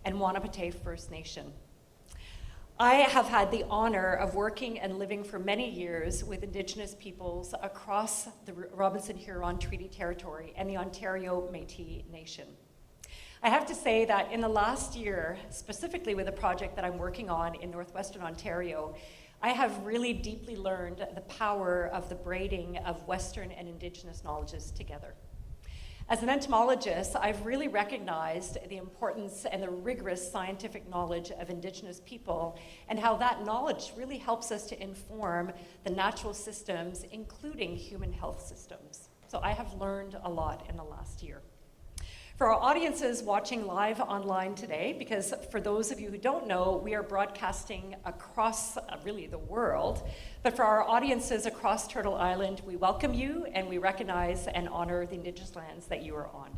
and Wanapitei First Nation. I have had the honor of working and living for many years with Indigenous peoples across the Robinson-Huron Treaty Territory and the Ontario Métis Nation. I have to say that in the last year, specifically with a project that I'm working on in Northwestern Ontario, I have really deeply learned the power of the braiding of Western and Indigenous knowledges together. As an entomologist, I've really recognized the importance and the rigorous scientific knowledge of Indigenous people and how that knowledge really helps us to inform the natural systems, including human health systems. So I have learned a lot in the last year. For our audiences watching live online today, because for those of you who don't know, we are broadcasting across really the world, but for our audiences across Turtle Island, we welcome you and we recognize and honor the Indigenous lands that you are on.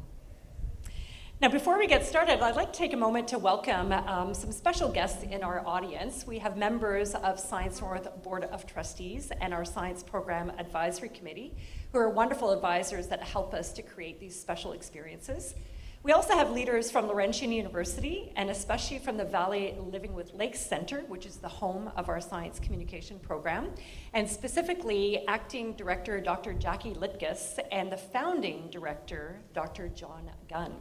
Now, before we get started, I'd like to take a moment to welcome some special guests in our audience. We have members of Science North Board of Trustees and our Science Program Advisory Committee, who are wonderful advisors that help us to create these special experiences. We also have leaders from Laurentian University, and especially from the Valley Living with Lakes Center, which is the home of our science communication program, and specifically Acting Director Dr. Jackie Litkus and the Founding Director Dr. John Gunn.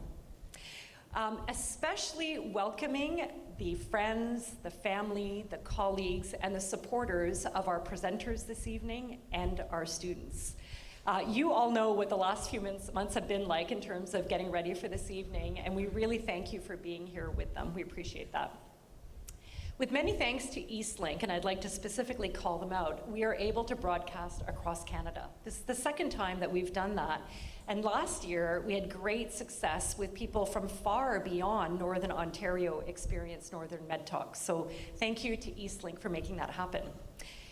Especially welcoming the friends, the family, the colleagues, and the supporters of our presenters this evening and our students. You all know what the last few months have been like in terms of getting ready for this evening, and we really thank you for being here with them. We appreciate that. With many thanks to Eastlink, and I'd like to specifically call them out, we are able to broadcast across Canada. This is the second time that we've done that. And last year, we had great success with people from far beyond Northern Ontario experience Northern Medtalks. So thank you to Eastlink for making that happen.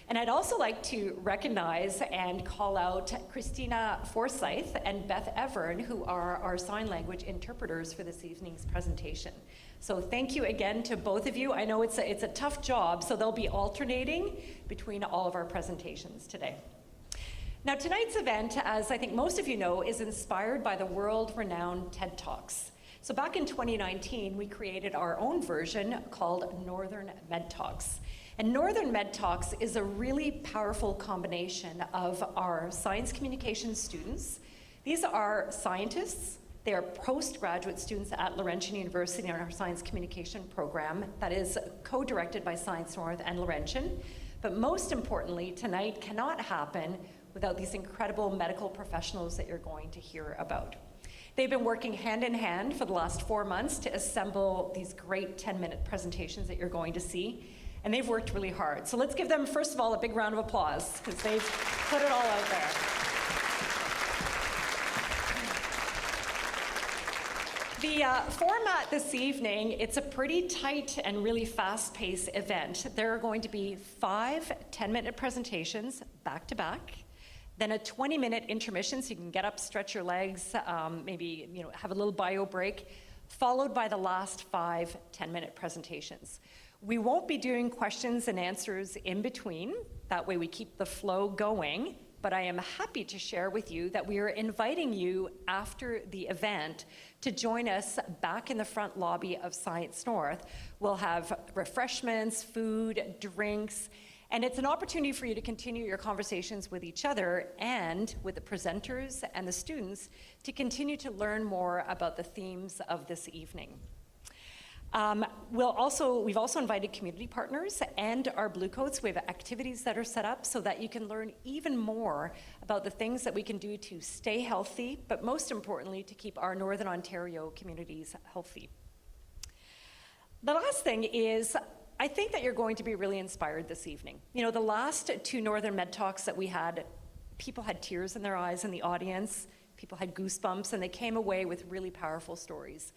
And I'd also like to recognize and call out Christina Forsyth and Beth Evern, who are our sign language interpreters for this evening's presentation. So thank you again to both of you. I know it's a tough job, so they'll be alternating between all of our presentations today. Now, tonight's event, as I think most of you know, is inspired by the world-renowned TED Talks. So back in 2019, we created our own version called Northern Medtalks. And Northern Medtalks is a really powerful combination of our science communication students. These are scientists. They are postgraduate students at Laurentian University in our science communication program that is co-directed by Science North and Laurentian. But most importantly, tonight cannot happen without these incredible medical professionals that you're going to hear about. They've been working hand in hand for the last 4 months to assemble these great 10-minute presentations that you're going to see, and they've worked really hard. So let's give them, first of all, a big round of applause, because they've put it all out there. The format this evening, it's a pretty tight and really fast-paced event. There are going to be 5 10-minute presentations back-to-back, then a 20-minute intermission, so you can get up, stretch your legs, maybe have a little bio break, followed by the last 5 10-minute presentations. We won't be doing questions and answers in between. That way we keep the flow going, but I am happy to share with you that we are inviting you after the event to join us back in the front lobby of Science North. We'll have refreshments, food, drinks, and it's an opportunity for you to continue your conversations with each other and with the presenters and the students to continue to learn more about the themes of this evening. We've also invited community partners and our Bluecoats. We have activities that are set up so that you can learn even more about the things that we can do to stay healthy, but most importantly, to keep our Northern Ontario communities healthy. The last thing is, I think that you're going to be really inspired this evening. The last 2 Northern Med Talks that we had, people had tears in their eyes in the audience, people had goosebumps, and they came away with really powerful stories.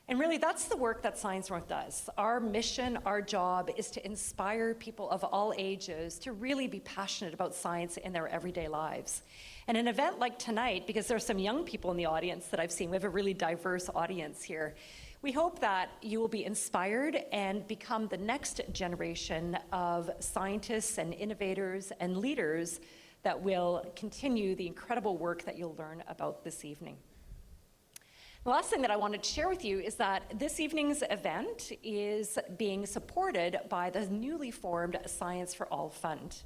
And really, that's the work that Science North does. Our mission, our job, is to inspire people of all ages to really be passionate about science in their everyday lives. And an event like tonight, because there are some young people in the audience that I've seen, we have a really diverse audience here. We hope that you will be inspired and become the next generation of scientists and innovators and leaders that will continue the incredible work that you'll learn about this evening. The last thing that I wanted to share with you is that this evening's event is being supported by the newly formed Science for All Fund.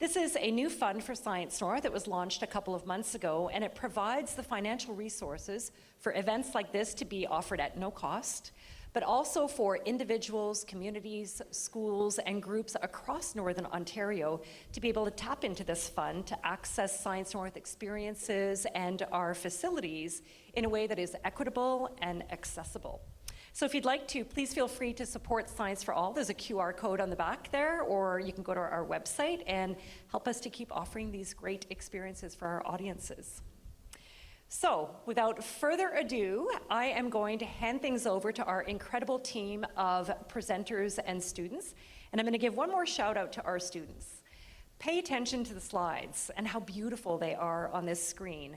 This is a new fund for Science North that was launched a couple of months ago, and it provides the financial resources for events like this to be offered at no cost, but also for individuals, communities, schools, and groups across Northern Ontario to be able to tap into this fund to access Science North experiences and our facilities in a way that is equitable and accessible. So if you'd like to, please feel free to support Science for All. There's a QR code on the back there, or you can go to our website and help us to keep offering these great experiences for our audiences. So, without further ado, I am going to hand things over to our incredible team of presenters and students, and I'm going to give one more shout out to our students. Pay attention to the slides and how beautiful they are on this screen.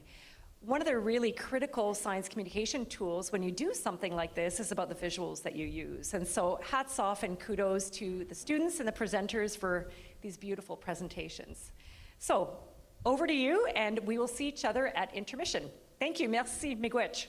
One of the really critical science communication tools when you do something like this is about the visuals that you use. And so hats off and kudos to the students and the presenters for these beautiful presentations. So, over to you, and we will see each other at intermission. Thank you. Merci, miigwech.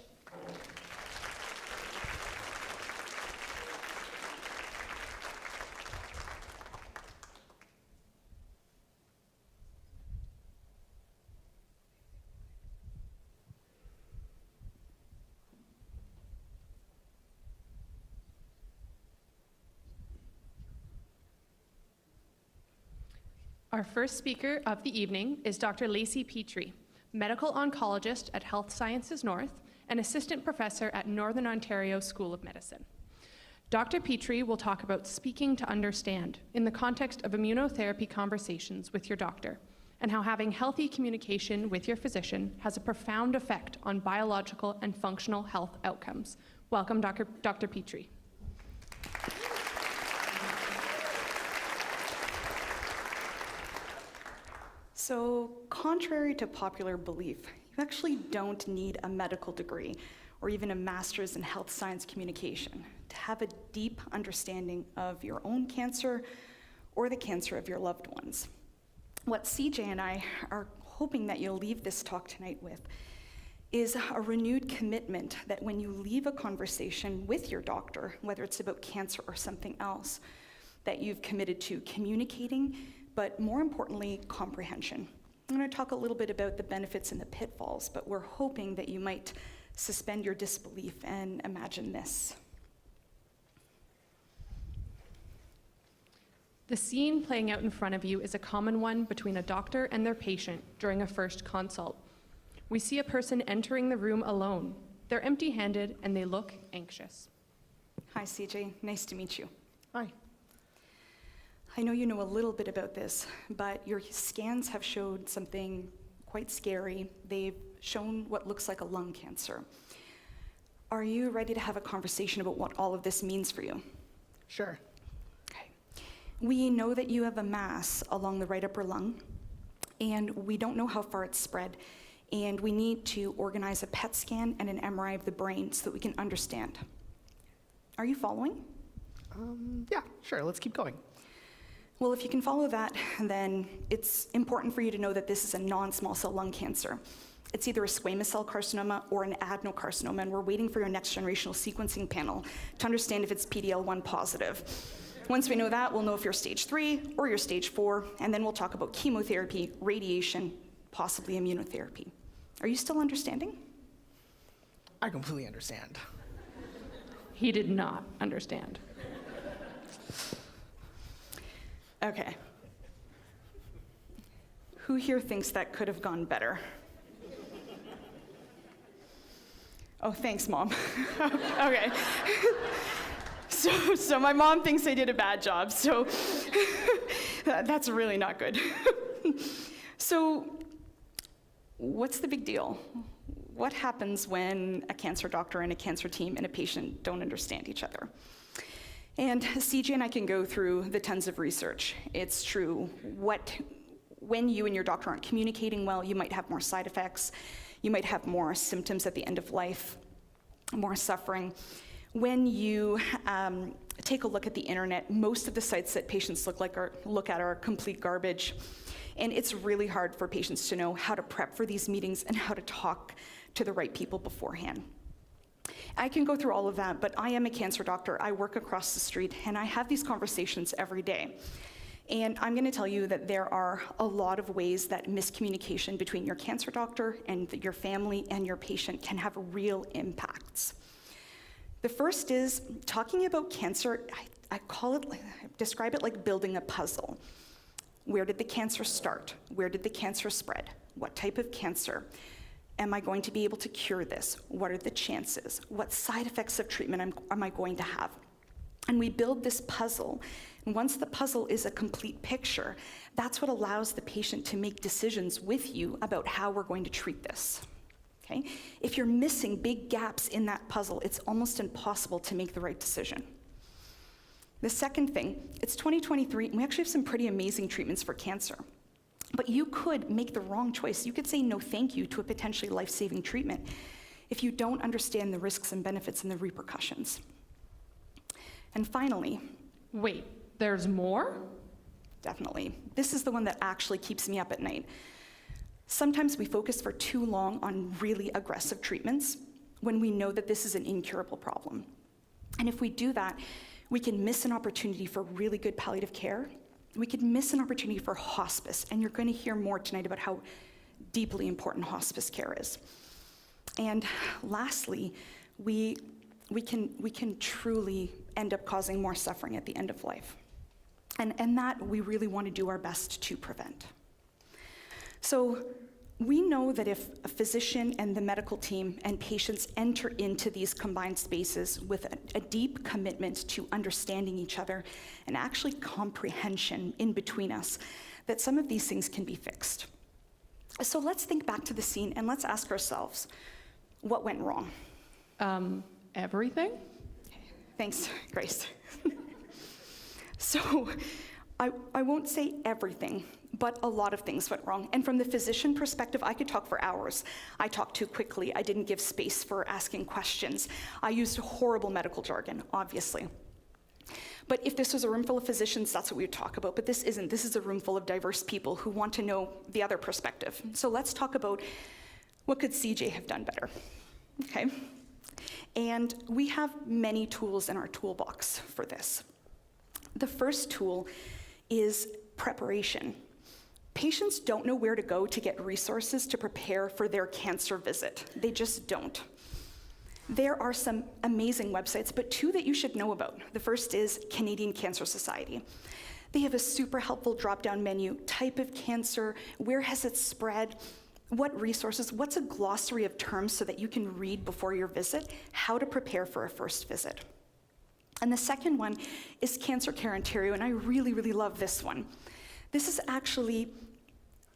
Our first speaker of the evening is Dr. Lacey Petrie, medical oncologist at Health Sciences North and assistant professor at Northern Ontario School of Medicine. Dr. Petrie will talk about speaking to understand in the context of immunotherapy conversations with your doctor, and how having healthy communication with your physician has a profound effect on biological and functional health outcomes. Welcome, Dr. Petrie. So, contrary to popular belief, you actually don't need a medical degree or even a master's in health science communication to have a deep understanding of your own cancer or the cancer of your loved ones. What CJ and I are hoping that you'll leave this talk tonight with is a renewed commitment that when you leave a conversation with your doctor, whether it's about cancer or something else, that you've committed to communicating, but more importantly, comprehension. I'm going to talk a little bit about the benefits and the pitfalls, but we're hoping that you might suspend your disbelief and imagine this. The scene playing out in front of you is a common one between a doctor and their patient during a first consult. We see a person entering the room alone. They're empty-handed and they look anxious. Hi, CJ. Nice to meet you. Hi. I know you know a little bit about this, but your scans have showed something quite scary. They've shown what looks like a lung cancer. Are you ready to have a conversation about what all of this means for you? Sure. Okay. We know that you have a mass along the right upper lung, and we don't know how far it's spread, and we need to organize a PET scan and an MRI of the brain so that we can understand. Are you following? Yeah, sure, let's keep going. Well, if you can follow that, then it's important for you to know that this is a non-small cell lung cancer. It's either a squamous cell carcinoma or an adenocarcinoma, and we're waiting for your next generational sequencing panel to understand if it's PD-L1 positive. Once we know that, we'll know if you're stage 3 or you're stage 4, and then we'll talk about chemotherapy, radiation, possibly immunotherapy. Are you still understanding? I completely understand. He did not understand. Okay. Who here thinks that could have gone better? Oh, thanks, Mom. Okay. So my mom thinks I did a bad job, so that's really not good. So what's the big deal? What happens when a cancer doctor and a cancer team and a patient don't understand each other? And CJ and I can go through the tons of research. It's true. When you and your doctor aren't communicating well, you might have more side effects. You might have more symptoms at the end of life, more suffering. When you take a look at the internet, most of the sites that patients look at are complete garbage. And it's really hard for patients to know how to prep for these meetings and how to talk to the right people beforehand. I can go through all of that, but I am a cancer doctor. I work across the street, and I have these conversations every day. And I'm going to tell you that there are a lot of ways that miscommunication between your cancer doctor and your family and your patient can have real impacts. The first is talking about cancer. I describe it like building a puzzle. Where did the cancer start? Where did the cancer spread? What type of cancer? Am I going to be able to cure this? What are the chances? What side effects of treatment am I going to have? And we build this puzzle. And once the puzzle is a complete picture, that's what allows the patient to make decisions with you about how we're going to treat this. Okay? If you're missing big gaps in that puzzle, it's almost impossible to make the right decision. The second thing, it's 2023, and we actually have some pretty amazing treatments for cancer. But you could make the wrong choice. You could say no thank you to a potentially life-saving treatment if you don't understand the risks and benefits and the repercussions. And finally, Wait, there's more? definitely, this is the one that actually keeps me up at night. Sometimes we focus for too long on really aggressive treatments when we know that this is an incurable problem. And if we do that, we can miss an opportunity for really good palliative care. We could miss an opportunity for hospice, and you're going to hear more tonight about how deeply important hospice care is. And lastly, we can truly end up causing more suffering at the end of life. And that we really want to do our best to prevent. So we know that if a physician and the medical team and patients enter into these combined spaces with a deep commitment to understanding each other and actually comprehension in between us, that some of these things can be fixed. So let's think back to the scene and let's ask ourselves, what went wrong? Everything? Thanks, Grace. So I won't say everything, but a lot of things went wrong. And from the physician perspective, I could talk for hours. I talked too quickly. I didn't give space for asking questions. I used horrible medical jargon, obviously. But if this was a room full of physicians, that's what we would talk about. But this isn't. This is a room full of diverse people who want to know the other perspective. So let's talk about what could CJ have done better, okay? And we have many tools in our toolbox for this. The first tool is preparation. Patients don't know where to go to get resources to prepare for their cancer visit. They just don't. There are some amazing websites, but two that you should know about. The first is Canadian Cancer Society. They have a super helpful drop-down menu, type of cancer, where has it spread, what resources, what's a glossary of terms so that you can read before your visit, how to prepare for a first visit. And the second one is Cancer Care Ontario, and I really, really love this one. This is actually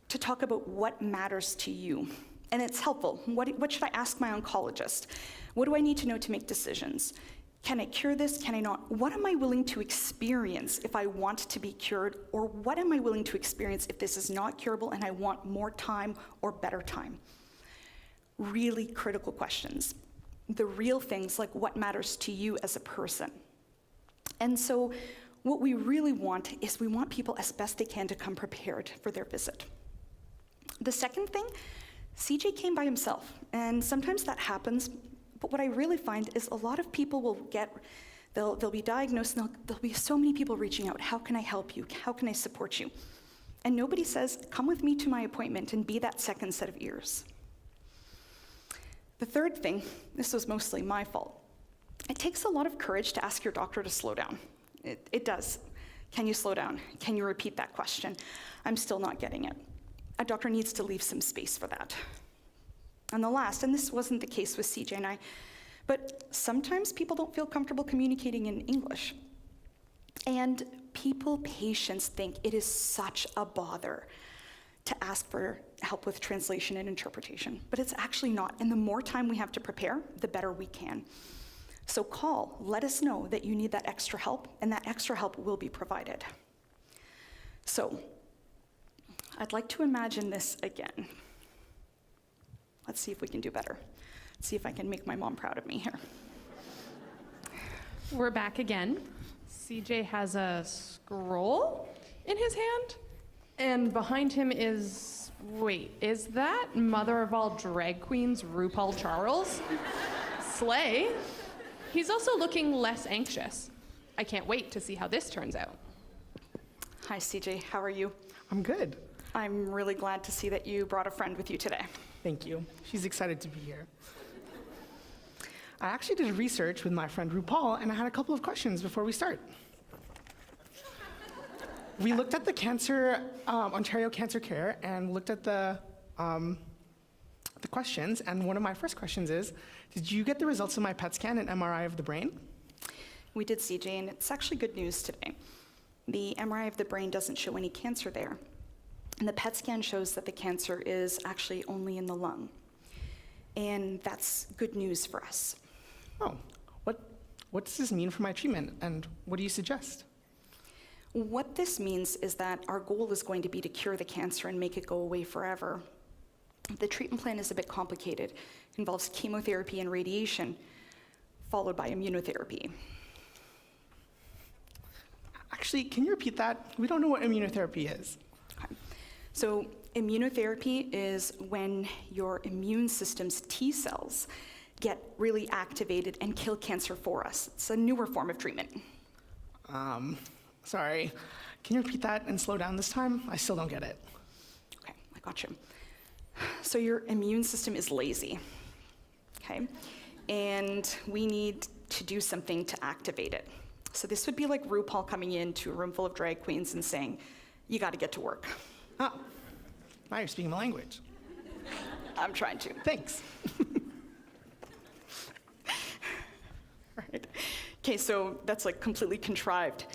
to talk about what matters to you. And it's helpful. What should I ask my oncologist? What do I need to know to make decisions? Can I cure this? Can I not? What am I willing to experience if I want to be cured? Or what am I willing to experience if this is not curable and I want more time or better time? Really critical questions. The real things like what matters to you as a person. And so what we really want is we want people as best they can to come prepared for their visit. The second thing, CJ came by himself, and sometimes that happens, but what I really find is a lot of people will they'll be diagnosed, and there'll be so many people reaching out, how can I help you? How can I support you? And nobody says, come with me to my appointment and be that second set of ears. The third thing, this was mostly my fault. It takes a lot of courage to ask your doctor to slow down. It does. Can you slow down? Can you repeat that question? I'm still not getting it. A doctor needs to leave some space for that. And the last, and this wasn't the case with CJ and I, but sometimes people don't feel comfortable communicating in English. And patients think it is such a bother to ask for help with translation and interpretation, but it's actually not. And the more time we have to prepare, the better we can. So call, let us know that you need that extra help, and that extra help will be provided. So, I'd like to imagine this again. Let's see if we can do better. Let's see if I can make my mom proud of me here. We're back again. CJ has a scroll in his hand, and behind him is, wait, is that Mother of All Drag Queens, RuPaul Charles? Slay. He's also looking less anxious. I can't wait to see how this turns out. Hi, CJ. How are you? I'm good. I'm really glad to see that you brought a friend with you today. Thank you. She's excited to be here. I actually did research with my friend RuPaul, and I had a couple of questions before we start. We looked at the Ontario Cancer Care and looked at the questions, and one of my first questions is, did you get the results of my PET scan and MRI of the brain? We did, CJ, and it's actually good news today. The MRI of the brain doesn't show any cancer there. And the PET scan shows that the cancer is actually only in the lung. And that's good news for us. Oh, what does this mean for my treatment, and what do you suggest? What this means is that our goal is going to be to cure the cancer and make it go away forever. The treatment plan is a bit complicated. It involves chemotherapy and radiation, followed by immunotherapy. Actually, can you repeat that? We don't know what immunotherapy is. Okay. So immunotherapy is when your immune system's T cells get really activated and kill cancer for us. It's a newer form of treatment. Sorry. Can you repeat that and slow down this time? I still don't get it. Okay, I got you. So your immune system is lazy, okay? And we need to do something to activate it. So this would be like RuPaul coming into a room full of drag queens and saying, you gotta get to work. Oh, now you're speaking my language. I'm trying to. Thanks. Right. Okay, so that's like completely contrived.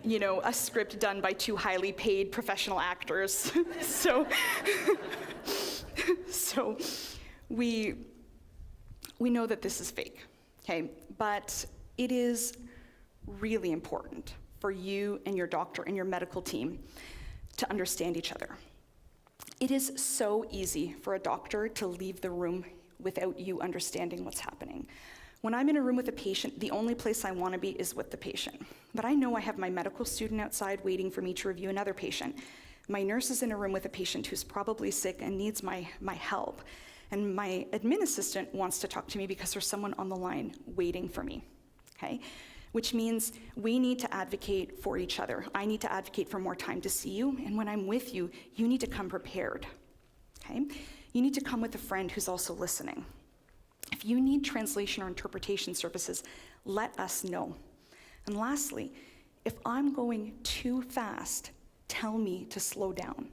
You know, a script done by two highly paid professional actors. So we know that this is fake, okay? But it is really important for you and your doctor and your medical team to understand each other. It is so easy for a doctor to leave the room without you understanding what's happening. When I'm in a room with a patient, the only place I want to be is with the patient. But I know I have my medical student outside waiting for me to review another patient. My nurse is in a room with a patient who's probably sick and needs my help. And my admin assistant wants to talk to me because there's someone on the line waiting for me, okay? Which means we need to advocate for each other. I need to advocate for more time to see you, and when I'm with you, you need to come prepared, okay? You need to come with a friend who's also listening. If you need translation or interpretation services, let us know. And lastly, if I'm going too fast, tell me to slow down.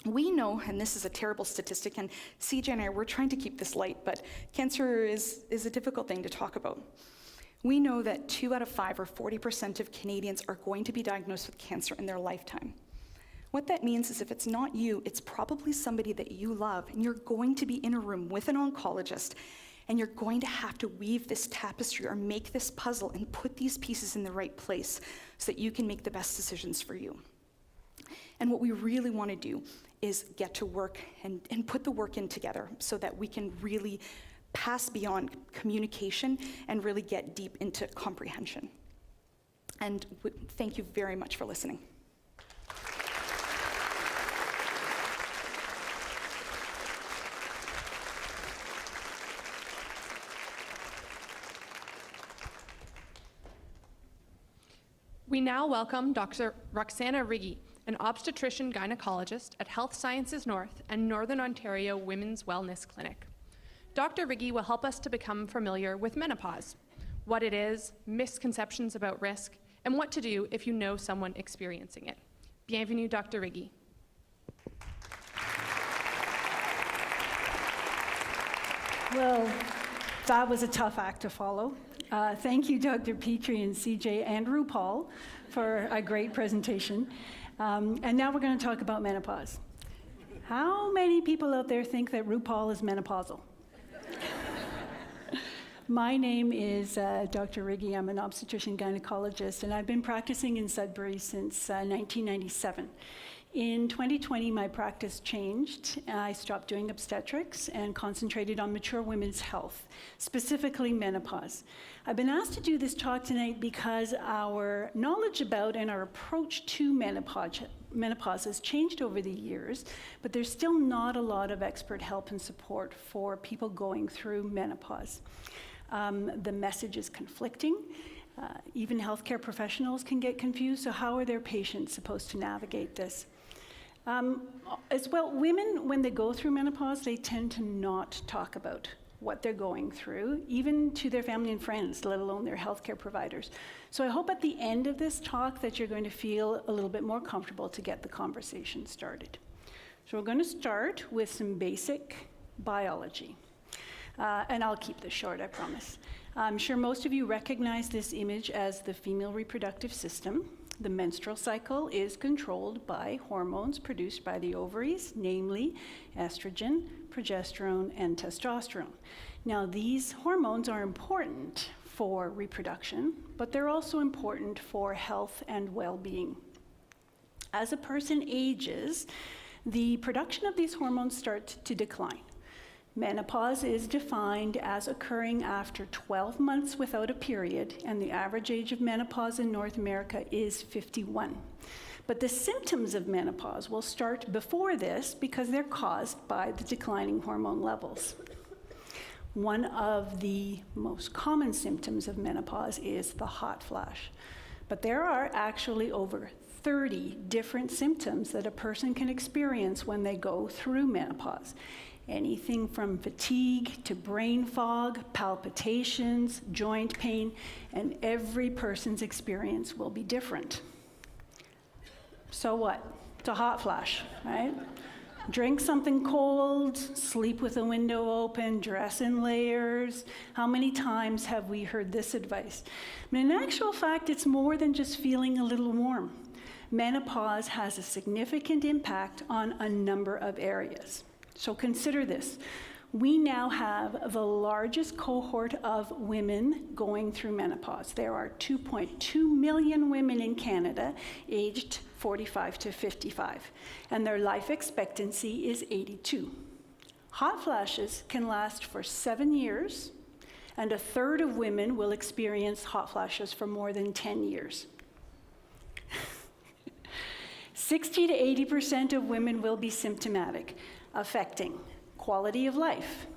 We know, and this is a terrible statistic, and CJ and I, we're trying to keep this light, but cancer is a difficult thing to talk about. We know that 2 out of 5, or 40% of Canadians, are going to be diagnosed with cancer in their lifetime. What that means is if it's not you, it's probably somebody that you love, and you're going to be in a room with an oncologist, and you're going to have to weave this tapestry or make this puzzle and put these pieces in the right place so that you can make the best decisions for you. And what we really want to do is get to work and put the work in together so that we can really pass beyond communication and really get deep into comprehension. And thank you very much for listening. We now welcome Dr. Roxana Riggi, an obstetrician gynecologist at Health Sciences North and Northern Ontario Women's Wellness Clinic. Dr. Riggi will help us to become familiar with menopause, what it is, misconceptions about risk, and what to do if you know someone experiencing it. Bienvenue, Dr. Riggi. Well, that was a tough act to follow. Thank you, Dr. Petrie and CJ and RuPaul, for a great presentation. And now we're going to talk about menopause. How many people out there think that RuPaul is menopausal? My name is Dr. Riggi. I'm an obstetrician gynecologist, and I've been practicing in Sudbury since 1997. In 2020, my practice changed. I stopped doing obstetrics and concentrated on mature women's health, specifically menopause. I've been asked to do this talk tonight because our knowledge about and our approach to menopause has changed over the years, but there's still not a lot of expert help and support for people going through menopause. The message is conflicting. Even healthcare professionals can get confused, so how are their patients supposed to navigate this? As well, women, when they go through menopause, they tend to not talk about what they're going through, even to their family and friends, let alone their healthcare providers. So I hope at the end of this talk that you're going to feel a little bit more comfortable to get the conversation started. So we're going to start with some basic biology. And I'll keep this short, I promise. I'm sure most of you recognize this image as the female reproductive system. The menstrual cycle is controlled by hormones produced by the ovaries, namely estrogen, progesterone, and testosterone. Now, these hormones are important for reproduction, but they're also important for health and well-being. As a person ages, the production of these hormones starts to decline. Menopause is defined as occurring after 12 months without a period, and the average age of menopause in North America is 51. But the symptoms of menopause will start before this because they're caused by the declining hormone levels. One of the most common symptoms of menopause is the hot flash. But there are actually over 30 different symptoms that a person can experience when they go through menopause. Anything from fatigue to brain fog, palpitations, joint pain, and every person's experience will be different. So what? It's a hot flash, right? Drink something cold, sleep with the window open, dress in layers. How many times have we heard this advice? But in actual fact, it's more than just feeling a little warm. Menopause has a significant impact on a number of areas. So consider this. We now have the largest cohort of women going through menopause. There are 2.2 million women in Canada aged 45 to 55, and their life expectancy is 82. Hot flashes can last for 7 years, and a third of women will experience hot flashes for more than 10 years. 60 to 80% of women will be symptomatic, affecting quality of life.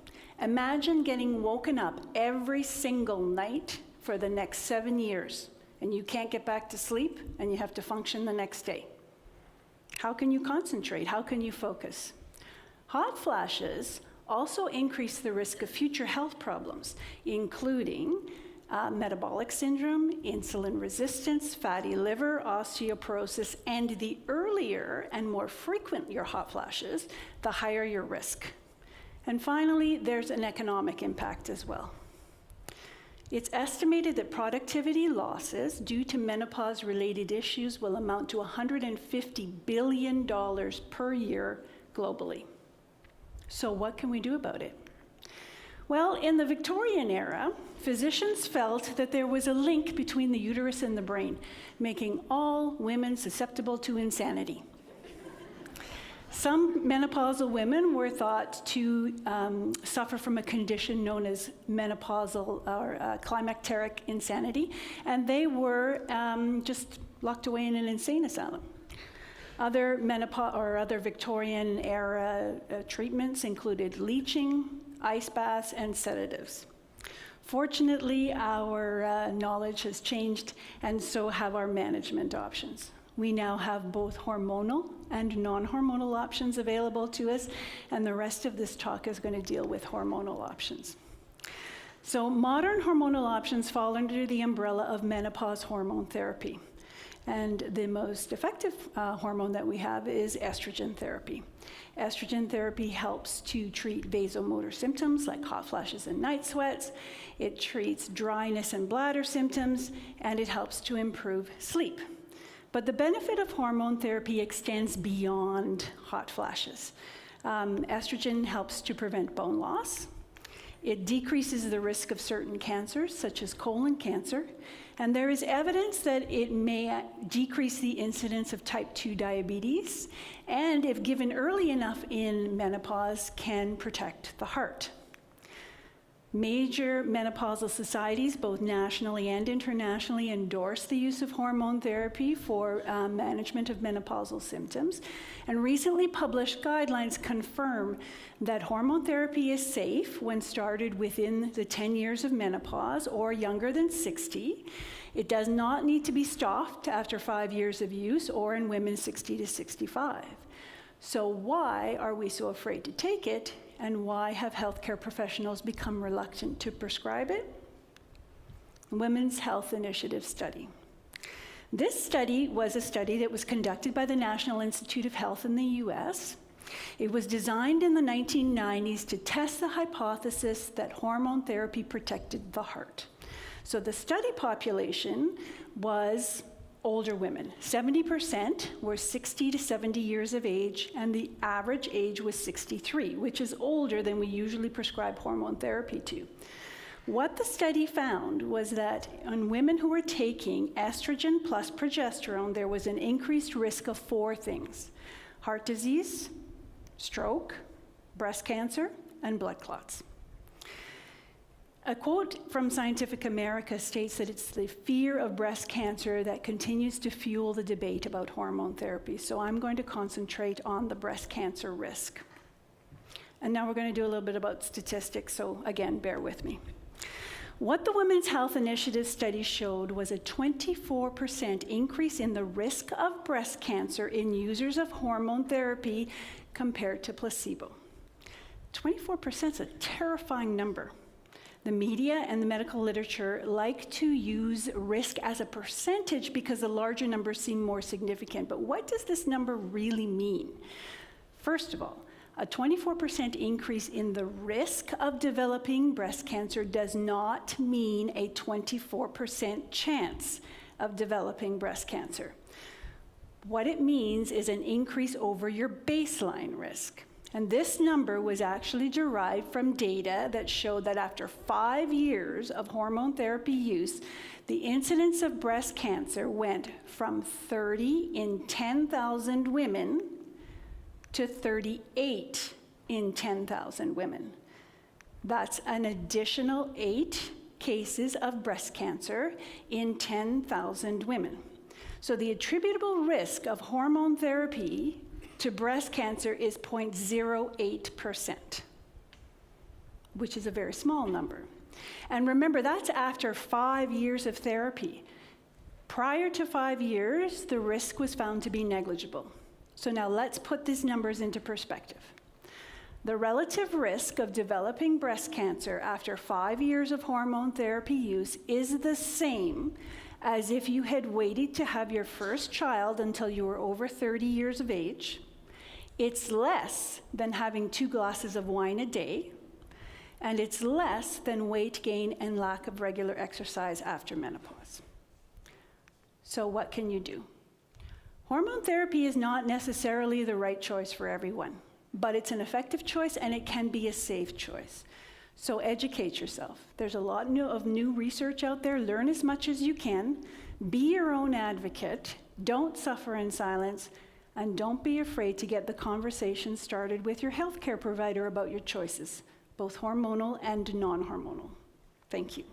Imagine getting woken up every single night for the next 7 years, and you can't get back to sleep, and you have to function the next day. How can you concentrate? How can you focus? Hot flashes also increase the risk of future health problems, including metabolic syndrome, insulin resistance, fatty liver, osteoporosis, and the earlier and more frequent your hot flashes, the higher your risk. And finally, there's an economic impact as well. It's estimated that productivity losses due to menopause-related issues will amount to $150 billion per year globally. So what can we do about it? Well, in the Victorian era, physicians felt that there was a link between the uterus and the brain, making all women susceptible to insanity. Some menopausal women were thought to suffer from a condition known as menopausal or climacteric insanity, and they were just locked away in an insane asylum. Other Victorian era treatments included leeching, ice baths, and sedatives. Fortunately, our knowledge has changed, and so have our management options. We now have both hormonal and non-hormonal options available to us, and the rest of this talk is going to deal with hormonal options. So modern hormonal options fall under the umbrella of menopause hormone therapy. And the most effective hormone that we have is estrogen therapy. Estrogen therapy helps to treat vasomotor symptoms like hot flashes and night sweats. It treats dryness and bladder symptoms, and it helps to improve sleep. But the benefit of hormone therapy extends beyond hot flashes. Estrogen helps to prevent bone loss. It decreases the risk of certain cancers, such as colon cancer, And there is evidence that it may decrease the incidence of type 2 diabetes, and if given early enough in menopause, can protect the heart. Major menopausal societies, both nationally and internationally, endorse the use of hormone therapy for management of menopausal symptoms. And recently published guidelines confirm that hormone therapy is safe when started within the 10 years of menopause or younger than 60. It does not need to be stopped after 5 years of use or in women 60 to 65. So why are we so afraid to take it? And why have healthcare professionals become reluctant to prescribe it? Women's Health Initiative study. This study was a study that was conducted by the National Institute of Health in the US. It was designed in the 1990s to test the hypothesis that hormone therapy protected the heart. So the study population was older women. 70% were 60 to 70 years of age, and the average age was 63, which is older than we usually prescribe hormone therapy to. What the study found was that in women who were taking estrogen plus progesterone, there was an increased risk of 4 things: heart disease, stroke, breast cancer, and blood clots. A quote from Scientific America states that it's the fear of breast cancer that continues to fuel the debate about hormone therapy. So I'm going to concentrate on the breast cancer risk. And now we're going to do a little bit about statistics, so again, bear with me. What the Women's Health Initiative study showed was a 24% increase in the risk of breast cancer in users of hormone therapy compared to placebo. 24% is a terrifying number. The media and the medical literature like to use risk as a percentage because the larger numbers seem more significant. But what does this number really mean? First of all, a 24% increase in the risk of developing breast cancer does not mean a 24% chance of developing breast cancer. What it means is an increase over your baseline risk. And this number was actually derived from data that showed that after 5 years of hormone therapy use, the incidence of breast cancer went from 30 in 10,000 women to 38 in 10,000 women. That's an additional 8 cases of breast cancer in 10,000 women. So the attributable risk of hormone therapy to breast cancer is 0.08%, which is a very small number. And remember, that's after 5 years of therapy. Prior to 5 years, the risk was found to be negligible. So now let's put these numbers into perspective. The relative risk of developing breast cancer after 5 years of hormone therapy use is the same as if you had waited to have your first child until you were over 30 years of age. It's less than having 2 glasses of wine a day, and it's less than weight gain and lack of regular exercise after menopause. So what can you do? Hormone therapy is not necessarily the right choice for everyone, but it's an effective choice and it can be a safe choice. So educate yourself. There's a lot of new research out there. Learn as much as you can. Be your own advocate. Don't suffer in silence. And don't be afraid to get the conversation started with your healthcare provider about your choices, both hormonal and non-hormonal. Thank you.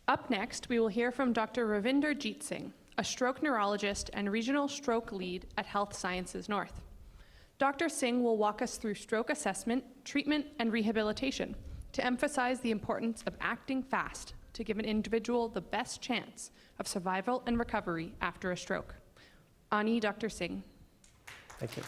Up next, we will hear from Dr. Ravinder Jeet Singh, a stroke neurologist and regional stroke lead at Health Sciences North. Dr. Singh will walk us through stroke assessment, treatment, and rehabilitation to emphasize the importance of acting fast to give an individual the best chance of survival and recovery after a stroke. Ani, Dr. Singh. Thank you.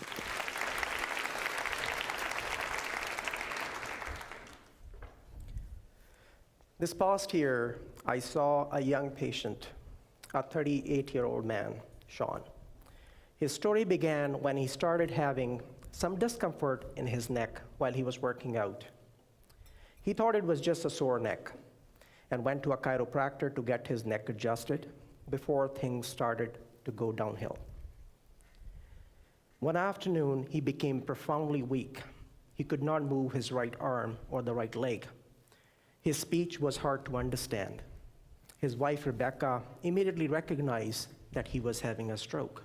This past year, I saw a young patient, a 38-year-old man, Sean. His story began when he started having some discomfort in his neck while he was working out. He thought it was just a sore neck and went to a chiropractor to get his neck adjusted before things started to go downhill. One afternoon, he became profoundly weak. He could not move his right arm or the right leg. His speech was hard to understand. His wife, Rebecca, immediately recognized that he was having a stroke.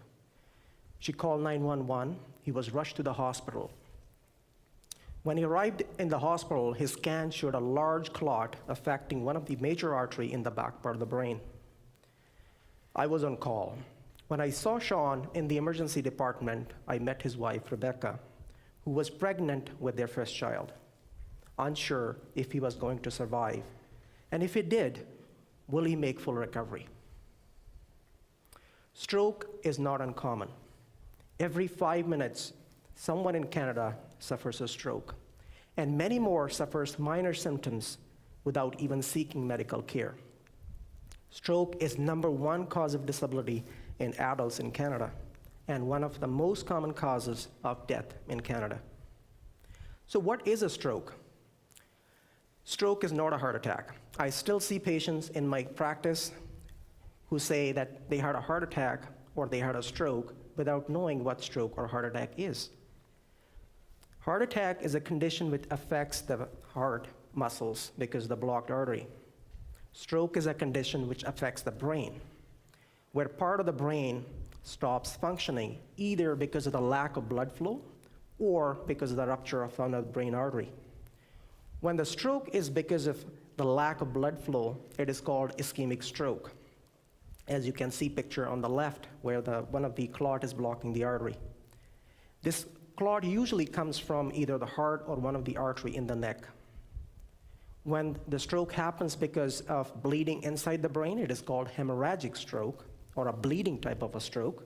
She called 911. He was rushed to the hospital. When he arrived in the hospital, his scan showed a large clot affecting one of the major arteries in the back part of the brain. I was on call. When I saw Sean in the emergency department, I met his wife, Rebecca, who was pregnant with their first child, unsure if he was going to survive, and if he did, will he make full recovery? Stroke is not uncommon. Every 5 minutes, someone in Canada suffers a stroke, and many more suffers minor symptoms without even seeking medical care. Stroke is #1 cause of disability in adults in Canada, and one of the most common causes of death in Canada. So what is a stroke? Stroke is not a heart attack. I still see patients in my practice who say that they had a heart attack or they had a stroke without knowing what stroke or heart attack is. Heart attack is a condition which affects the heart muscles because of the blocked artery. Stroke is a condition which affects the brain, where part of the brain stops functioning, either because of the lack of blood flow or because of the rupture of another brain artery. When the stroke is because of the lack of blood flow, it is called ischemic stroke. As you can see picture on the left, where one of the clot is blocking the artery. This clot usually comes from either the heart or one of the artery in the neck. When the stroke happens because of bleeding inside the brain, it is called hemorrhagic stroke, or a bleeding type of a stroke.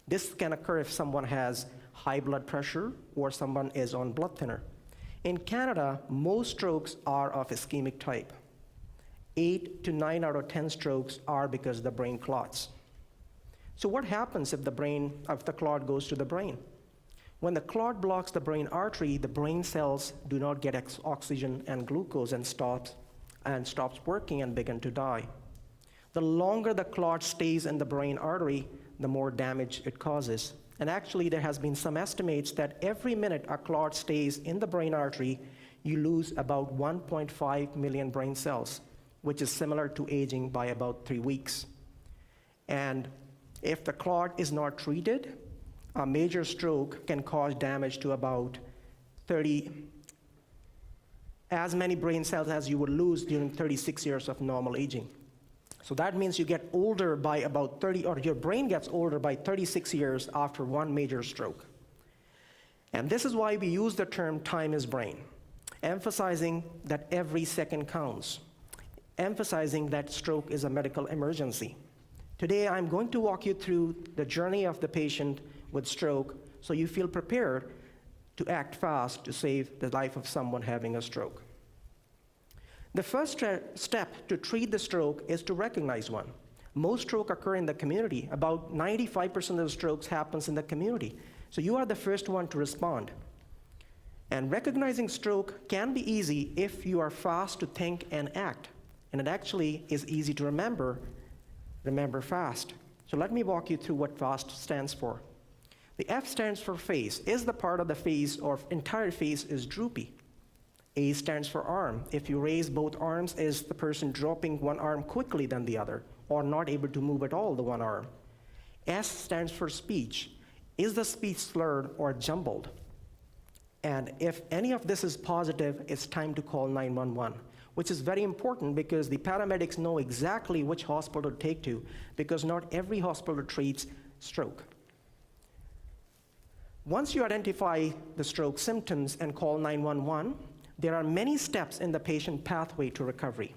This can occur if someone has high blood pressure or someone is on blood thinner. In Canada, most strokes are of ischemic type. 8 to 9 out of 10 strokes are because the brain clots. So what happens if the clot goes to the brain? When the clot blocks the brain artery, the brain cells do not get oxygen and glucose and stops working and begin to die. The longer the clot stays in the brain artery, the more damage it causes. And actually, there has been some estimates that every minute a clot stays in the brain artery, you lose about 1.5 million brain cells, which is similar to aging by about 3 weeks. And if the clot is not treated, a major stroke can cause damage to about as many brain cells as you would lose during 36 years of normal aging. So that means you get older by about 30, or your brain gets older by 36 years after one major stroke. And this is why we use the term time is brain, emphasizing that every second counts, emphasizing that stroke is a medical emergency. Today, I'm going to walk you through the journey of the patient with stroke so you feel prepared to act fast to save the life of someone having a stroke. The first step to treat the stroke is to recognize one. Most strokes occur in the community. About 95% of the strokes happens in the community. So you are the first one to respond. And recognizing stroke can be easy if you are fast to think and act. And it actually is easy to remember fast. So let me walk you through what FAST stands for. The F stands for face. Is the part of the face or entire face is droopy? A stands for arm. If you raise both arms, is the person dropping one arm quickly than the other, or not able to move at all the one arm? S stands for speech. Is the speech slurred or jumbled? And if any of this is positive, it's time to call 911, which is very important because the paramedics know exactly which hospital to take to, because not every hospital treats stroke. Once you identify the stroke symptoms and call 911, there are many steps in the patient pathway to recovery,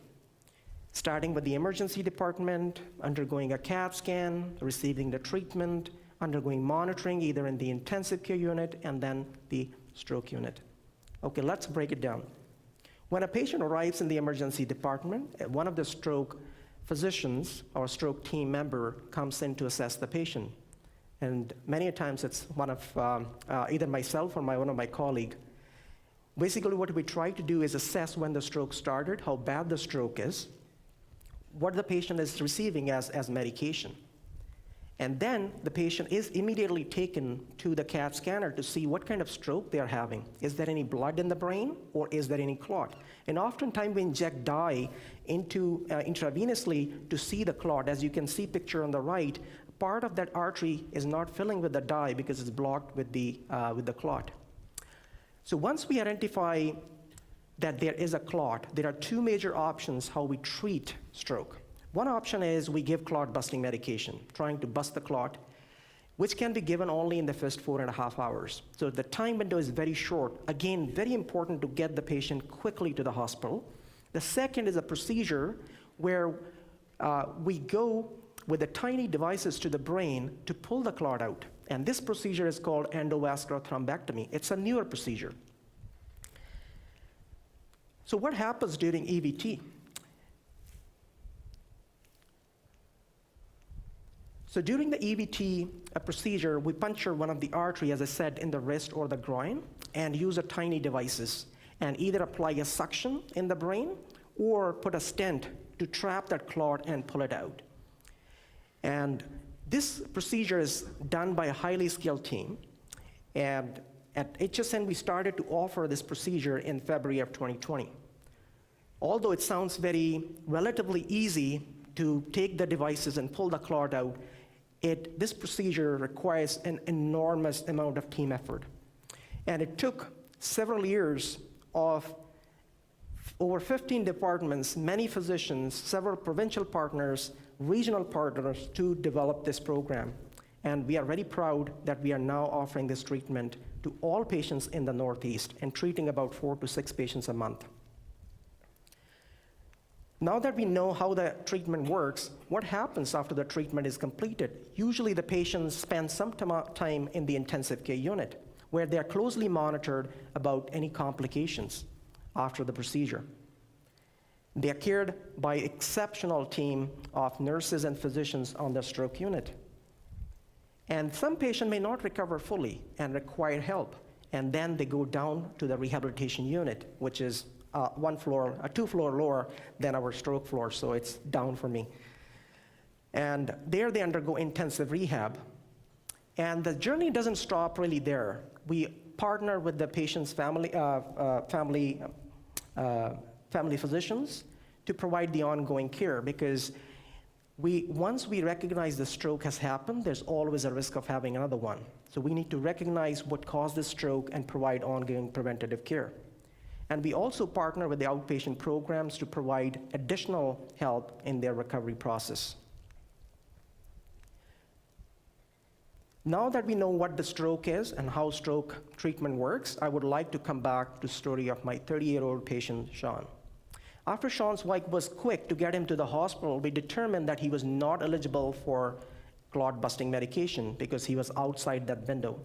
starting with the emergency department, undergoing a CAT scan, receiving the treatment, undergoing monitoring either in the intensive care unit and then the stroke unit. Okay, let's break it down. When a patient arrives in the emergency department, one of the stroke physicians or stroke team member comes in to assess the patient. And many times it's one of either myself or one of my colleagues. Basically, what we try to do is assess when the stroke started, how bad the stroke is, what the patient is receiving as medication. And then the patient is immediately taken to the CAT scanner to see what kind of stroke they are having. Is there any blood in the brain, or is there any clot? And oftentimes we inject dye into intravenously to see the clot. As you can see picture on the right, part of that artery is not filling with the dye because it's blocked with the clot. So once we identify that there is a clot, there are two major options how we treat stroke. One option is we give clot-busting medication, trying to bust the clot, which can be given only in the first 4.5 hours. So the time window is very short. Again, very important to get the patient quickly to the hospital. The second is a procedure where we go with the tiny devices to the brain to pull the clot out. And this procedure is called endovascular thrombectomy. It's a newer procedure. So what happens during EVT? So during the EVT procedure, we puncture one of the artery, as I said, in the wrist or the groin, and use a tiny devices, and either apply a suction in the brain or put a stent to trap that clot and pull it out. And this procedure is done by a highly skilled team. And at HSN, we started to offer this procedure in February of 2020. Although it sounds relatively easy to take the devices and pull the clot out, this procedure requires an enormous amount of team effort. And it took several years of over 15 departments, many physicians, several provincial partners, regional partners to develop this program. And we are very proud that we are now offering this treatment to all patients in the Northeast and treating about 4 to 6 patients a month. Now that we know how the treatment works, what happens after the treatment is completed? Usually the patients spend some time in the intensive care unit where they are closely monitored about any complications after the procedure. They are cared by an exceptional team of nurses and physicians on the stroke unit. And some patients may not recover fully and require help, and then they go down to the rehabilitation unit, which is 2 floor lower than our stroke floor, so it's down for me. And there they undergo intensive rehab. And the journey doesn't stop really there. We partner with the patient's family physicians to provide the ongoing care, because once we recognize the stroke has happened, there's always a risk of having another one. So we need to recognize what caused the stroke and provide ongoing preventative care. And we also partner with the outpatient programs to provide additional help in their recovery process. Now that we know what the stroke is and how stroke treatment works, I would like to come back to the story of my 30-year-old patient, Sean. After Sean's wife was quick to get him to the hospital, we determined that he was not eligible for clot-busting medication because he was outside that window.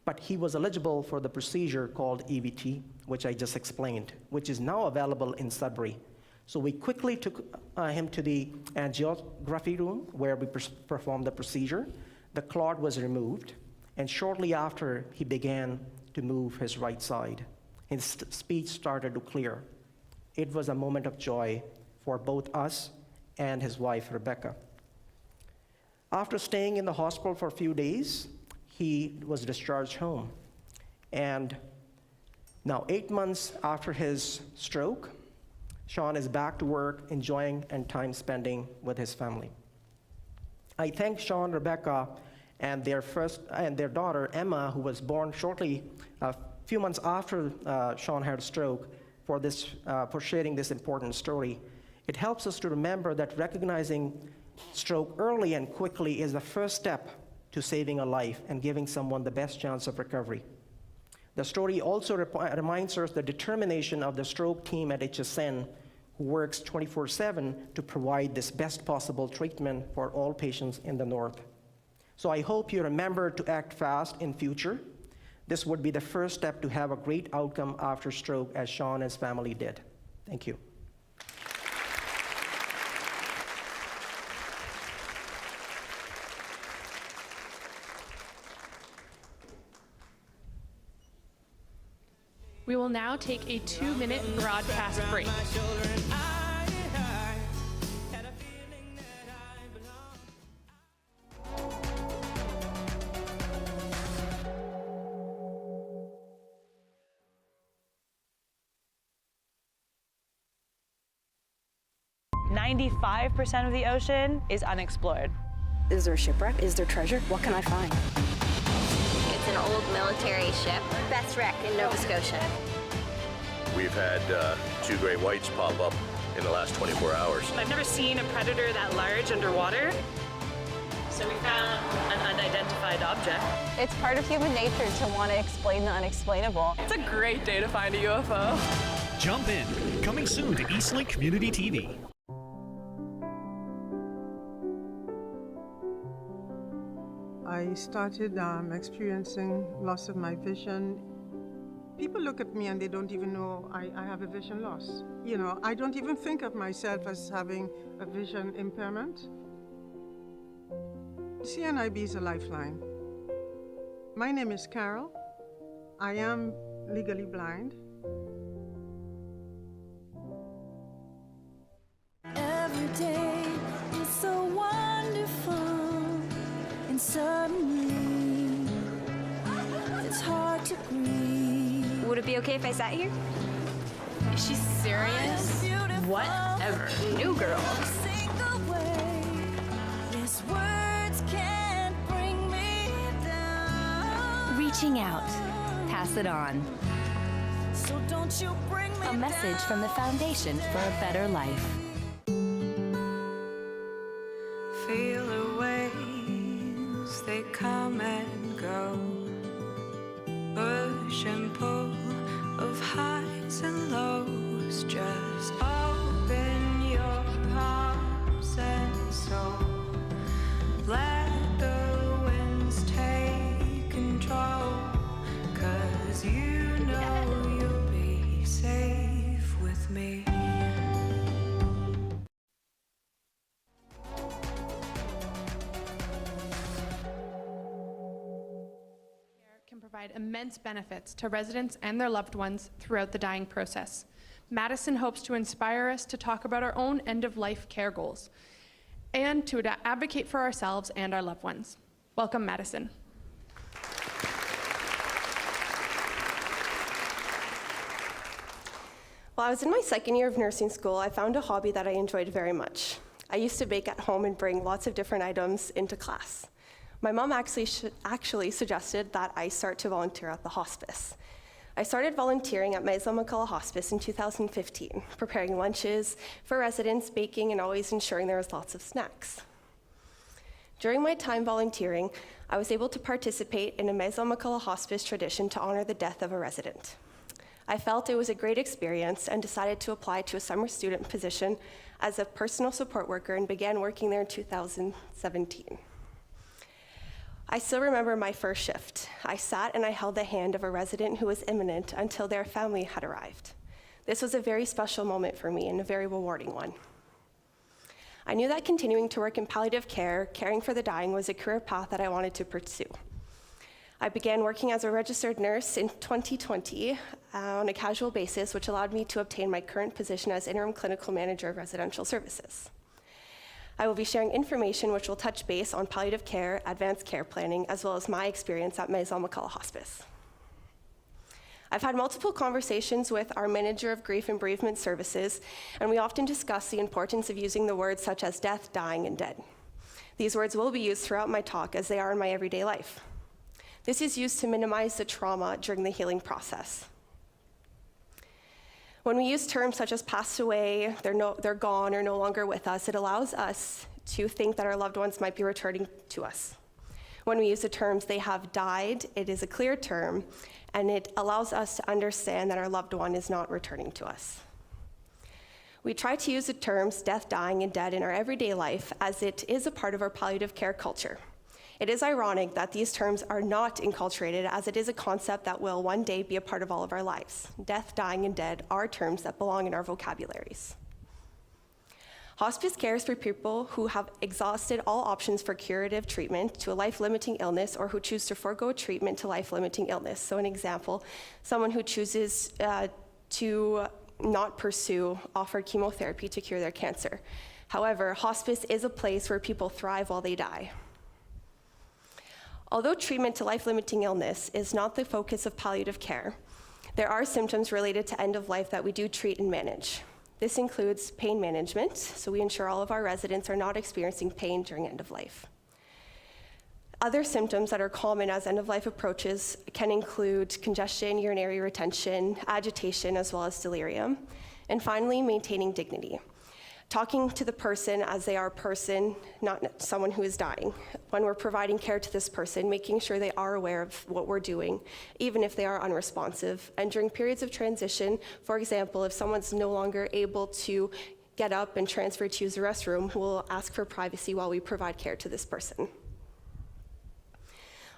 But he was eligible for the procedure called EVT, which I just explained, which is now available in Sudbury. So we quickly took him to the angiography room where we performed the procedure. The clot was removed, and shortly after, he began to move his right side. His speech started to clear. It was a moment of joy for both us and his wife, Rebecca. After staying in the hospital for a few days, he was discharged home. And now 8 months after his stroke, Sean is back to work, enjoying and time spending with his family. I thank Sean, Rebecca, and their daughter, Emma, who was born shortly, a few months after Sean had a stroke, for sharing this important story. It helps us to remember that recognizing stroke early and quickly is the first step to saving a life and giving someone the best chance of recovery. The story also reminds us the determination of the stroke team at HSN, who works 24/7 to provide this best possible treatment for all patients in the North. So I hope you remember to act fast in future. This would be the first step to have a great outcome after stroke, as Sean and his family did. Thank you. We will now take a 2-minute broadcast break. 95% of the ocean is unexplored. Is there a shipwreck? Is there treasure? What can I find? It's an old military ship. Best wreck in Nova Scotia. We've had 2 great whites pop up in the last 24 hours. I've never seen a predator that large underwater. So we found an unidentified object. It's part of human nature to want to explain the unexplainable. It's a great day to find a UFO. Jump in. Coming soon to Eastlink Community TV. I started experiencing loss of my vision. People look at me and they don't even know I have a vision loss. You know, I don't even think of myself as having a vision impairment. CNIB is a lifeline. My name is Carol. I am legally blind. Every day is so wonderful, and suddenly it's hard to breathe. Would it be okay if I sat here? Is she serious? Whatever. New girl. Sing away. Yes, words can't bring me down. Reaching out. Pass it on. So don't you bring me A message from the Foundation for a Better Life. Feel the waves, they come and go. Push and pull of highs and lows. Just open your arms and soul. Let the winds take control. 'Cause you know you'll be safe with me. Can provide immense benefits to residents and their loved ones throughout the dying process. Madison hopes to inspire us to talk about our own end-of-life care goals and to advocate for ourselves and our loved ones. Welcome, Madison. While I was in my second year of nursing school, I found a hobby that I enjoyed very much. I used to bake at home and bring lots of different items into class. My mom actually suggested that I start to volunteer at the hospice. I started volunteering at McCullough Hospice in 2015, preparing lunches for residents, baking, and always ensuring there was lots of snacks. During my time volunteering, I was able to participate in a McCullough Hospice tradition to honor the death of a resident. I felt it was a great experience and decided to apply to a summer student position as a personal support worker and began working there in 2017. I still remember my first shift. I sat and I held the hand of a resident who was imminent until their family had arrived. This was a very special moment for me and a very rewarding one. I knew that continuing to work in palliative care, caring for the dying, was a career path that I wanted to pursue. I began working as a registered nurse in 2020 on a casual basis, which allowed me to obtain my current position as interim clinical manager of residential services. I will be sharing information which will touch base on palliative care, advanced care planning, as well as my experience at McCullough Hospice. I've had multiple conversations with our manager of grief and bereavement services, and we often discuss the importance of using the words such as death, dying, and dead. These words will be used throughout my talk as they are in my everyday life. This is used to minimize the trauma during the healing process. When we use terms such as passed away, they're gone or no longer with us, it allows us to think that our loved ones might be returning to us. When we use the terms they have died, it is a clear term, and it allows us to understand that our loved one is not returning to us. We try to use the terms death, dying, and dead in our everyday life as it is a part of our palliative care culture. It is ironic that these terms are not inculturated, as it is a concept that will one day be a part of all of our lives. Death, dying, and dead are terms that belong in our vocabularies. Hospice care is for people who have exhausted all options for curative treatment to a life-limiting illness or who choose to forego treatment to life-limiting illness. So an example, someone who chooses to not pursue offered chemotherapy to cure their cancer. However, hospice is a place where people thrive while they die. Although treatment to life-limiting illness is not the focus of palliative care, there are symptoms related to end of life that we do treat and manage. This includes pain management, so we ensure all of our residents are not experiencing pain during end of life. Other symptoms that are common as end-of-life approaches can include congestion, urinary retention, agitation, as well as delirium. And finally, maintaining dignity. Talking to the person as they are a person, not someone who is dying. When we're providing care to this person, making sure they are aware of what we're doing, even if they are unresponsive. And during periods of transition, for example, if someone's no longer able to get up and transfer to use the restroom, we'll ask for privacy while we provide care to this person.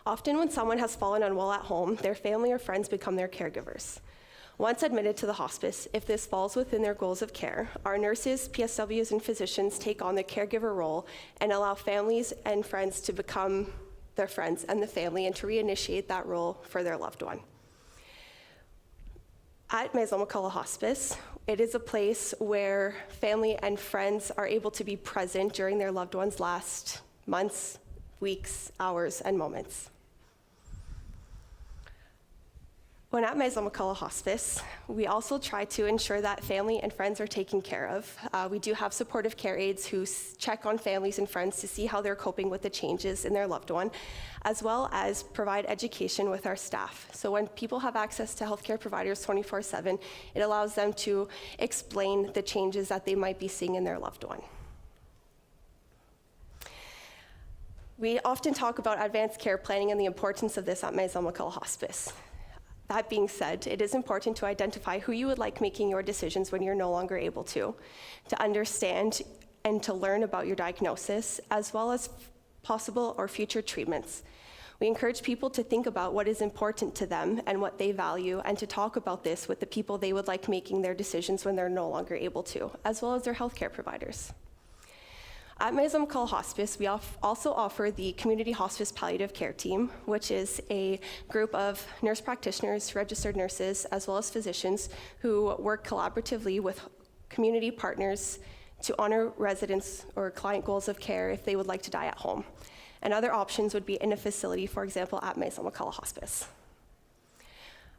Often when someone has fallen unwell at home, their family or friends become their caregivers. Once admitted to the hospice, if this falls within their goals of care, our nurses, PSWs, and physicians take on the caregiver role and allow families and friends to become their friends and the family and to reinitiate that role for their loved one. At Maison McCullough Hospice, it is a place where family and friends are able to be present during their loved one's last months, weeks, hours, and moments. When at Maison McCullough Hospice, we also try to ensure that family and friends are taken care of. We do have supportive care aides who check on families and friends to see how they're coping with the changes in their loved one, as well as provide education with our staff. So when people have access to healthcare providers 24/7, it allows them to explain the changes that they might be seeing in their loved one. We often talk about advanced care planning and the importance of this at Maison McCullough Hospice. That being said, it is important to identify who you would like making your decisions when you're no longer able to understand and to learn about your diagnosis, as well as possible or future treatments. We encourage people to think about what is important to them and what they value, and to talk about this with the people they would like making their decisions when they're no longer able to, as well as their healthcare providers. At Maison McCullough Hospice, we also offer the Community Hospice Palliative Care Team, which is a group of nurse practitioners, registered nurses, as well as physicians who work collaboratively with community partners to honor residents' or client goals of care if they would like to die at home. And other options would be in a facility, for example, at Maison McCullough Hospice.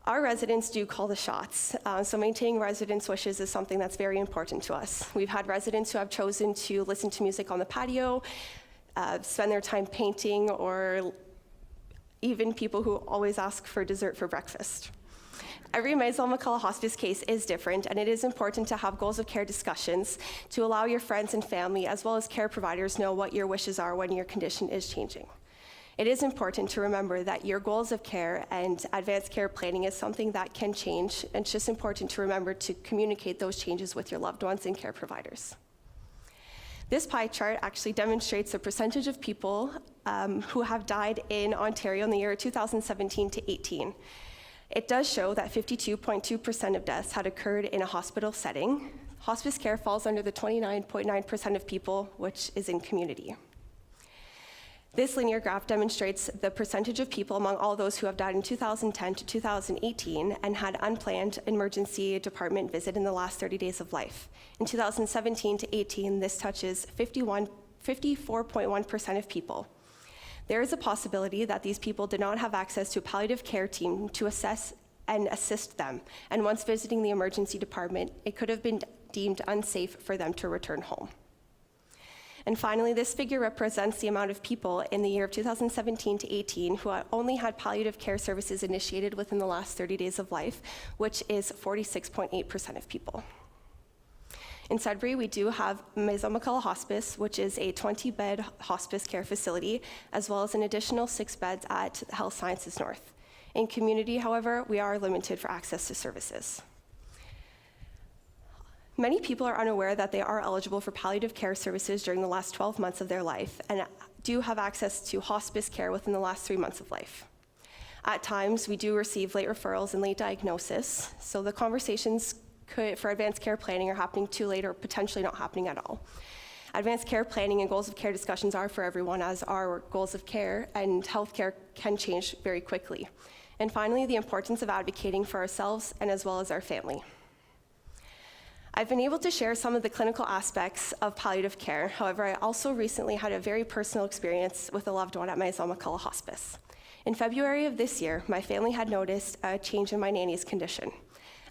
Our residents do call the shots, so maintaining residents' wishes is something that's very important to us. We've had residents who have chosen to listen to music on the patio, spend their time painting, or even people who always ask for dessert for breakfast. Every Maison McCullough Hospice case is different, and it is important to have goals of care discussions to allow your friends and family, as well as care providers, know what your wishes are when your condition is changing. It is important to remember that your goals of care and advanced care planning is something that can change, and it's just important to remember to communicate those changes with your loved ones and care providers. This pie chart actually demonstrates the percentage of people who have died in Ontario in the year 2017 to 18. It does show that 52.2% of deaths had occurred in a hospital setting. Hospice care falls under the 29.9% of people, which is in community. This linear graph demonstrates the percentage of people among all those who have died in 2010 to 2018 and had unplanned emergency department visit in the last 30 days of life. In 2017 to 18, this touches 54.1% of people. There is a possibility that these people did not have access to a palliative care team to assess and assist them, and once visiting the emergency department, it could have been deemed unsafe for them to return home. And finally, this figure represents the amount of people in the year of 2017 to 18 who only had palliative care services initiated within the last 30 days of life, which is 46.8% of people. In Sudbury, we do have Maison McCullough Hospice, which is a 20-bed hospice care facility, as well as an additional 6 beds at Health Sciences North. In community, however, we are limited for access to services. Many people are unaware that they are eligible for palliative care services during the last 12 months of their life and do have access to hospice care within the last 3 months of life. At times, we do receive late referrals and late diagnosis, so the conversations for advanced care planning are happening too late or potentially not happening at all. Advanced care planning and goals of care discussions are for everyone, as our goals of care and healthcare can change very quickly. And finally, the importance of advocating for ourselves and as well as our family. I've been able to share some of the clinical aspects of palliative care. However, I also recently had a very personal experience with a loved one at Maison McCullough Hospice. In February of this year, my family had noticed a change in my nanny's condition.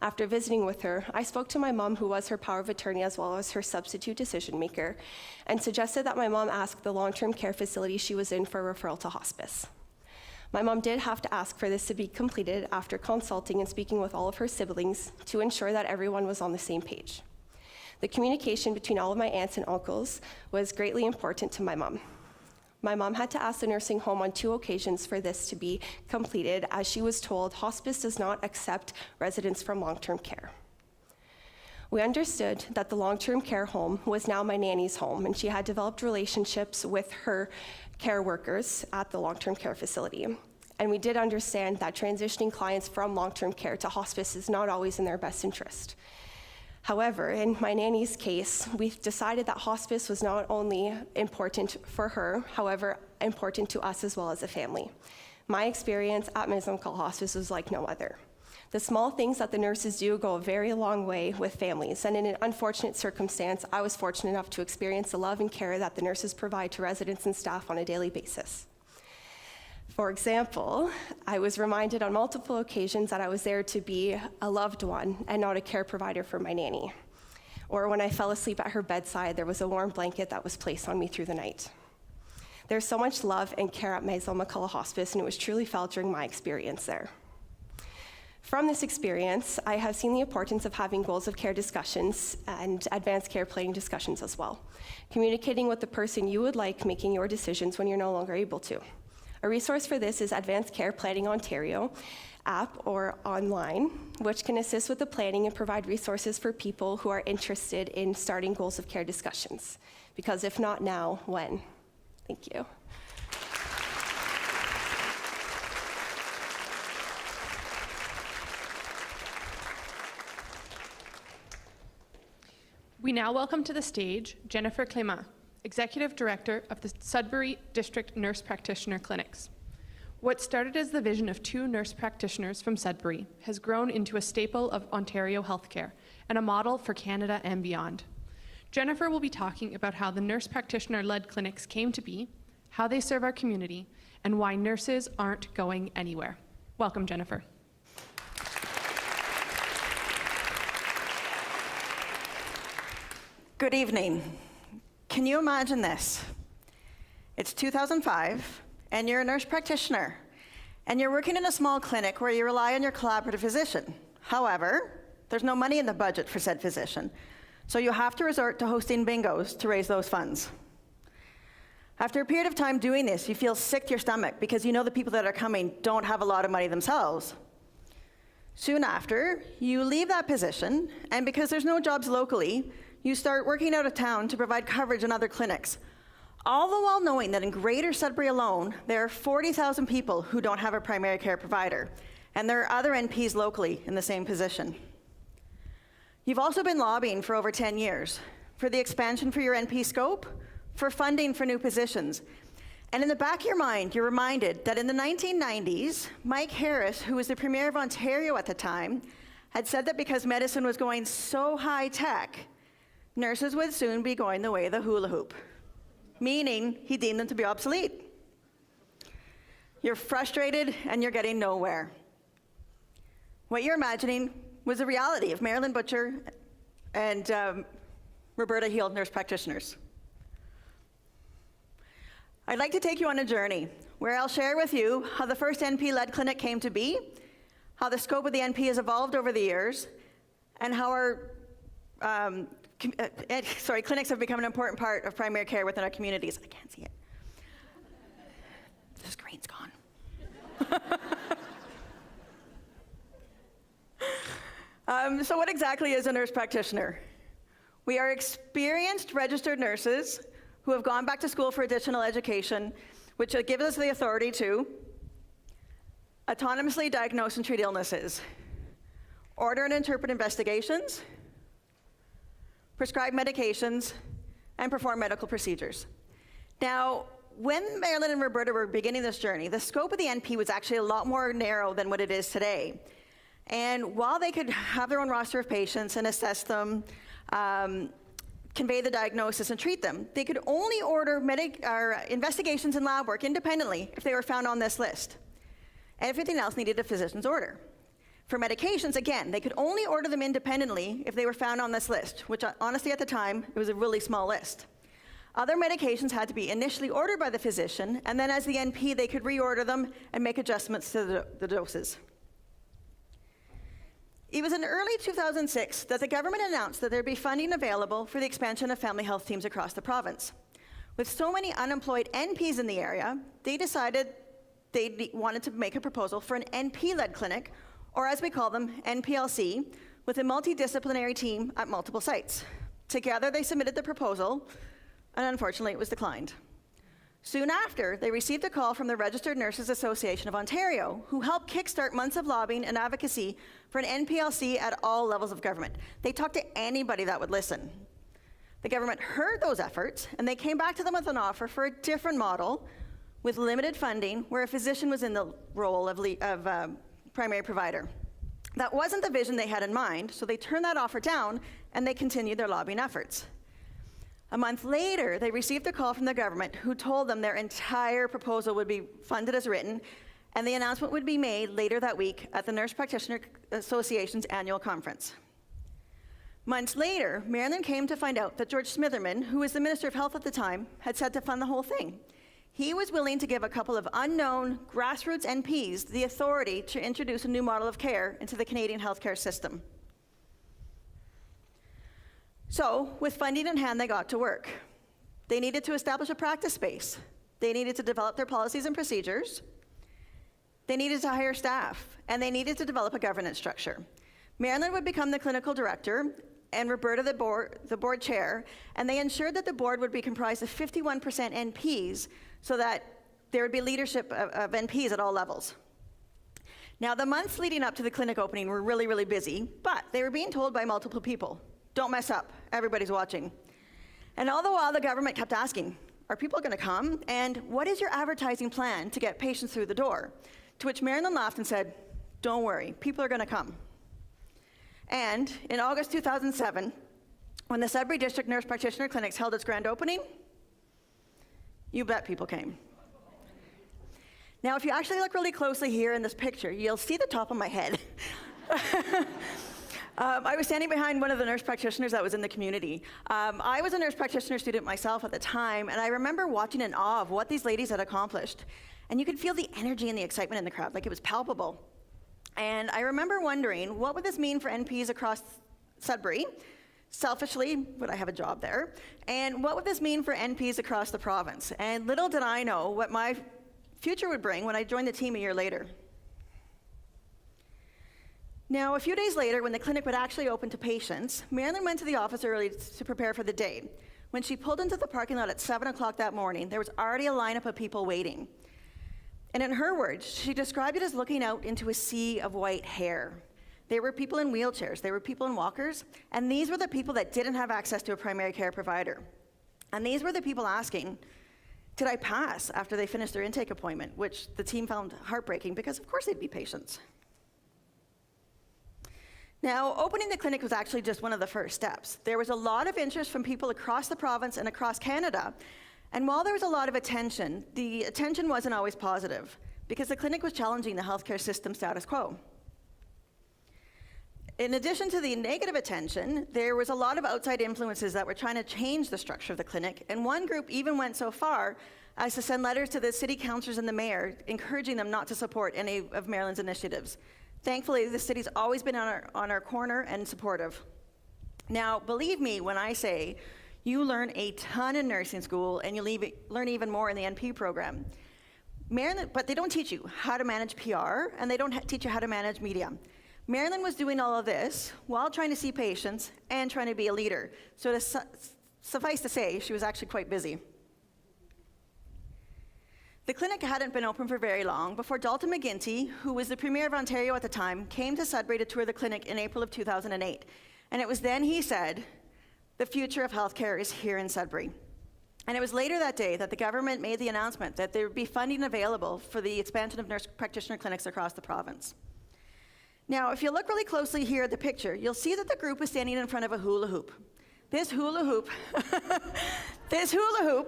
After visiting with her, I spoke to my mom, who was her power of attorney as well as her substitute decision maker, and suggested that my mom ask the long-term care facility she was in for referral to hospice. My mom did have to ask for this to be completed after consulting and speaking with all of her siblings to ensure that everyone was on the same page. The communication between all of my aunts and uncles was greatly important to my mom. My mom had to ask the nursing home on 2 occasions for this to be completed, as she was told hospice does not accept residents from long-term care. We understood that the long-term care home was now my nanny's home, and she had developed relationships with her care workers at the long-term care facility. And we did understand that transitioning clients from long-term care to hospice is not always in their best interest. However, in my nanny's case, we decided that hospice was not only important for her, however, important to us as well as a family. My experience at Medtalks Hospice was like no other. The small things that the nurses do go a very long way with families, and in an unfortunate circumstance, I was fortunate enough to experience the love and care that the nurses provide to residents and staff on a daily basis. For example, I was reminded on multiple occasions that I was there to be a loved one and not a care provider for my nanny. Or when I fell asleep at her bedside, there was a warm blanket that was placed on me through the night. There's so much love and care at Medtalks Hospice, and it was truly felt during my experience there. From this experience, I have seen the importance of having goals of care discussions and advanced care planning discussions as well. Communicating with the person you would like making your decisions when you're no longer able to. A resource for this is Advanced Care Planning Ontario app or online, which can assist with the planning and provide resources for people who are interested in starting goals of care discussions. Because if not now, when? Thank you. We now welcome to the stage Jennifer Clément, Executive Director of the Sudbury District Nurse Practitioner Clinics. What started as the vision of 2 nurse practitioners from Sudbury has grown into a staple of Ontario healthcare and a model for Canada and beyond. Jennifer will be talking about how the nurse practitioner-led clinics came to be, how they serve our community, and why nurses aren't going anywhere. Welcome, Jennifer. Good evening. Can you imagine this? It's 2005, and you're a nurse practitioner, and you're working in a small clinic where you rely on your collaborative physician. However, there's no money in the budget for said physician, so you have to resort to hosting bingos to raise those funds. After a period of time doing this, you feel sick to your stomach because you know the people that are coming don't have a lot of money themselves. Soon after, you leave that position, and because there's no jobs locally, you start working out of town to provide coverage in other clinics, all the while knowing that in Greater Sudbury alone, there are 40,000 people who don't have a primary care provider, and there are other NPs locally in the same position. You've also been lobbying for over 10 years for the expansion for your NP scope, for funding for new positions. And in the back of your mind, you're reminded that in the 1990s, Mike Harris, who was the Premier of Ontario at the time, had said that because medicine was going so high-tech, nurses would soon be going the way of the hula hoop, meaning he deemed them to be obsolete. You're frustrated and you're getting nowhere. What you're imagining was the reality of Marilyn Butcher and Roberta Heald, nurse practitioners. I'd like to take you on a journey where I'll share with you how the first NP-led clinic came to be, how the scope of the NP has evolved over the years, and how our clinics have become an important part of primary care within our communities. I can't see it. The screen's gone. So what exactly is a nurse practitioner? We are experienced registered nurses who have gone back to school for additional education, which gives us the authority to autonomously diagnose and treat illnesses, order and interpret investigations, prescribe medications, and perform medical procedures. Now, when Marilyn and Roberta were beginning this journey, the scope of the NP was actually a lot more narrow than what it is today. And while they could have their own roster of patients and assess them, convey the diagnosis and treat them, they could only order investigations and lab work independently if they were found on this list. Everything else needed a physician's order. For medications, again, they could only order them independently if they were found on this list, which honestly at the time, it was a really small list. Other medications had to be initially ordered by the physician, and then as the NP, they could reorder them and make adjustments to the doses. It was in early 2006 that the government announced that there'd be funding available for the expansion of family health teams across the province. With so many unemployed NPs in the area, they decided they wanted to make a proposal for an NP-led clinic, or as we call them, NPLC, with a multidisciplinary team at multiple sites. Together, they submitted the proposal, and unfortunately, it was declined. Soon after, they received a call from the Registered Nurses Association of Ontario, who helped kickstart months of lobbying and advocacy for an NPLC at all levels of government. They talked to anybody that would listen. The government heard those efforts, and they came back to them with an offer for a different model with limited funding, where a physician was in the role of primary provider. That wasn't the vision they had in mind, so they turned that offer down, and they continued their lobbying efforts. A month later, they received a call from the government who told them their entire proposal would be funded as written, and the announcement would be made later that week at the Nurse Practitioner Association's annual conference. Months later, Marilyn came to find out that George Smitherman, who was the Minister of Health at the time, had said to fund the whole thing. He was willing to give a couple of unknown grassroots NPs the authority to introduce a new model of care into the Canadian healthcare system. So, with funding in hand, they got to work. They needed to establish a practice space. They needed to develop their policies and procedures. They needed to hire staff, and they needed to develop a governance structure. Marilyn would become the clinical director, and Roberta the board chair, and they ensured that the board would be comprised of 51% NPs so that there would be leadership of NPs at all levels. Now, the months leading up to the clinic opening were really, really busy, but they were being told by multiple people, don't mess up, everybody's watching. And all the while, the government kept asking, are people gonna come? And what is your advertising plan to get patients through the door? To which Marilyn laughed and said, don't worry, people are gonna come. And in August 2007, when the Sudbury District Nurse Practitioner Clinics held its grand opening, you bet people came. Now, if you actually look really closely here in this picture, you'll see the top of my head. I was standing behind one of the nurse practitioners that was in the community. I was a nurse practitioner student myself at the time, and I remember watching in awe of what these ladies had accomplished. And you could feel the energy and the excitement in the crowd, like it was palpable. And I remember wondering, what would this mean for NPs across Sudbury? Selfishly, would I have a job there? And what would this mean for NPs across the province? And little did I know what my future would bring when I joined the team a year later. Now, a few days later, when the clinic would actually open to patients, Marilyn went to the office early to prepare for the day. When she pulled into the parking lot at 7 o'clock that morning, there was already a lineup of people waiting. And in her words, she described it as looking out into a sea of white hair. There were people in wheelchairs, there were people in walkers, and these were the people that didn't have access to a primary care provider. And these were the people asking, did I pass after they finished their intake appointment, which the team found heartbreaking because of course they'd be patients. Now, opening the clinic was actually just one of the first steps. There was a lot of interest from people across the province and across Canada. And while there was a lot of attention, the attention wasn't always positive because the clinic was challenging the healthcare system status quo. In addition to the negative attention, there was a lot of outside influences that were trying to change the structure of the clinic, and one group even went so far as to send letters to the city councillors and the mayor, encouraging them not to support any of Marilyn's initiatives. Thankfully, the city's always been on our corner and supportive. Now, believe me when I say you learn a ton in nursing school and you learn even more in the NP program. But they don't teach you how to manage PR, and they don't teach you how to manage media. Marilyn was doing all of this while trying to see patients and trying to be a leader. So to suffice to say, she was actually quite busy. The clinic hadn't been open for very long before Dalton McGuinty, who was the Premier of Ontario at the time, came to Sudbury to tour the clinic in April of 2008. And it was then he said, the future of healthcare is here in Sudbury. And it was later that day that the government made the announcement that there would be funding available for the expansion of nurse practitioner clinics across the province. Now, if you look really closely here at the picture, you'll see that the group was standing in front of a hula hoop. This hula hoop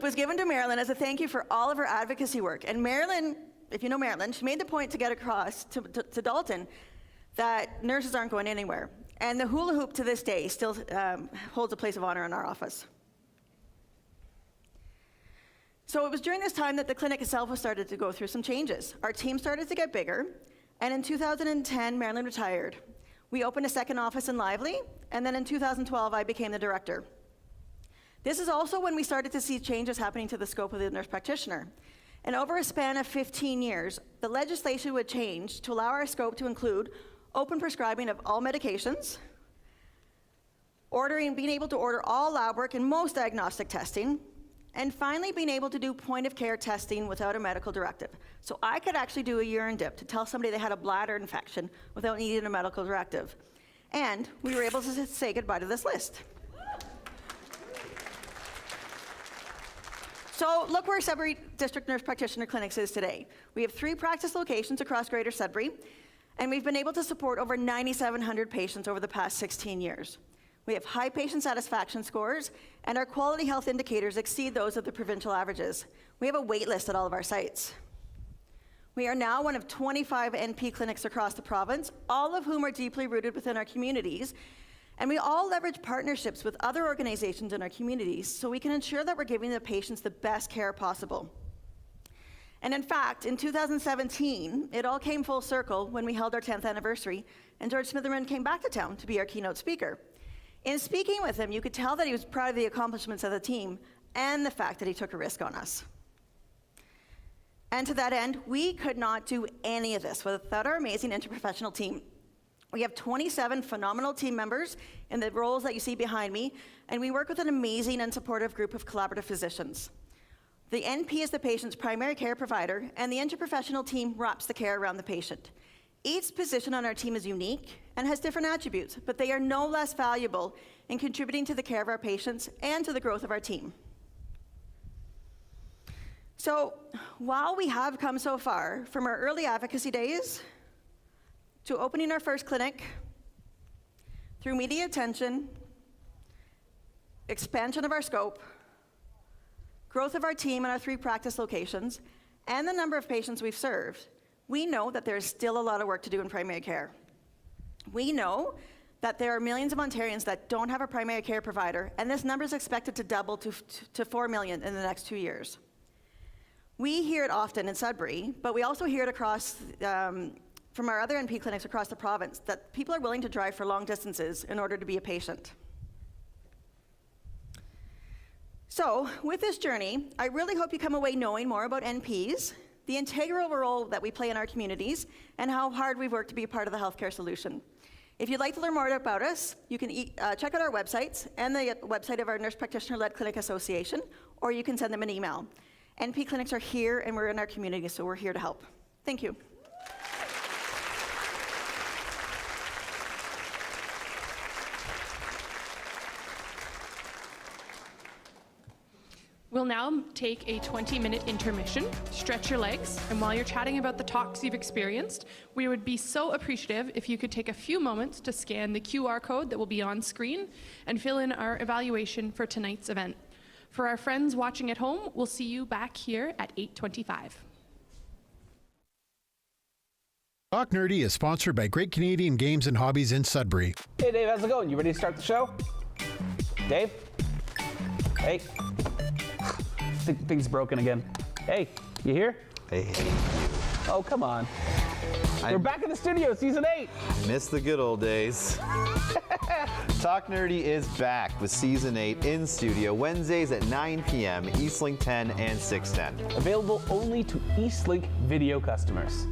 was given to Marilyn as a thank you for all of her advocacy work. And Marilyn, if you know Marilyn, she made the point to get across to Dalton that nurses aren't going anywhere. And the hula hoop to this day still holds a place of honor in our office. So it was during this time that the clinic itself was started to go through some changes. Our team started to get bigger, and in 2010, Marilyn retired. We opened a second office in Lively, and then in 2012, I became the director. This is also when we started to see changes happening to the scope of the nurse practitioner. And over a span of 15 years, the legislation would change to allow our scope to include open prescribing of all medications, being able to order all lab work and most diagnostic testing, and finally being able to do point-of-care testing without a medical directive. So I could actually do a urine dip to tell somebody they had a bladder infection without needing a medical directive. And we were able to say goodbye to this list. So look where Sudbury District Nurse Practitioner Clinics is today. We have 3 practice locations across Greater Sudbury, and we've been able to support over 9,700 patients over the past 16 years. We have high patient satisfaction scores, and our quality health indicators exceed those of the provincial averages. We have a wait list at all of our sites. We are now one of 25 NP clinics across the province, all of whom are deeply rooted within our communities, and we all leverage partnerships with other organizations in our communities so we can ensure that we're giving the patients the best care possible. And in fact, in 2017, it all came full circle when we held our 10th anniversary, and George Smitherman came back to town to be our keynote speaker. In speaking with him, you could tell that he was proud of the accomplishments of the team and the fact that he took a risk on us. And to that end, we could not do any of this without our amazing interprofessional team. We have 27 phenomenal team members in the roles that you see behind me, and we work with an amazing and supportive group of collaborative physicians. The NP is the patient's primary care provider, and the interprofessional team wraps the care around the patient. Each position on our team is unique and has different attributes, but they are no less valuable in contributing to the care of our patients and to the growth of our team. So while we have come so far from our early advocacy days to opening our first clinic, through media attention, expansion of our scope, growth of our team and our 3 practice locations, and the number of patients we've served, we know that there is still a lot of work to do in primary care. We know that there are millions of Ontarians that don't have a primary care provider, and this number is expected to double to 4 million in the next 2 years. We hear it often in Sudbury, but we also hear it across from our other NP clinics across the province that people are willing to drive for long distances in order to be a patient. So with this journey, I really hope you come away knowing more about NPs, the integral role that we play in our communities, and how hard we've worked to be a part of the healthcare solution. If you'd like to learn more about us, you can check out our websites and the website of our Nurse Practitioner-led Clinic Association, or you can send them an email. NP clinics are here and we're in our community, so we're here to help. Thank you. We'll now take a 20-minute intermission, stretch your legs, and while you're chatting about the talks you've experienced, we would be so appreciative if you could take a few moments to scan the QR code that will be on screen and fill in our evaluation for tonight's event. For our friends watching at home, we'll see you back here at 8:25. Talk Nerdy is sponsored by Great Canadian Games and Hobbies in Sudbury. Hey Dave, how's it going? You ready to start the show? Dave? Hey. I think things broken again. Hey, you here? Hey. Oh, come on. We're back in the studio, season 8. Miss the good old days. Talk Nerdy is back with season 8 in studio Wednesdays at 9 p.m. Eastlink 10 and 610. Available only to Eastlink video customers.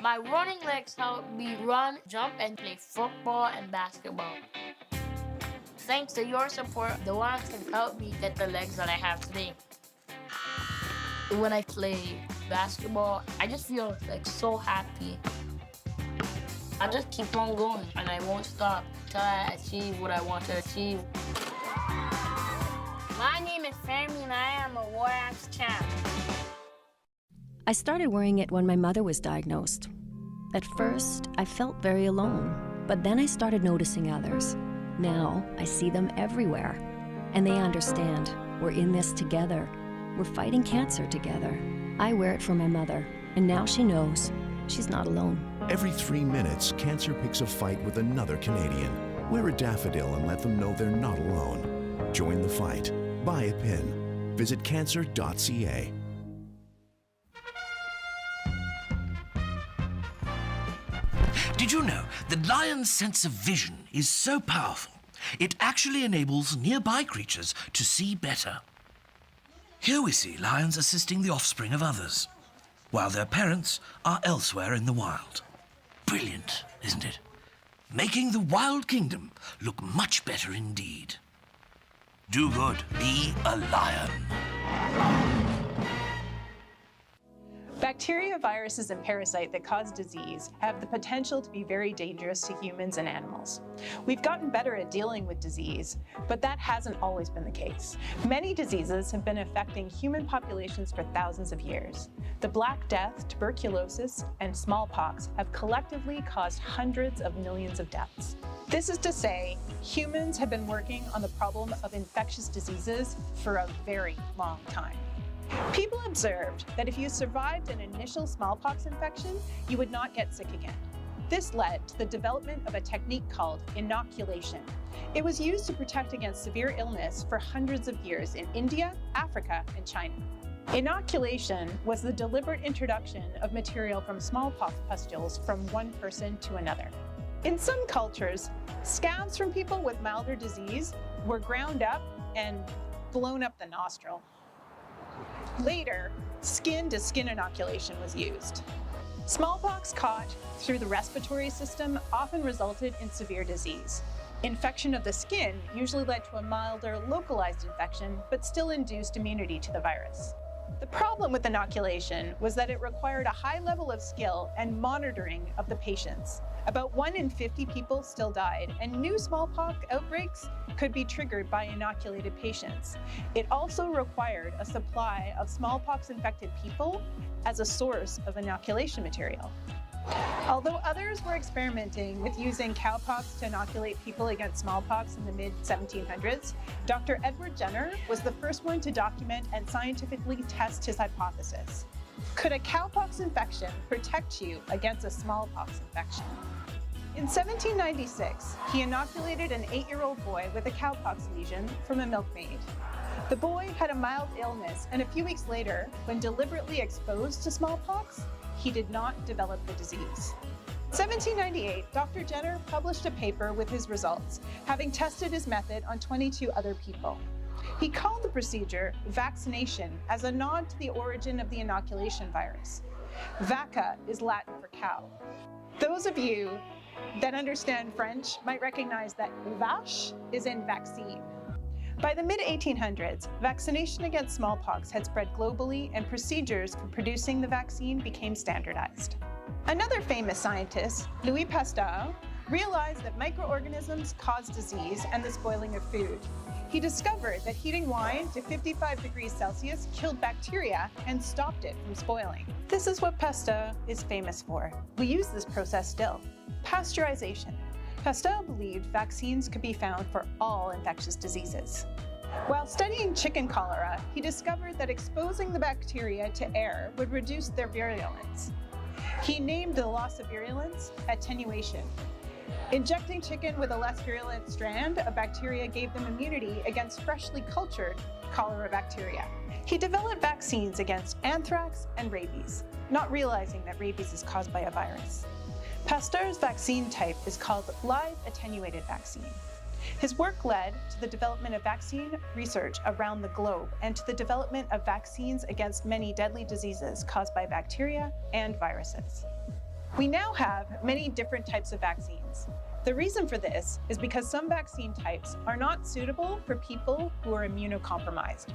My running legs help me run, jump, and play football and basketball. Thanks to your support, the ones can help me get the legs that I have today. When I play basketball, I just feel like so happy. I just keep on going and I won't stop till I achieve what I want to achieve. My name is Fermi and I am a War Axe champ. I started wearing it when my mother was diagnosed. At first, I felt very alone, but then I started noticing others. Now, I see them everywhere, and they understand. We're in this together. We're fighting cancer together. I wear it for my mother. And now she knows she's not alone. Every 3 minutes, cancer picks a fight with another Canadian. Wear a daffodil and let them know they're not alone. Join the fight. Buy a pin. Visit cancer.ca. Did you know the lion's sense of vision is so powerful, it actually enables nearby creatures to see better? Here we see lions assisting the offspring of others, while their parents are elsewhere in the wild. Brilliant, isn't it? Making the wild kingdom look much better indeed. Do good, be a lion. Bacteria, viruses, and parasites that cause disease have the potential to be very dangerous to humans and animals. We've gotten better at dealing with disease, but that hasn't always been the case. Many diseases have been affecting human populations for thousands of years. The Black Death, tuberculosis, and smallpox have collectively caused hundreds of millions of deaths. This is to say, humans have been working on the problem of infectious diseases for a very long time. People observed that if you survived an initial smallpox infection, you would not get sick again. This led to the development of a technique called inoculation. It was used to protect against severe illness for hundreds of years in India, Africa, and China. Inoculation was the deliberate introduction of material from smallpox pustules from one person to another. In some cultures, scabs from people with milder disease were ground up and blown up the nostril. Later, skin-to-skin inoculation was used. Smallpox caught through the respiratory system often resulted in severe disease. Infection of the skin usually led to a milder, localized infection, but still induced immunity to the virus. The problem with inoculation was that it required a high level of skill and monitoring of the patients. About 1 in 50 people still died, and new smallpox outbreaks could be triggered by inoculated patients. It also required a supply of smallpox-infected people as a source of inoculation material. Although others were experimenting with using cowpox to inoculate people against smallpox in the mid-1700s, Dr. Edward Jenner was the first one to document and scientifically test his hypothesis. Could a cowpox infection protect you against a smallpox infection? In 1796, he inoculated an 8-year-old boy with a cowpox lesion from a milkmaid. The boy had a mild illness, and a few weeks later, when deliberately exposed to smallpox, he did not develop the disease. In 1798, Dr. Jenner published a paper with his results, having tested his method on 22 other people. He called the procedure vaccination as a nod to the origin of the inoculation virus. Vacca is Latin for cow. Those of you that understand French might recognize that vache is in vaccine. By the mid-1800s, vaccination against smallpox had spread globally, and procedures for producing the vaccine became standardized. Another famous scientist, Louis Pasteur, realized that microorganisms cause disease and the spoiling of food. He discovered that heating wine to 55 degrees Celsius killed bacteria and stopped it from spoiling. This is what Pasteur is famous for. We use this process still. Pasteurization. Pasteur believed vaccines could be found for all infectious diseases. While studying chicken cholera, he discovered that exposing the bacteria to air would reduce their virulence. He named the loss of virulence attenuation. Injecting chicken with a less virulent strand of bacteria gave them immunity against freshly cultured cholera bacteria. He developed vaccines against anthrax and rabies, not realizing that rabies is caused by a virus. Pasteur's vaccine type is called live attenuated vaccine. His work led to the development of vaccine research around the globe and to the development of vaccines against many deadly diseases caused by bacteria and viruses. We now have many different types of vaccines. The reason for this is because some vaccine types are not suitable for people who are immunocompromised.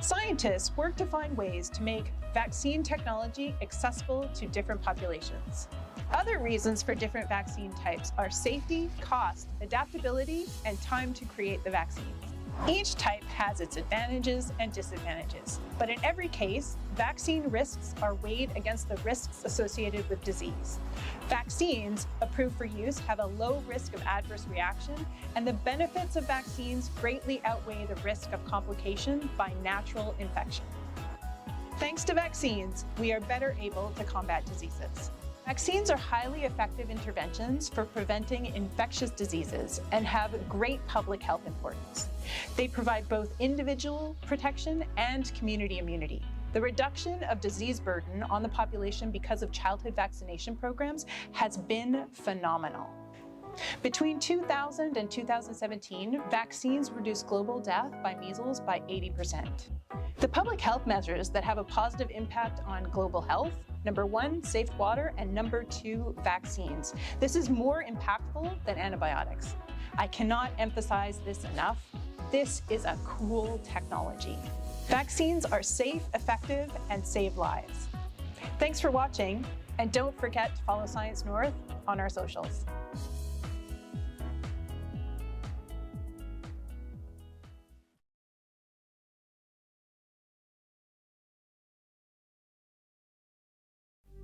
Scientists work to find ways to make vaccine technology accessible to different populations. Other reasons for different vaccine types are safety, cost, adaptability, and time to create the vaccines. Each type has its advantages and disadvantages, but in every case, vaccine risks are weighed against the risks associated with disease. Vaccines approved for use have a low risk of adverse reaction, and the benefits of vaccines greatly outweigh the risk of complication by natural infection. Thanks to vaccines, we are better able to combat diseases. Vaccines are highly effective interventions for preventing infectious diseases and have great public health importance. They provide both individual protection and community immunity. The reduction of disease burden on the population because of childhood vaccination programs has been phenomenal. Between 2000 and 2017, vaccines reduced global death by measles by 80%. The public health measures that have a positive impact on global health: number 1, safe water, and number 2, vaccines. This is more impactful than antibiotics. I cannot emphasize this enough. This is a cool technology. Vaccines are safe, effective, and save lives. Thanks for watching, and don't forget to follow Science North on our socials.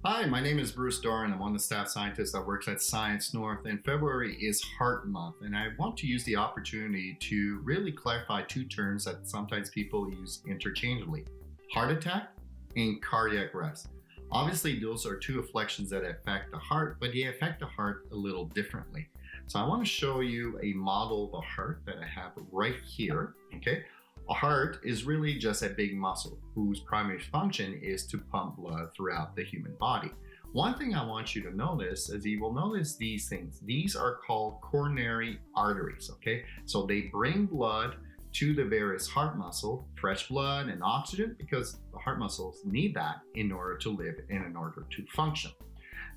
Hi, my name is Bruce Doran. I'm one of the staff scientists that works at Science North, and February is Heart Month, and I want to use the opportunity to really clarify two terms that sometimes people use interchangeably: heart attack and cardiac arrest. Obviously, those are two afflictions that affect the heart, but they affect the heart a little differently. So I want to show you a model of a heart that I have right here, okay? A heart is really just a big muscle whose primary function is to pump blood throughout the human body. One thing I want you to notice is you will notice these things. These are called coronary arteries, okay? So they bring blood to the various heart muscle, fresh blood and oxygen, because the heart muscles need that in order to live and in order to function.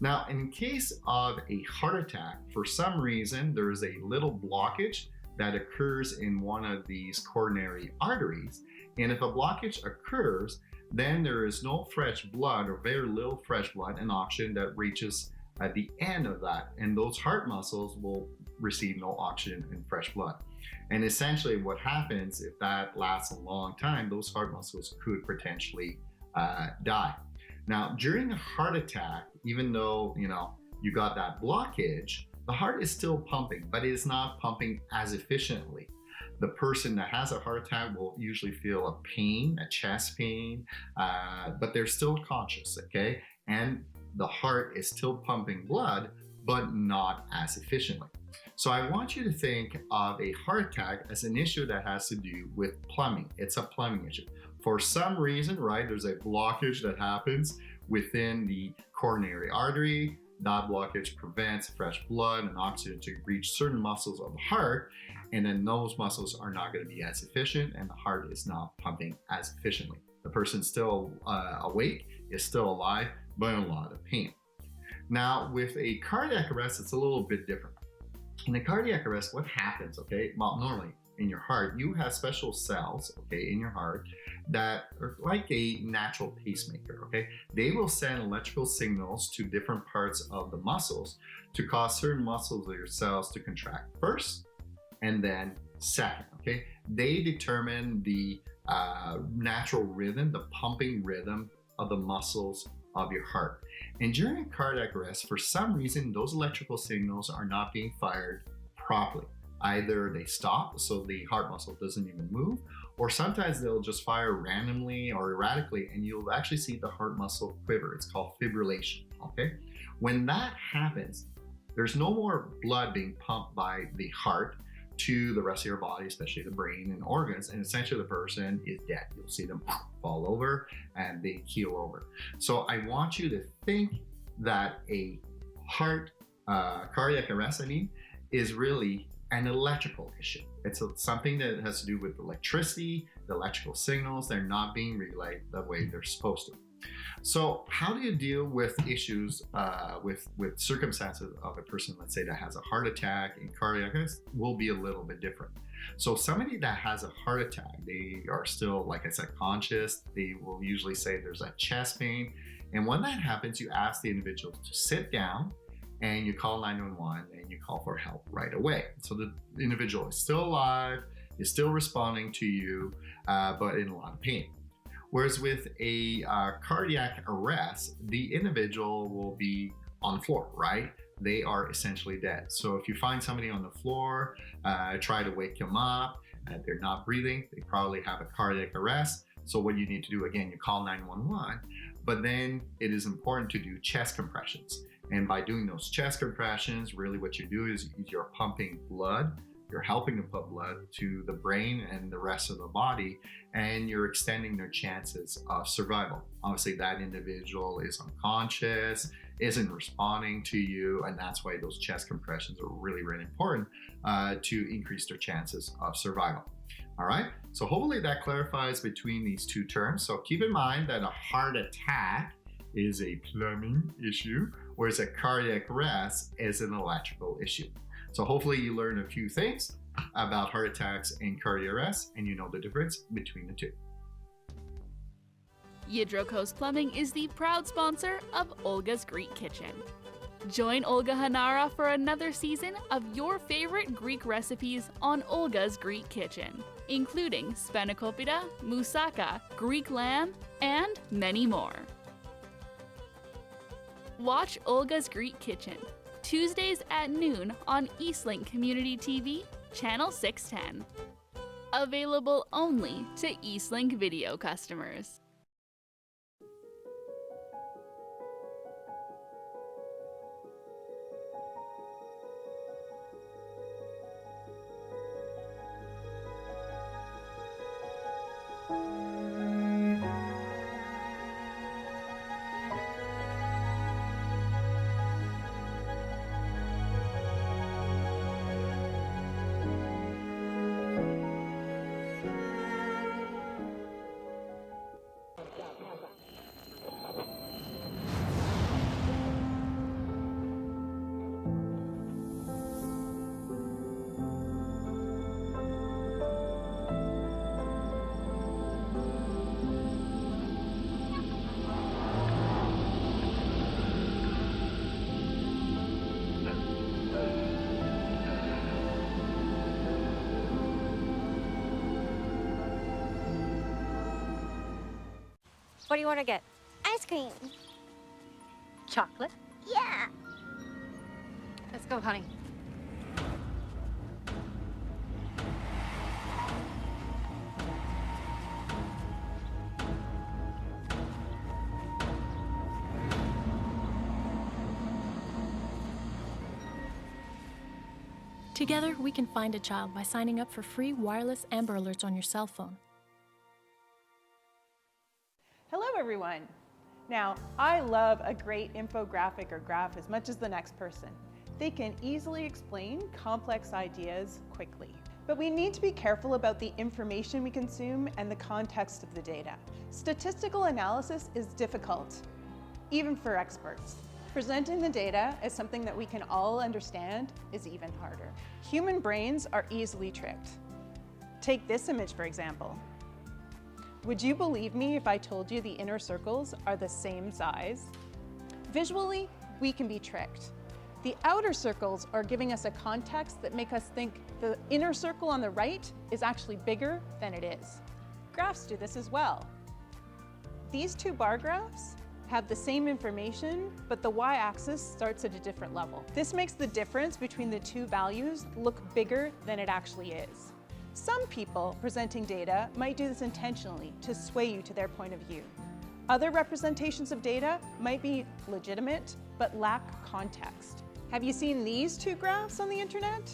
Now, in case of a heart attack, for some reason, there is a little blockage that occurs in one of these coronary arteries. And if a blockage occurs, then there is no fresh blood or very little fresh blood and oxygen that reaches at the end of that. And those heart muscles will receive no oxygen and fresh blood. And essentially what happens, if that lasts a long time, those heart muscles could potentially die. Now, during a heart attack, even though you got that blockage, the heart is still pumping, but it is not pumping as efficiently. The person that has a heart attack will usually feel a pain, a chest pain, but they're still conscious, okay? And the heart is still pumping blood, but not as efficiently. So I want you to think of a heart attack as an issue that has to do with plumbing. It's a plumbing issue. For some reason, right, there's a blockage that happens within the coronary artery. That blockage prevents fresh blood and oxygen to reach certain muscles of the heart, and then those muscles are not going to be as efficient and the heart is not pumping as efficiently. The person's still awake, is still alive, but in a lot of pain. Now, with a cardiac arrest, it's a little bit different. In a cardiac arrest, what happens, okay? Well, normally in your heart, you have special cells, okay, in your heart that are like a natural pacemaker, okay? They will send electrical signals to different parts of the muscles to cause certain muscles of your cells to contract first and then second, okay? They determine the natural rhythm, the pumping rhythm of the muscles of your heart. And during cardiac arrest, for some reason, those electrical signals are not being fired properly. Either they stop, so the heart muscle doesn't even move, or sometimes they'll just fire randomly or erratically, and you'll actually see the heart muscle quiver. It's called fibrillation, okay? When that happens, there's no more blood being pumped by the heart to the rest of your body, especially the brain and organs, and essentially the person is dead. You'll see them fall over and they keel over. So I want you to think that a cardiac arrest, is really an electrical issue. It's something that has to do with electricity, the electrical signals. They're not being relayed the way they're supposed to. So how do you deal with issues with circumstances of a person, let's say, that has a heart attack and cardiac arrest will be a little bit different. So somebody that has a heart attack, they are still, like I said, conscious. They will usually say there's a chest pain. And when that happens, you ask the individual to sit down and you call 911 and you call for help right away. So the individual is still alive, is still responding to you, but in a lot of pain. Whereas with a cardiac arrest, the individual will be on the floor, right? They are essentially dead. So if you find somebody on the floor, try to wake them up, they're not breathing, they probably have a cardiac arrest. So what you need to do, again, you call 911, but then it is important to do chest compressions. And by doing those chest compressions, really what you do is you're pumping blood, you're helping to pump blood to the brain and the rest of the body, and you're extending their chances of survival. Obviously, that individual is unconscious, isn't responding to you, and that's why those chest compressions are really, really important to increase their chances of survival. All right, so hopefully that clarifies between these two terms. So keep in mind that a heart attack is a plumbing issue, whereas a cardiac arrest is an electrical issue. So hopefully you learn a few things about heart attacks and cardiac arrest, and you know the difference between the two. Yidro Coast Plumbing is the proud sponsor of Olga's Greek Kitchen. Join Olga Hanara for another season of your favorite Greek recipes on Olga's Greek Kitchen, including spanakopita, moussaka, Greek lamb, and many more. Watch Olga's Greek Kitchen, Tuesdays at noon on Eastlink Community TV, Channel 610. Available only to Eastlink video customers. What do you want to get? Ice cream. Chocolate? Yeah. Let's go, honey. Together, we can find a child by signing up for free wireless Amber Alerts on your cell phone. Hello, everyone. Now, I love a great infographic or graph as much as the next person. They can easily explain complex ideas quickly. But we need to be careful about the information we consume and the context of the data. Statistical analysis is difficult, even for experts. Presenting the data as something that we can all understand is even harder. Human brains are easily tricked. Take this image, for example. Would you believe me if I told you the inner circles are the same size? Visually, we can be tricked. The outer circles are giving us a context that make us think the inner circle on the right is actually bigger than it is. Graphs do this as well. These two bar graphs have the same information, but the y-axis starts at a different level. This makes the difference between the two values look bigger than it actually is. Some people presenting data might do this intentionally to sway you to their point of view. Other representations of data might be legitimate, but lack context. Have you seen these two graphs on the internet?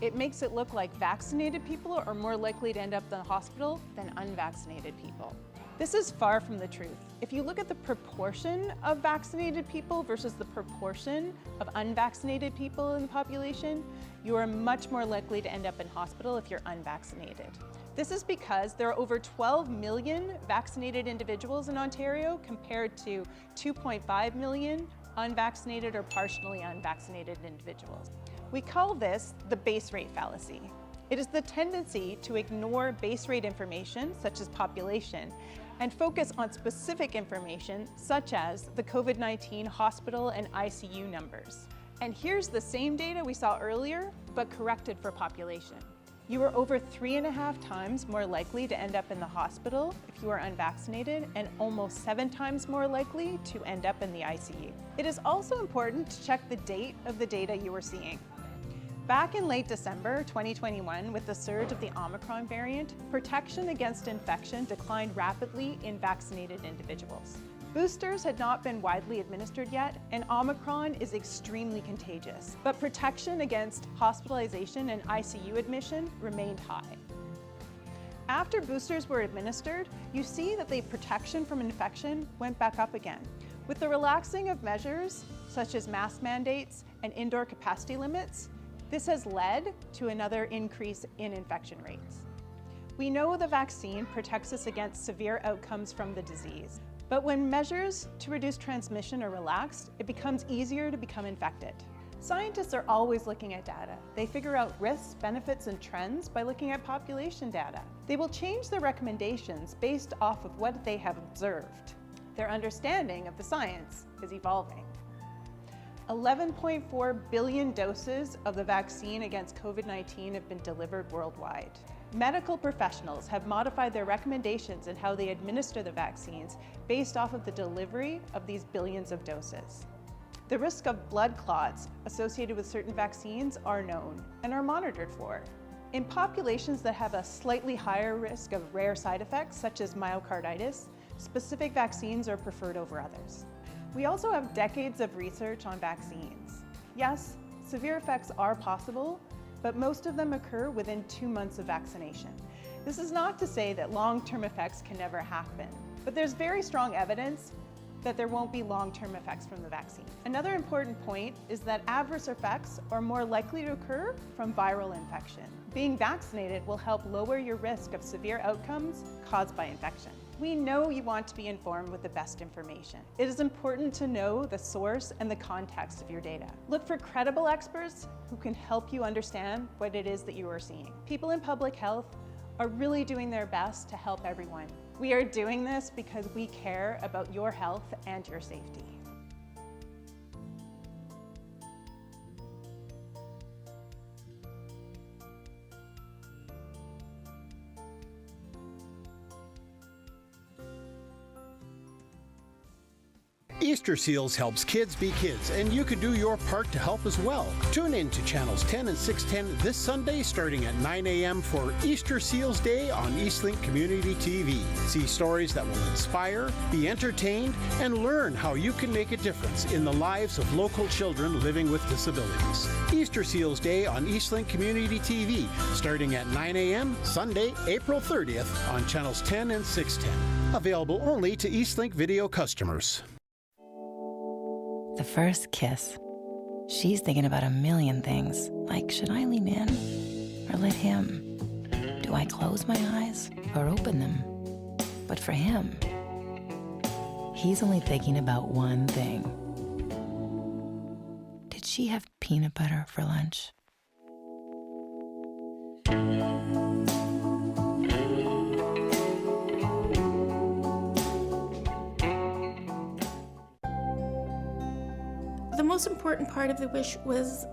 It makes it look like vaccinated people are more likely to end up in the hospital than unvaccinated people. This is far from the truth. If you look at the proportion of vaccinated people versus the proportion of unvaccinated people in the population, you are much more likely to end up in hospital if you're unvaccinated. This is because there are over 12 million vaccinated individuals in Ontario compared to 2.5 million unvaccinated or partially unvaccinated individuals. We call this the base rate fallacy. It is the tendency to ignore base rate information, such as population, and focus on specific information, such as the COVID-19 hospital and ICU numbers. And here's the same data we saw earlier, but corrected for population. You are over 3.5 times more likely to end up in the hospital if you are unvaccinated, and almost 7 times more likely to end up in the ICU. It is also important to check the date of the data you are seeing. Back in late December 2021, with the surge of the Omicron variant, protection against infection declined rapidly in vaccinated individuals. Boosters had not been widely administered yet, and Omicron is extremely contagious, but protection against hospitalization and ICU admission remained high. After boosters were administered, you see that the protection from infection went back up again. With the relaxing of measures, such as mask mandates and indoor capacity limits, this has led to another increase in infection rates. We know the vaccine protects us against severe outcomes from the disease, but when measures to reduce transmission are relaxed, it becomes easier to become infected. Scientists are always looking at data. They figure out risks, benefits, and trends by looking at population data. They will change their recommendations based off of what they have observed. Their understanding of the science is evolving. 11.4 billion doses of the vaccine against COVID-19 have been delivered worldwide. Medical professionals have modified their recommendations in how they administer the vaccines based off of the delivery of these billions of doses. The risk of blood clots associated with certain vaccines are known and are monitored for. In populations that have a slightly higher risk of rare side effects, such as myocarditis, specific vaccines are preferred over others. We also have decades of research on vaccines. Yes, severe effects are possible, but most of them occur within 2 months of vaccination. This is not to say that long-term effects can never happen, but there's very strong evidence that there won't be long-term effects from the vaccine. Another important point is that adverse effects are more likely to occur from viral infection. Being vaccinated will help lower your risk of severe outcomes caused by infection. We know you want to be informed with the best information. It is important to know the source and the context of your data. Look for credible experts who can help you understand what it is that you are seeing. People in public health are really doing their best to help everyone. We are doing this because we care about your health and your safety. Easter Seals helps kids be kids, and you can do your part to help as well. Tune in to channels 10 and 610 this Sunday starting at 9 a.m. for Easter Seals Day on Eastlink Community TV. See stories that will inspire, be entertained, and learn how you can make a difference in the lives of local children living with disabilities. Easter Seals Day on Eastlink Community TV starting at 9 a.m. Sunday, April 30th on channels 10 and 610. Available only to Eastlink video customers. The first kiss. She's thinking about a million things, like should I lean in or let him? Do I close my eyes or open them? But for him, he's only thinking about one thing. Did she have peanut butter for lunch? The most important part of the wish was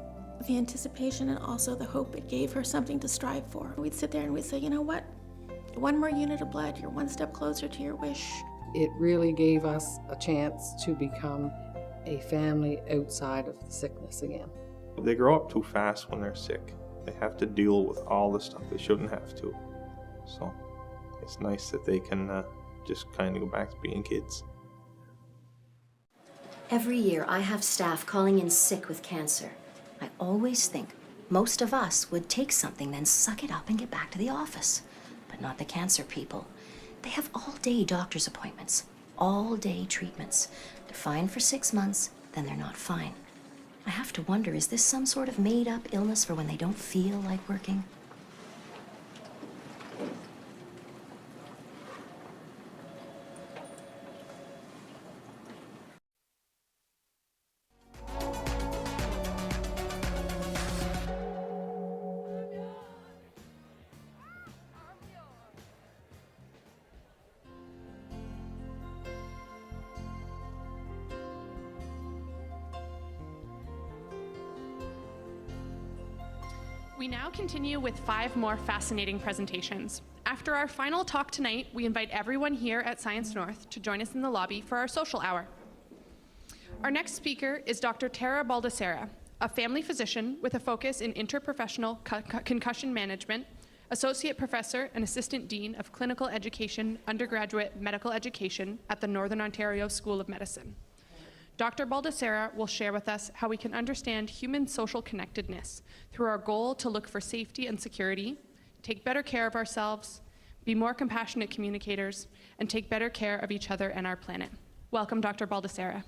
the anticipation and also the hope. It gave her something to strive for. We'd sit there and we'd say, you know what? One more unit of blood, you're one step closer to your wish. It really gave us a chance to become a family outside of the sickness again. They grow up too fast when they're sick. They have to deal with all the stuff they shouldn't have to. So it's nice that they can just kind of go back to being kids. Every year I have staff calling in sick with cancer. I always think most of us would take something, then suck it up and get back to the office. But not the cancer people. They have all-day doctor's appointments, all-day treatments. They're fine for 6 months, then they're not fine. I have to wonder, is this some sort of made-up illness for when they don't feel like working? We now continue with 5 more fascinating presentations. After our final talk tonight, we invite everyone here at Science North to join us in the lobby for our social hour. Our next speaker is Dr. Tara Baldessera, a family physician with a focus in interprofessional concussion management, Associate Professor and Assistant Dean of Clinical Education, Undergraduate Medical Education at the Northern Ontario School of Medicine. Dr. Baldessera will share with us how we can understand human social connectedness through our goal to look for safety and security, take better care of ourselves, be more compassionate communicators, and take better care of each other and our planet. Welcome, Dr. Baldessera.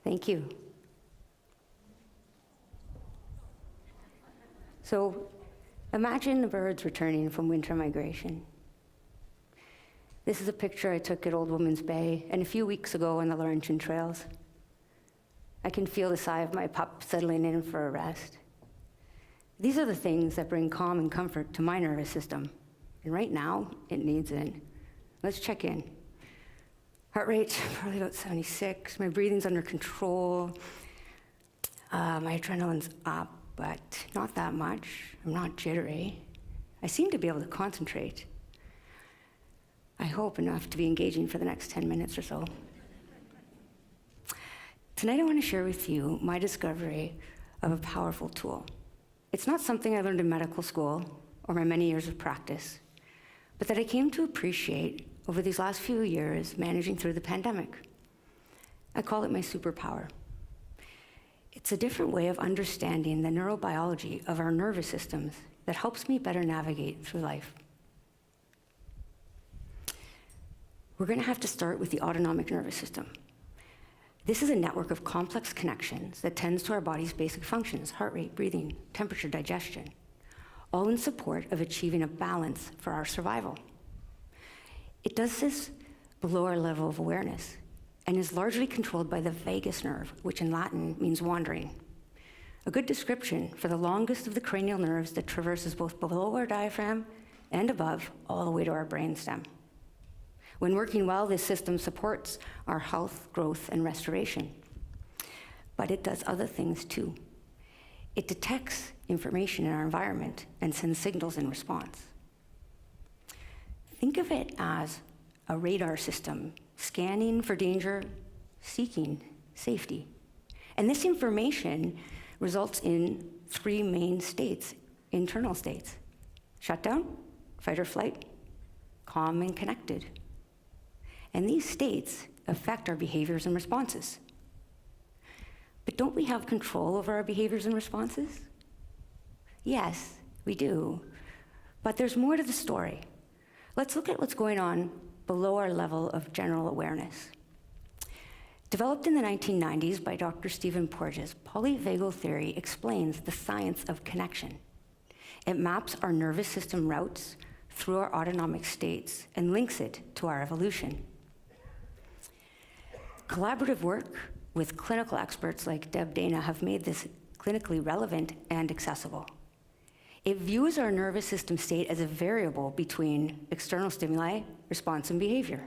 Thank you. So imagine the birds returning from winter migration. This is a picture I took at Old Woman's Bay and a few weeks ago on the Laurentian Trails. I can feel the sigh of my pup settling in for a rest. These are the things that bring calm and comfort to my nervous system. And right now, it needs it. Let's check in. Heart rate, probably about 76. My breathing's under control. My adrenaline's up, but not that much. I'm not jittery. I seem to be able to concentrate. I hope enough to be engaging for the next 10 minutes or so. Tonight I want to share with you my discovery of a powerful tool. It's not something I learned in medical school or my many years of practice, but that I came to appreciate over these last few years managing through the pandemic. I call it my superpower. It's a different way of understanding the neurobiology of our nervous systems that helps me better navigate through life. We're going to have to start with the autonomic nervous system. This is a network of complex connections that tends to our body's basic functions: heart rate, breathing, temperature, digestion, all in support of achieving a balance for our survival. It does this below our level of awareness and is largely controlled by the vagus nerve, which in Latin means wandering. A good description for the longest of the cranial nerves that traverses both below our diaphragm and above, all the way to our brainstem. When working well, this system supports our health, growth, and restoration. But it does other things too. It detects information in our environment and sends signals in response. Think of it as a radar system, scanning for danger, seeking safety. And this information results in three main states, internal states: shutdown, fight or flight, calm and connected. And these states affect our behaviors and responses. But don't we have control over our behaviors and responses? Yes, we do. But there's more to the story. Let's look at what's going on below our level of general awareness. Developed in the 1990s by Dr. Stephen Porges, polyvagal theory explains the science of connection. It maps our nervous system routes through our autonomic states and links it to our evolution. Collaborative work with clinical experts like Deb Dana have made this clinically relevant and accessible. It views our nervous system state as a variable between external stimuli, response, and behavior.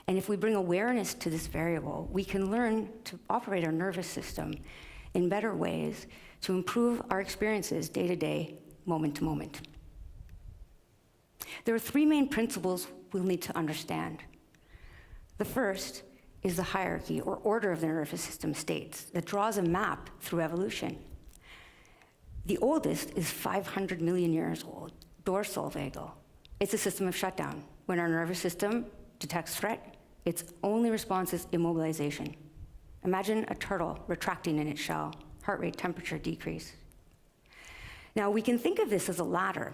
And if we bring awareness to this variable, we can learn to operate our nervous system in better ways to improve our experiences day to day, moment to moment. There are three main principles we'll need to understand. The first is the hierarchy or order of the nervous system states that draws a map through evolution. The oldest is 500 million years old, dorsal vagal. It's a system of shutdown. When our nervous system detects threat, its only response is immobilization. Imagine a turtle retracting in its shell, heart rate, temperature decrease. Now, we can think of this as a ladder,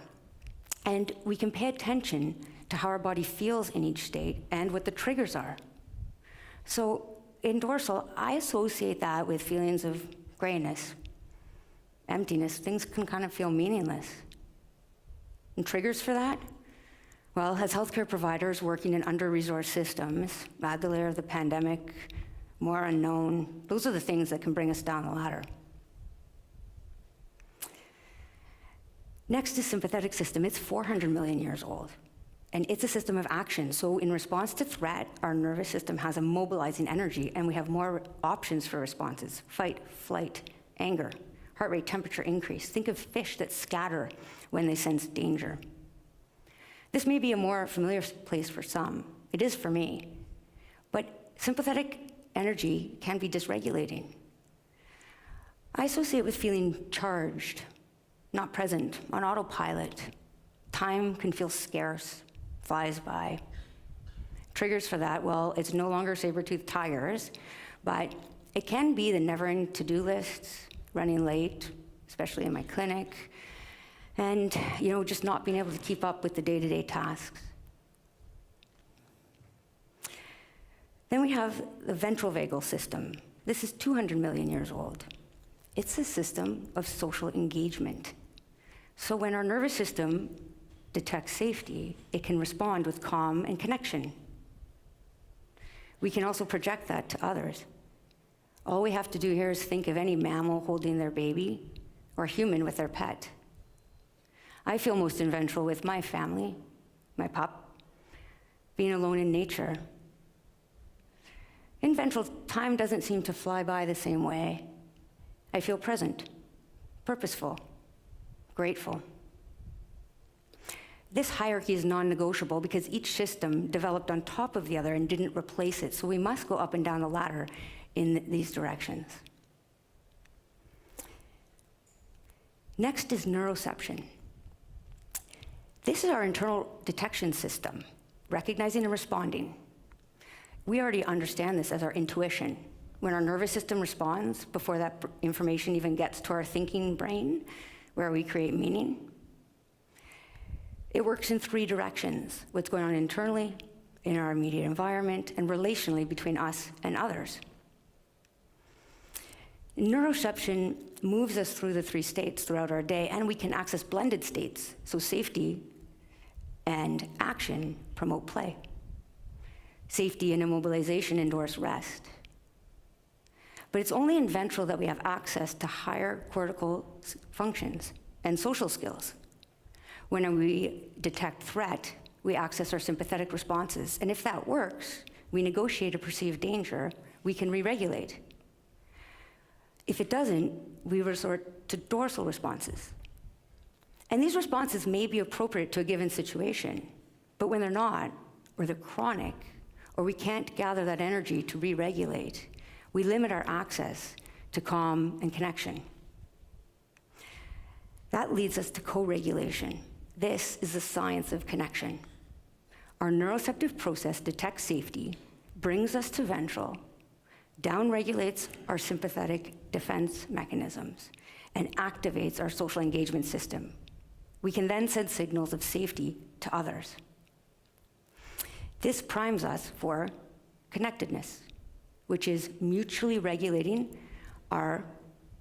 and we can pay attention to how our body feels in each state and what the triggers are. So in dorsal, I associate that with feelings of grayness, emptiness. Things can kind of feel meaningless. And triggers for that? Well, as healthcare providers working in under-resourced systems, add the layer of the pandemic, more unknown, those are the things that can bring us down the ladder. Next is sympathetic system. It's 400 million years old, and it's a system of action. So in response to threat, our nervous system has a mobilizing energy, and we have more options for responses: fight, flight, anger, heart rate, temperature increase. Think of fish that scatter when they sense danger. This may be a more familiar place for some. It is for me. But sympathetic energy can be dysregulating. I associate with feeling charged, not present, on autopilot. Time can feel scarce, flies by. Triggers for that, well, it's no longer saber-toothed tigers, but it can be the never-ending to-do lists, running late, especially in my clinic, and just not being able to keep up with the day-to-day tasks. Then we have the ventral vagal system. This is 200 million years old. It's a system of social engagement. So when our nervous system detects safety, it can respond with calm and connection. We can also project that to others. All we have to do here is think of any mammal holding their baby or human with their pet. I feel most ventral with my family, my pup, being alone in nature. In ventral, time doesn't seem to fly by the same way. I feel present, purposeful, grateful. This hierarchy is non-negotiable because each system developed on top of the other and didn't replace it, so we must go up and down the ladder in these directions. Next is neuroception. This is our internal detection system, recognizing and responding. We already understand this as our intuition. When our nervous system responds, before that information even gets to our thinking brain, where we create meaning, it works in 3 directions: what's going on internally, in our immediate environment, and relationally between us and others. Neuroception moves us through the 3 states throughout our day, and we can access blended states, so safety and action promote play. Safety and immobilization endorse rest. But it's only in ventral that we have access to higher cortical functions and social skills. When we detect threat, we access our sympathetic responses, and if that works, we negotiate a perceived danger, we can re-regulate. If it doesn't, we resort to dorsal responses. And these responses may be appropriate to a given situation, but when they're not, or they're chronic, or we can't gather that energy to re-regulate, we limit our access to calm and connection. That leads us to co-regulation. This is the science of connection. Our neuroceptive process detects safety, brings us to ventral, downregulates our sympathetic defense mechanisms, and activates our social engagement system. We can then send signals of safety to others. This primes us for connectedness, which is mutually regulating our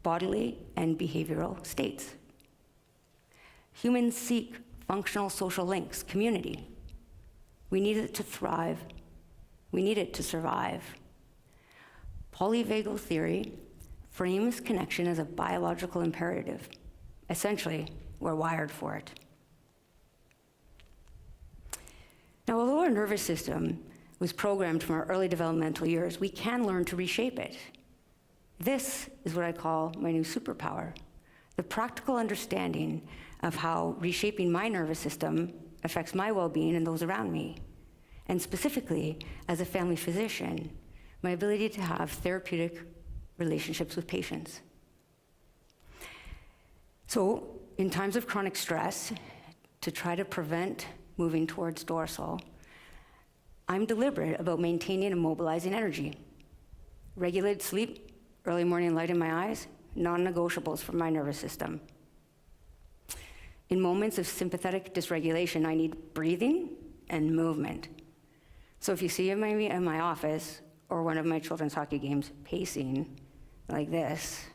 bodily and behavioral states. Humans seek functional social links, community. We need it to thrive. We need it to survive. Polyvagal theory frames connection as a biological imperative. Essentially, we're wired for it. Now, although our nervous system was programmed from our early developmental years, we can learn to reshape it. This is what I call my new superpower, the practical understanding of how reshaping my nervous system affects my well-being and those around me. And specifically, as a family physician, my ability to have therapeutic relationships with patients. So, in times of chronic stress, to try to prevent moving towards dorsal, I'm deliberate about maintaining and mobilizing energy. Regulated sleep, early morning light in my eyes, non-negotiables for my nervous system. In moments of sympathetic dysregulation, I need breathing and movement. So if you see me in my office or one of my children's hockey games pacing like this,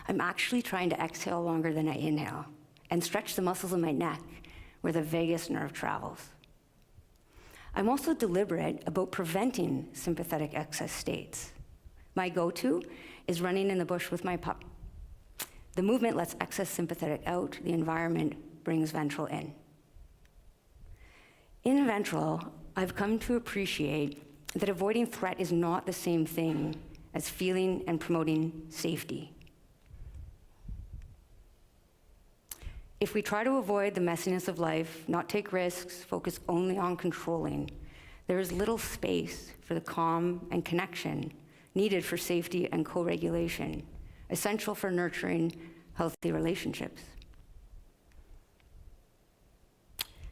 I'm actually trying to exhale longer than I inhale and stretch the muscles in my neck where the vagus nerve travels. I'm also deliberate about preventing sympathetic excess states. My go-to is running in the bush with my pup. The movement lets excess sympathetic out, the environment brings ventral in. In ventral, I've come to appreciate that avoiding threat is not the same thing as feeling and promoting safety. If we try to avoid the messiness of life, not take risks, focus only on controlling, there is little space for the calm and connection needed for safety and co-regulation, essential for nurturing healthy relationships.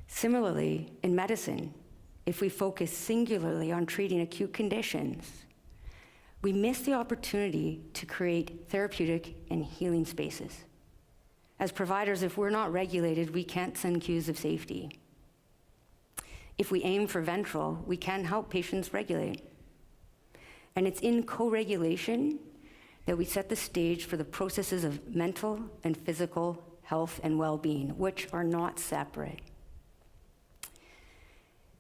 Similarly, in medicine, if we focus singularly on treating acute conditions, we miss the opportunity to create therapeutic and healing spaces. As providers, if we're not regulated, we can't send cues of safety. If we aim for ventral, we can help patients regulate. And it's in co-regulation that we set the stage for the processes of mental and physical health and well-being, which are not separate.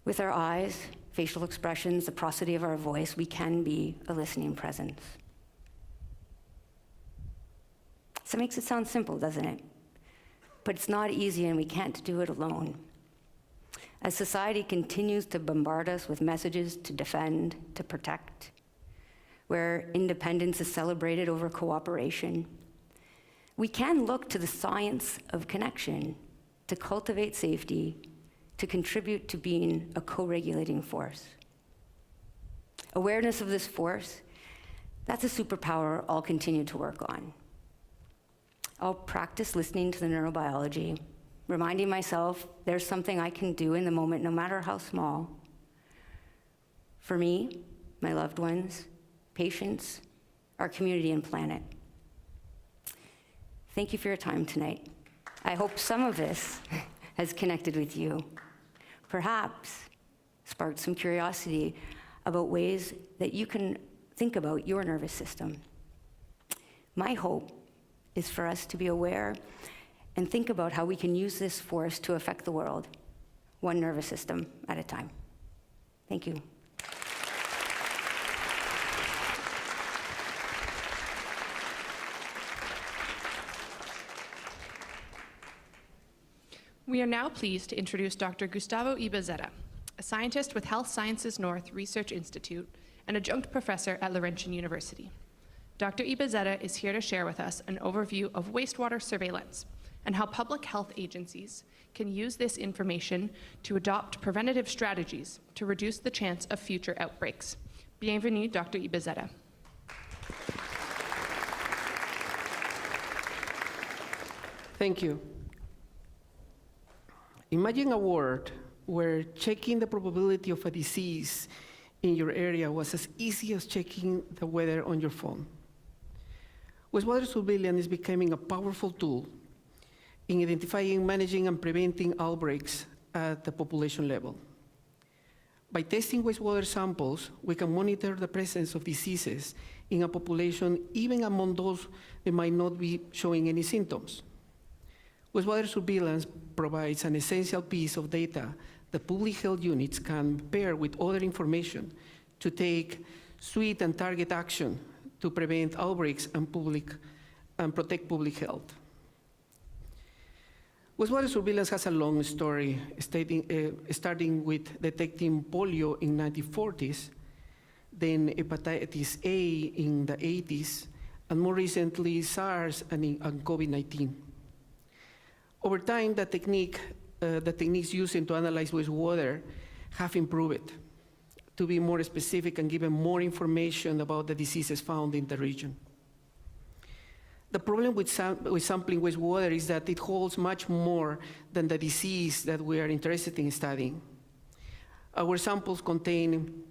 With our eyes, facial expressions, the prosody of our voice, we can be a listening presence. So it makes it sound simple, doesn't it? But it's not easy, and we can't do it alone. As society continues to bombard us with messages to defend, to protect, where independence is celebrated over cooperation, we can look to the science of connection to cultivate safety, to contribute to being a co-regulating force. Awareness of this force, that's a superpower I'll continue to work on. I'll practice listening to the neurobiology, reminding myself there's something I can do in the moment, no matter how small. For me, my loved ones, patients, our community and planet. Thank you for your time tonight. I hope some of this has connected with you. Perhaps sparked some curiosity about ways that you can think about your nervous system. My hope is for us to be aware and think about how we can use this force to affect the world, one nervous system at a time. Thank you. We are now pleased to introduce Dr. Gustavo Ibazeta, a scientist with Health Sciences North Research Institute and adjunct professor at Laurentian University. Dr. Ibazeta is here to share with us an overview of wastewater surveillance and how public health agencies can use this information to adopt preventative strategies to reduce the chance of future outbreaks. Bienvenue, Dr. Ibazeta. Thank you. Imagine a world where checking the probability of a disease in your area was as easy as checking the weather on your phone. Wastewater surveillance is becoming a powerful tool in identifying, managing, and preventing outbreaks at the population level. By testing wastewater samples, we can monitor the presence of diseases in a population, even among those that might not be showing any symptoms. Wastewater surveillance provides an essential piece of data that public health units can pair with other information to take swift and target action to prevent outbreaks and protect public health. Wastewater surveillance has a long story, starting with detecting polio in the 1940s, then hepatitis A in the 80s, and more recently SARS and COVID-19. Over time, the techniques used to analyze wastewater have improved to be more specific and given more information about the diseases found in the region. The problem with sampling wastewater is that it holds much more than the disease that we are interested in studying. Our samples contain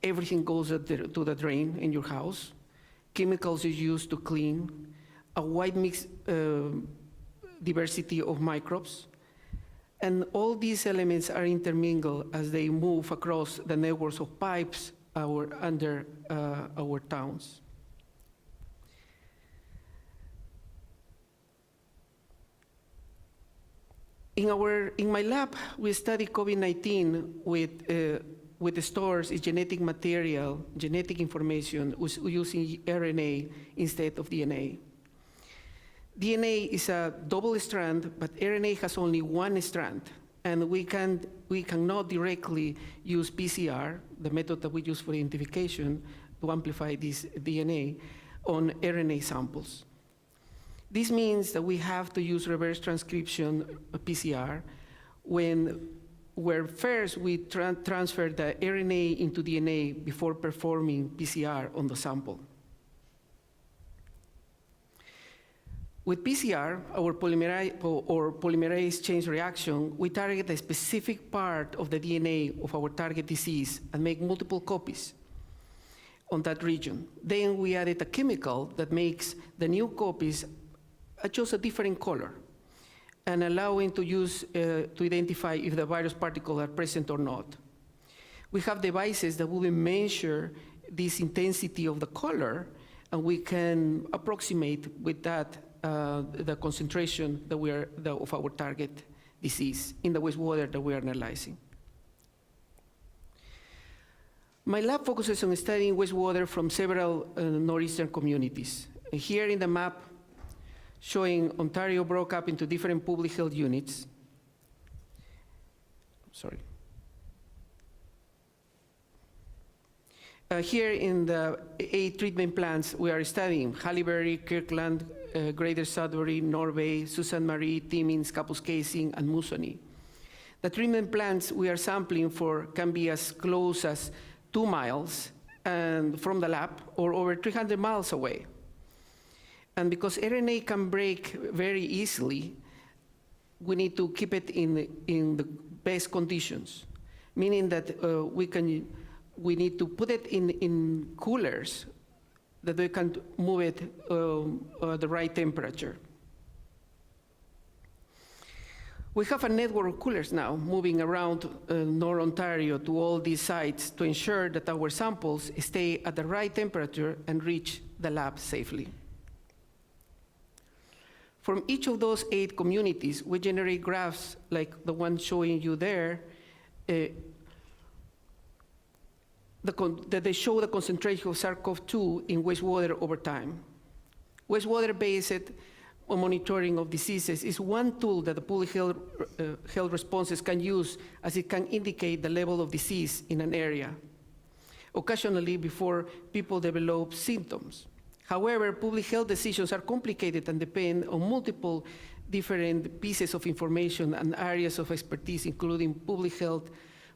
everything goes to the drain in your house, chemicals you use to clean, a wide mix diversity of microbes, and all these elements are intermingled as they move across the networks of pipes under our towns. In my lab, we study COVID-19 with the stores is genetic material, genetic information using RNA instead of DNA. DNA is a double strand, but RNA has only one strand, and we cannot directly use PCR, the method that we use for identification, to amplify this DNA on RNA samples. This means that we have to use reverse transcription PCR where first we transfer the RNA into DNA before performing PCR on the sample. With PCR, our polymerase chain reaction, we target a specific part of the DNA of our target disease and make multiple copies on that region. Then we added a chemical that makes the new copies just a different color and allowing to use to identify if the virus particles are present or not. We have devices that will measure this intensity of the color, and we can approximate with that the concentration that of our target disease in the wastewater that we are analyzing. My lab focuses on studying wastewater from several northeastern communities. Here in the map, showing Ontario broke up into different public health units. Sorry. Here in the 8 treatment plants we are studying: Haileybury, Kirkland, Greater Sudbury, Norway, Sault Ste. Marie, Timmins, Kapuskasing, and Moosonee. The treatment plants we are sampling for can be as close as 2 miles from the lab or over 300 miles away. And because RNA can break very easily, we need to keep it in the best conditions, meaning that we need to put it in coolers that we can move it at the right temperature. We have a network of coolers now moving around North Ontario to all these sites to ensure that our samples stay at the right temperature and reach the lab safely. From each of those 8 communities, we generate graphs like the one showing you there that they show the concentration of SARS-CoV-2 in wastewater over time. Wastewater-based monitoring of diseases is one tool that the public health responses can use, as it can indicate the level of disease in an area, occasionally before people develop symptoms. However, public health decisions are complicated and depend on multiple different pieces of information and areas of expertise, including public health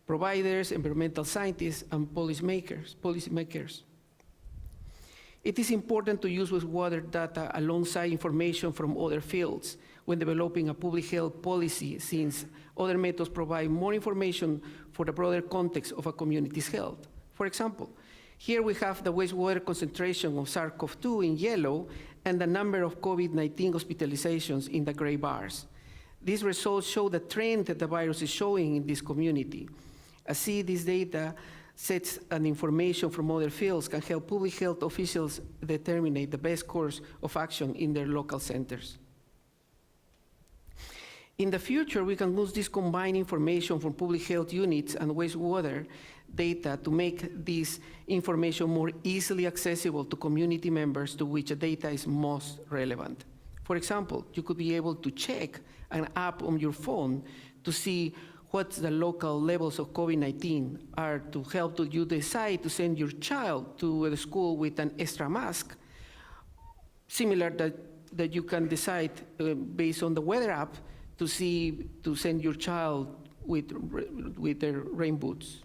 providers, environmental scientists, and policymakers. It is important to use wastewater data alongside information from other fields when developing a public health policy, since other methods provide more information for the broader context of a community's health. For example, here we have the wastewater concentration of SARS-CoV-2 in yellow and the number of COVID-19 hospitalizations in the gray bars. These results show the trend that the virus is showing in this community. This data sets and information from other fields can help public health officials determine the best course of action in their local centers. In the future, we can use this combined information from public health units and wastewater data to make this information more easily accessible to community members to which the data is most relevant. For example, you could be able to check an app on your phone to see what the local levels of COVID-19 are, to help you decide to send your child to the school with an extra mask, similar that you can decide based on the weather app to send your child with their rain boots.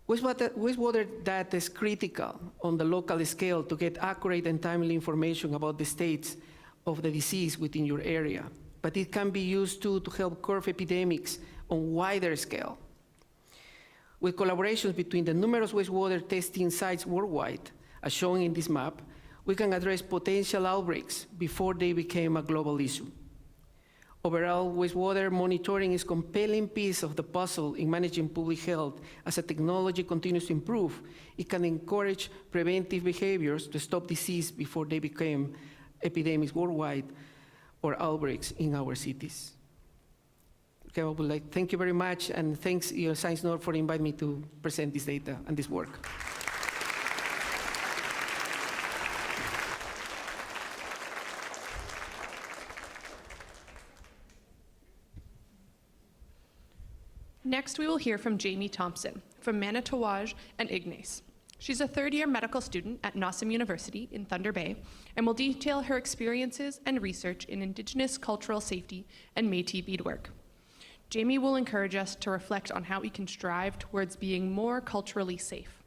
Wastewater data is critical on the local scale to get accurate and timely information about the states of the disease within your area, but it can be used too to help curb epidemics on wider scale. With collaborations between the numerous wastewater testing sites worldwide, as shown in this map, we can address potential outbreaks before they become a global issue. Overall, wastewater monitoring is a compelling piece of the puzzle in managing public health. As the technology continues to improve, it can encourage preventive behaviors to stop disease before they become epidemics worldwide or outbreaks in our cities. Okay, I would like to thank you very much, and thanks Science North for inviting me to present this data and this work. Next, we will hear from Jamie Thompson from Manitowage and Ignace. She's a third-year medical student at Nossum University in Thunder Bay and will detail her experiences and research in Indigenous cultural safety and Métis beadwork. Jamie will encourage us to reflect on how we can strive towards being more culturally safe,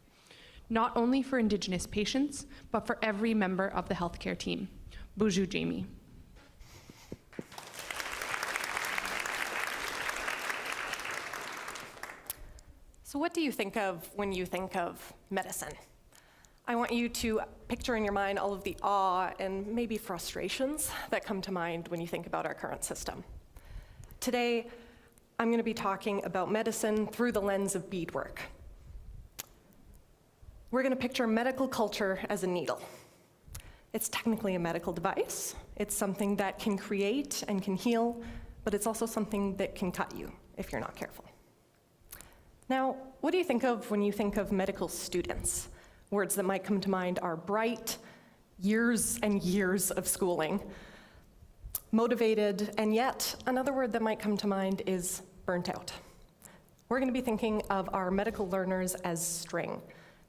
not only for Indigenous patients, but for every member of the healthcare team. Bonjour, Jamie. So what do you think of when you think of medicine? I want you to picture in your mind all of the awe and maybe frustrations that come to mind when you think about our current system. Today, I'm going to be talking about medicine through the lens of beadwork. We're going to picture medical culture as a needle. It's technically a medical device. It's something that can create and can heal, but it's also something that can cut you if you're not careful. Now, what do you think of when you think of medical students? Words that might come to mind are bright, years and years of schooling, motivated, and yet another word that might come to mind is burnt out. We're going to be thinking of our medical learners as string.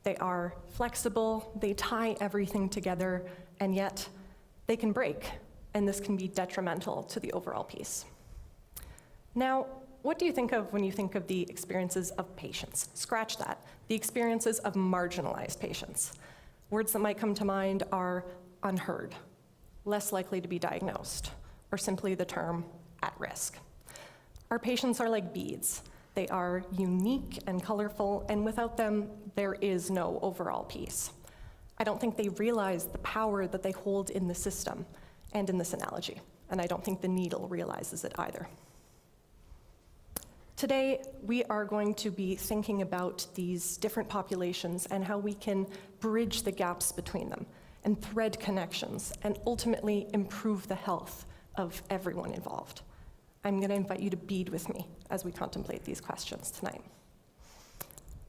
They are flexible, they tie everything together, and yet they can break, and this can be detrimental to the overall piece. Now, what do you think of when you think of the experiences of patients? Scratch that. The experiences of marginalized patients. Words that might come to mind are unheard, less likely to be diagnosed, or simply the term at risk. Our patients are like beads. They are unique and colorful, and without them, there is no overall piece. I don't think they realize the power that they hold in the system and in this analogy, and I don't think the needle realizes it either. Today, we are going to be thinking about these different populations and how we can bridge the gaps between them and thread connections and ultimately improve the health of everyone involved. I'm going to invite you to bead with me as we contemplate these questions tonight.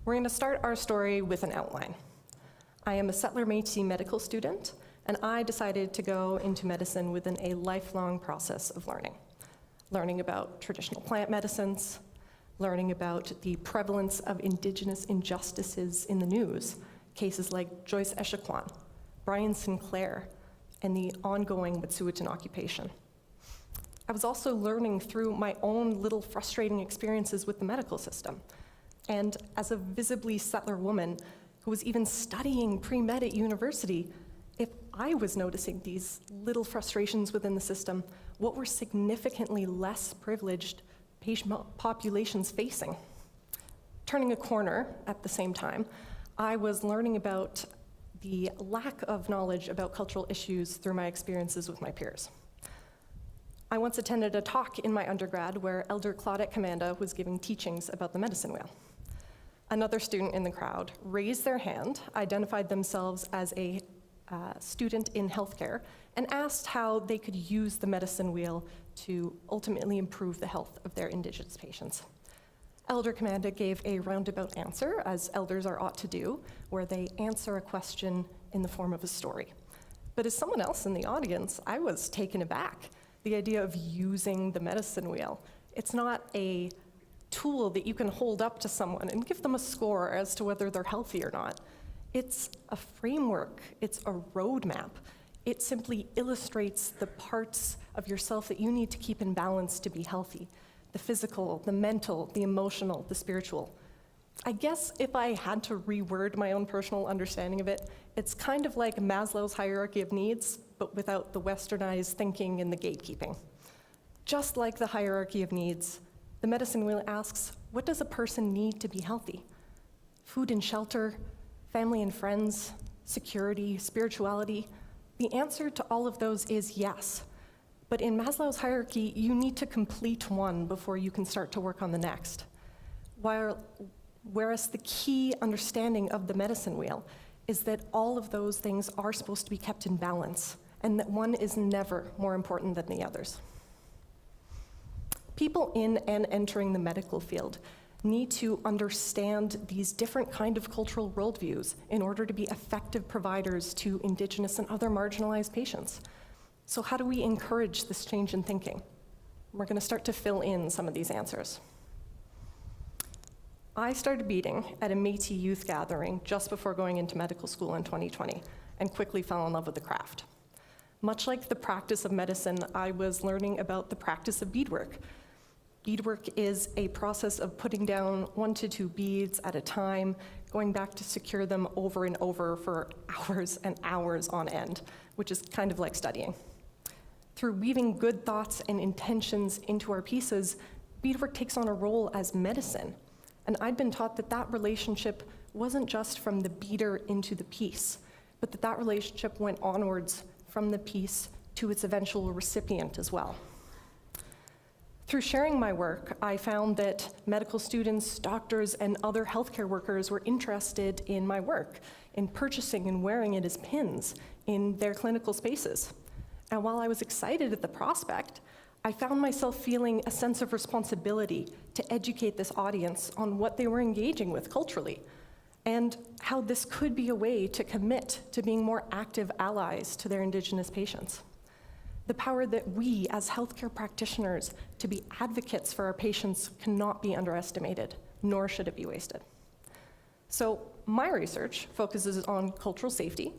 We're going to start our story with an outline. I am a Settler Métis medical student, and I decided to go into medicine within a lifelong process of learning about traditional plant medicines, learning about the prevalence of Indigenous injustices in the news, cases like Joyce Echaquan, Brian Sinclair, and the ongoing Wet'suwet'en occupation. I was also learning through my own little frustrating experiences with the medical system. And as a visibly settler woman who was even studying pre-med at university, if I was noticing these little frustrations within the system, what were significantly less privileged patient populations facing? Turning a corner at the same time, I was learning about the lack of knowledge about cultural issues through my experiences with my peers. I once attended a talk in my undergrad where Elder Claudette Commanda was giving teachings about the medicine wheel. Another student in the crowd raised their hand, identified themselves as a student in healthcare, and asked how they could use the medicine wheel to ultimately improve the health of their Indigenous patients. Elder Commanda gave a roundabout answer, as elders are ought to do, where they answer a question in the form of a story. But as someone else in the audience, I was taken aback. The idea of using the medicine wheel. It's not a tool that you can hold up to someone and give them a score as to whether they're healthy or not. It's a framework, it's a roadmap. It simply illustrates the parts of yourself that you need to keep in balance to be healthy. The physical, the mental, the emotional, the spiritual. I guess if I had to reword my own personal understanding of it, it's kind of like Maslow's hierarchy of needs, but without the westernized thinking and the gatekeeping. Just like the hierarchy of needs, the medicine wheel asks, what does a person need to be healthy? Food and shelter, family and friends, security, spirituality. The answer to all of those is yes. But in Maslow's hierarchy, you need to complete one before you can start to work on the next. Whereas the key understanding of the medicine wheel is that all of those things are supposed to be kept in balance, and that one is never more important than the others. People in and entering the medical field need to understand these different kind of cultural worldviews in order to be effective providers to Indigenous and other marginalized patients. So how do we encourage this change in thinking? We're going to start to fill in some of these answers. I started beading at a Métis youth gathering just before going into medical school in 2020 and quickly fell in love with the craft. Much like the practice of medicine, I was learning about the practice of beadwork. Beadwork is a process of putting down 1 to 2 beads at a time, going back to secure them over and over for hours and hours on end, which is kind of like studying. Through weaving good thoughts and intentions into our pieces, beadwork takes on a role as medicine. And I'd been taught that that relationship wasn't just from the beader into the piece, but that that relationship went onwards from the piece to its eventual recipient as well. Through sharing my work, I found that medical students, doctors, and other healthcare workers were interested in my work, in purchasing and wearing it as pins in their clinical spaces. And while I was excited at the prospect, I found myself feeling a sense of responsibility to educate this audience on what they were engaging with culturally, and how this could be a way to commit to being more active allies to their Indigenous patients. The power that we, as healthcare practitioners, to be advocates for our patients cannot be underestimated, nor should it be wasted. So my research focuses on cultural safety,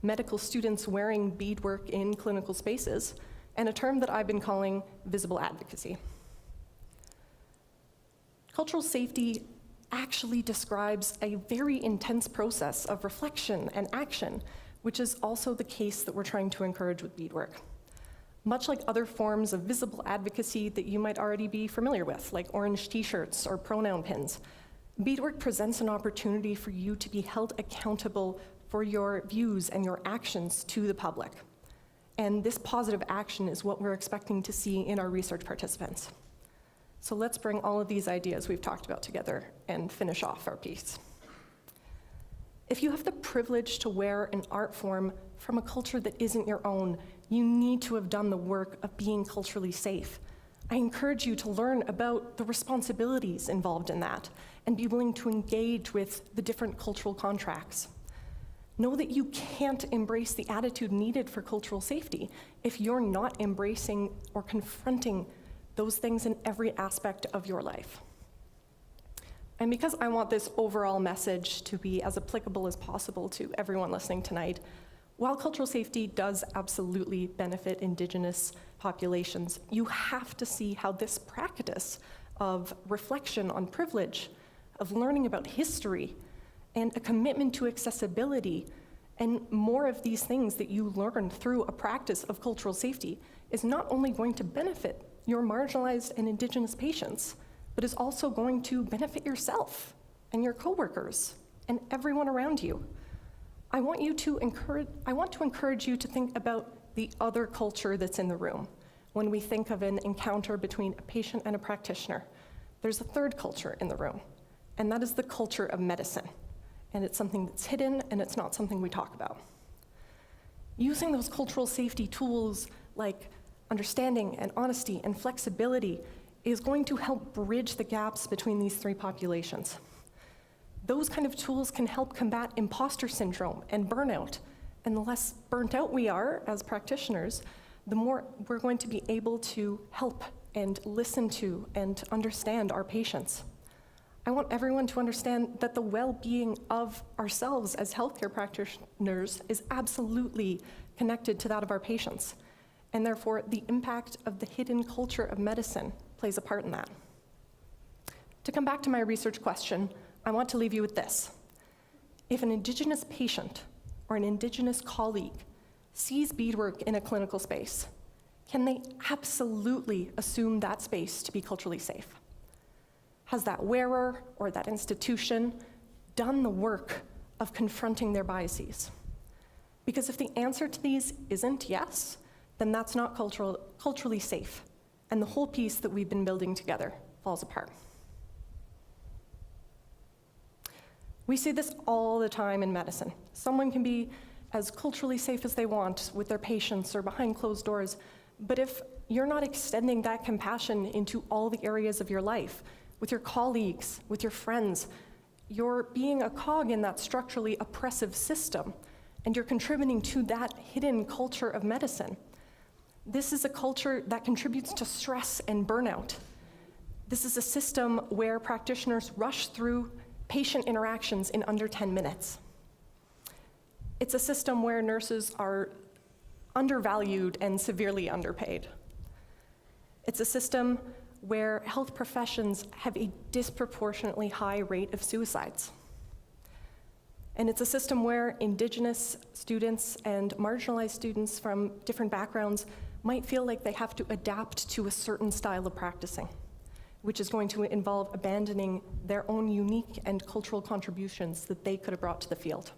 medical students wearing beadwork in clinical spaces, and a term that I've been calling visible advocacy. Cultural safety actually describes a very intense process of reflection and action, which is also the case that we're trying to encourage with beadwork. Much like other forms of visible advocacy that you might already be familiar with, like orange t-shirts or pronoun pins, beadwork presents an opportunity for you to be held accountable for your views and your actions to the public. And this positive action is what we're expecting to see in our research participants. So let's bring all of these ideas we've talked about together and finish off our piece. If you have the privilege to wear an art form from a culture that isn't your own, you need to have done the work of being culturally safe. I encourage you to learn about the responsibilities involved in that and be willing to engage with the different cultural contracts. Know that you can't embrace the attitude needed for cultural safety if you're not embracing or confronting those things in every aspect of your life. And because I want this overall message to be as applicable as possible to everyone listening tonight, while cultural safety does absolutely benefit Indigenous populations, you have to see how this practice of reflection on privilege, of learning about history, and a commitment to accessibility, and more of these things that you learn through a practice of cultural safety is not only going to benefit your marginalized and Indigenous patients, but is also going to benefit yourself and your coworkers and everyone around you. I want to encourage you to think about the other culture that's in the room. When we think of an encounter between a patient and a practitioner, there's a third culture in the room, and that is the culture of medicine. And it's something that's hidden, and it's not something we talk about. Using those cultural safety tools like understanding and honesty and flexibility is going to help bridge the gaps between these three populations. Those kind of tools can help combat imposter syndrome and burnout. And the less burnt out we are as practitioners, the more we're going to be able to help and listen to and understand our patients. I want everyone to understand that the well-being of ourselves as healthcare practitioners is absolutely connected to that of our patients. And therefore, the impact of the hidden culture of medicine plays a part in that. To come back to my research question, I want to leave you with this. If an Indigenous patient or an Indigenous colleague sees beadwork in a clinical space, can they absolutely assume that space to be culturally safe? Has that wearer or that institution done the work of confronting their biases? Because if the answer to these isn't yes, then that's not culturally safe, and the whole piece that we've been building together falls apart. We see this all the time in medicine. Someone can be as culturally safe as they want with their patients or behind closed doors, but if you're not extending that compassion into all the areas of your life, with your colleagues, with your friends, you're being a cog in that structurally oppressive system, and you're contributing to that hidden culture of medicine. This is a culture that contributes to stress and burnout. This is a system where practitioners rush through patient interactions in under 10 minutes. It's a system where nurses are undervalued and severely underpaid. It's a system where health professions have a disproportionately high rate of suicides. And it's a system where Indigenous students and marginalized students from different backgrounds might feel like they have to adapt to a certain style of practicing, which is going to involve abandoning their own unique and cultural contributions that they could have brought to the field.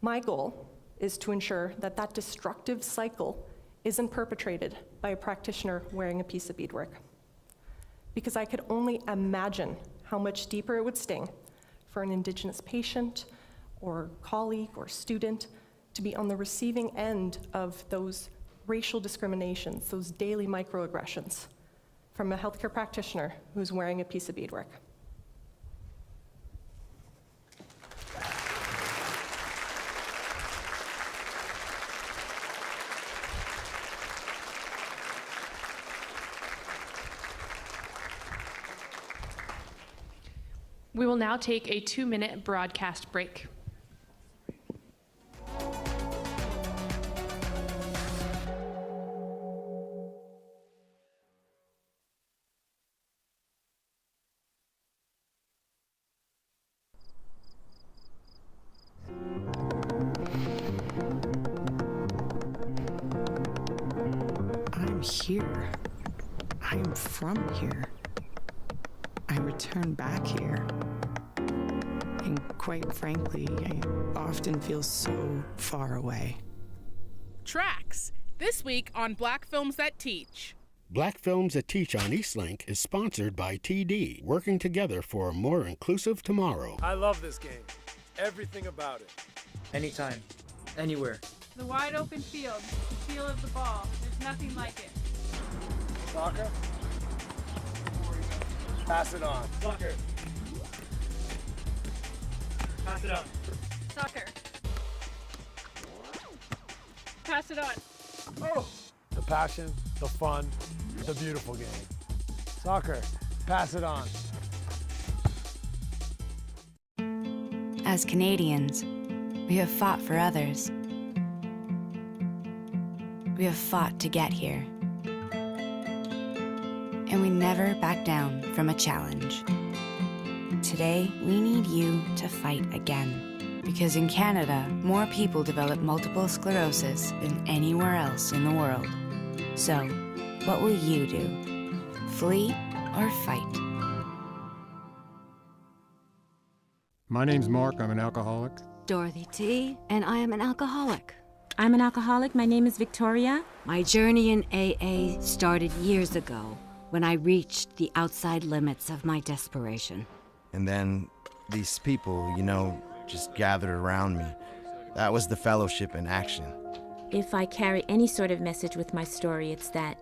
My goal is to ensure that that destructive cycle isn't perpetrated by a practitioner wearing a piece of beadwork. Because I could only imagine how much deeper it would sting for an Indigenous patient or colleague or student to be on the receiving end of those racial discriminations, those daily microaggressions from a healthcare practitioner who's wearing a piece of beadwork. We will now take a 2-minute broadcast break. I'm here. I am from here. I return back here. And quite frankly, I often feel so far away. Tracks, this week on Black Films That Teach. Black Films That Teach on Eastlink is sponsored by TD, working together for a more inclusive tomorrow. I love this game. Everything about it. Anytime, anywhere. The wide open field, the feel of the ball. There's nothing like it. Soccer? Pass it on. Soccer. Pass it on. Soccer. Pass it on. Oh! The passion, the fun, the beautiful game. Soccer. Pass it on. As Canadians, we have fought for others. We have fought to get here. And we never back down from a challenge. Today, we need you to fight again. Because in Canada, more people develop multiple sclerosis than anywhere else in the world. So, what will you do? Flee or fight? My name's Mark, I'm an alcoholic. Dorothy T, and I am an alcoholic. I'm an alcoholic, my name is Victoria. My journey in AA started years ago when I reached the outside limits of my desperation. And then these people, just gathered around me. That was the fellowship in action. If I carry any sort of message with my story, it's that,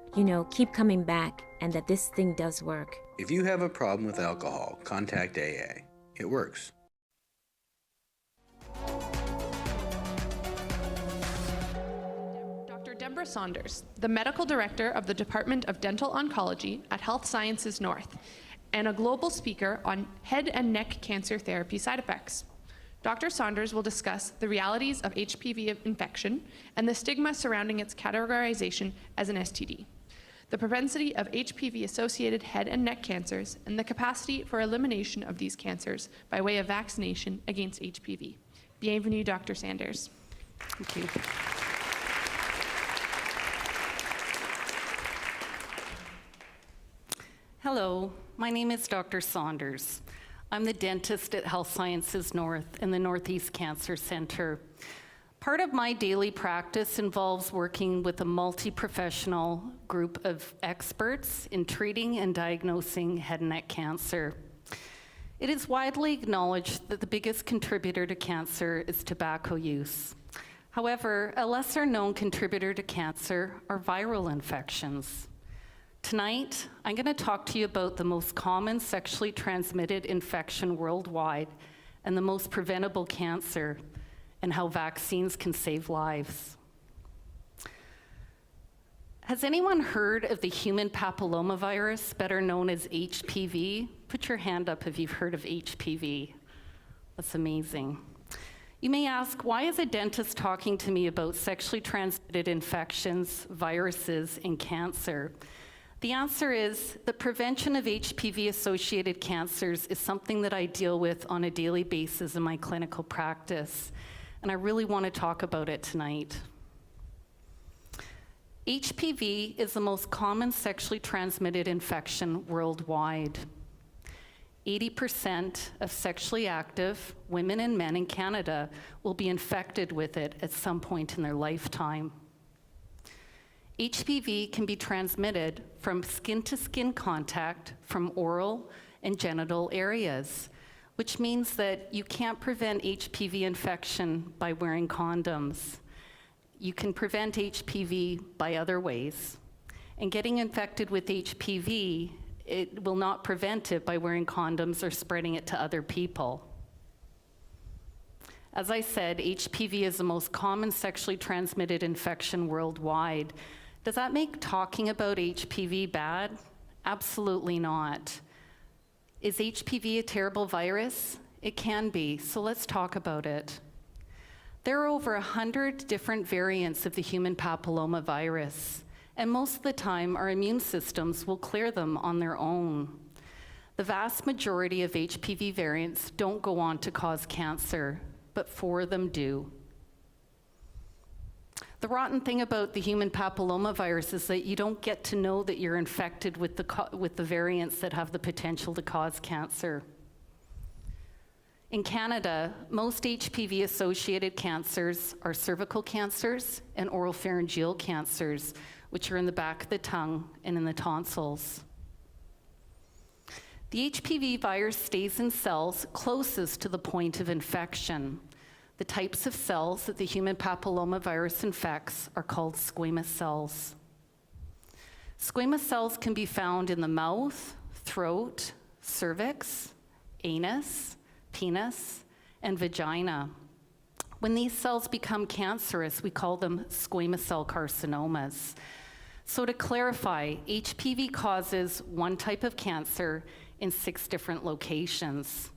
keep coming back and that this thing does work. If you have a problem with alcohol, contact AA. It works. Dr. Deborah Saunders, the Medical Director of the Department of Dental Oncology at Health Sciences North, and a global speaker on head and neck cancer therapy side effects. Dr. Saunders will discuss the realities of HPV infection and the stigma surrounding its categorization as an STD, the propensity of HPV-associated head and neck cancers, and the capacity for elimination of these cancers by way of vaccination against HPV. Bienvenue, Dr. Saunders. Thank you. Hello, my name is Dr. Saunders. I'm the dentist at Health Sciences North and the Northeast Cancer Center. Part of my daily practice involves working with a multi-professional group of experts in treating and diagnosing head and neck cancer. It is widely acknowledged that the biggest contributor to cancer is tobacco use. However, a lesser known contributor to cancer are viral infections. Tonight, I'm going to talk to you about the most common sexually transmitted infection worldwide and the most preventable cancer, and how vaccines can save lives. Has anyone heard of the human papillomavirus, better known as HPV? Put your hand up if you've heard of HPV. That's amazing. You may ask, why is a dentist talking to me about sexually transmitted infections, viruses, and cancer? The answer is the prevention of HPV-associated cancers is something that I deal with on a daily basis in my clinical practice, and I really want to talk about it tonight. HPV is the most common sexually transmitted infection worldwide. 80% of sexually active women and men in Canada will be infected with it at some point in their lifetime. HPV can be transmitted from skin-to-skin contact from oral and genital areas, which means that you can't prevent HPV infection by wearing condoms. You can prevent HPV by other ways. And getting infected with HPV, it will not prevent it by wearing condoms or spreading it to other people. As I said, HPV is the most common sexually transmitted infection worldwide. Does that make talking about HPV bad? Absolutely not. Is HPV a terrible virus? It can be, so let's talk about it. There are over 100 different variants of the human papillomavirus, and most of the time our immune systems will clear them on their own. The vast majority of HPV variants don't go on to cause cancer, but 4 of them do. The rotten thing about the human papillomavirus is that you don't get to know that you're infected with the variants that have the potential to cause cancer. In Canada, most HPV-associated cancers are cervical cancers and oropharyngeal cancers, which are in the back of the tongue and in the tonsils. The HPV virus stays in cells closest to the point of infection. The types of cells that the human papillomavirus infects are called squamous cells. Squamous cells can be found in the mouth, throat, cervix, anus, penis, and vagina. When these cells become cancerous, we call them squamous cell carcinomas. So to clarify, HPV causes one type of cancer in 6 different locations.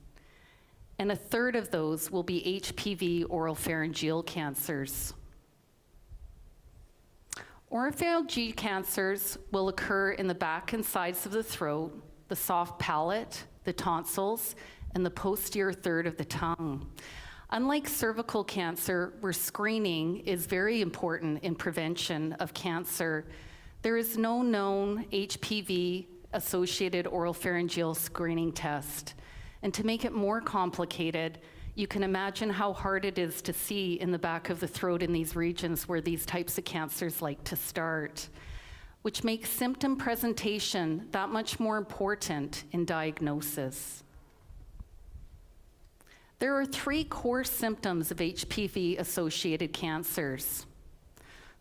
And a third of those will be HPV oropharyngeal cancers. Oropharyngeal cancers will occur in the back and sides of the throat, the soft palate, the tonsils, and the posterior third of the tongue. Unlike cervical cancer, where screening is very important in prevention of cancer, there is no known HPV-associated oropharyngeal screening test. And to make it more complicated, you can imagine how hard it is to see in the back of the throat in these regions where these types of cancers like to start, which makes symptom presentation that much more important in diagnosis. There are 3 core symptoms of HPV-associated cancers.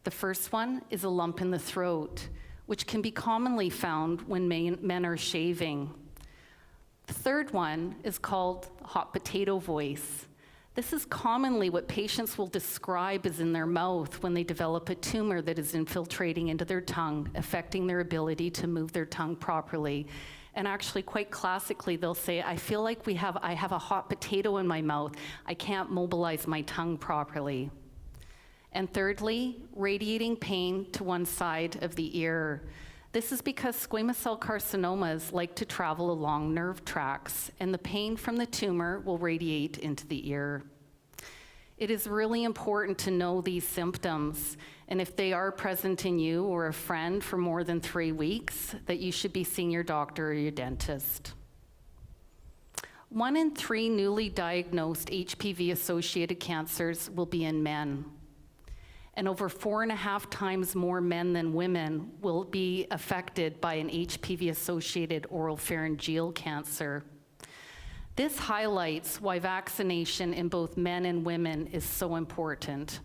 The first one is a lump in the throat, which can be commonly found when men are shaving. The third one is called hot potato voice. This is commonly what patients will describe as in their mouth when they develop a tumor that is infiltrating into their tongue, affecting their ability to move their tongue properly. And actually, quite classically, they'll say, I feel like I have a hot potato in my mouth. I can't mobilize my tongue properly. And thirdly, radiating pain to one side of the ear. This is because squamous cell carcinomas like to travel along nerve tracts, and the pain from the tumor will radiate into the ear. It is really important to know these symptoms, and if they are present in you or a friend for more than 3 weeks, that you should be seeing your doctor or your dentist. 1 in 3 newly diagnosed HPV-associated cancers will be in men. And over 4.5 times more men than women will be affected by an HPV-associated oropharyngeal cancer. This highlights why vaccination in both men and women is so important.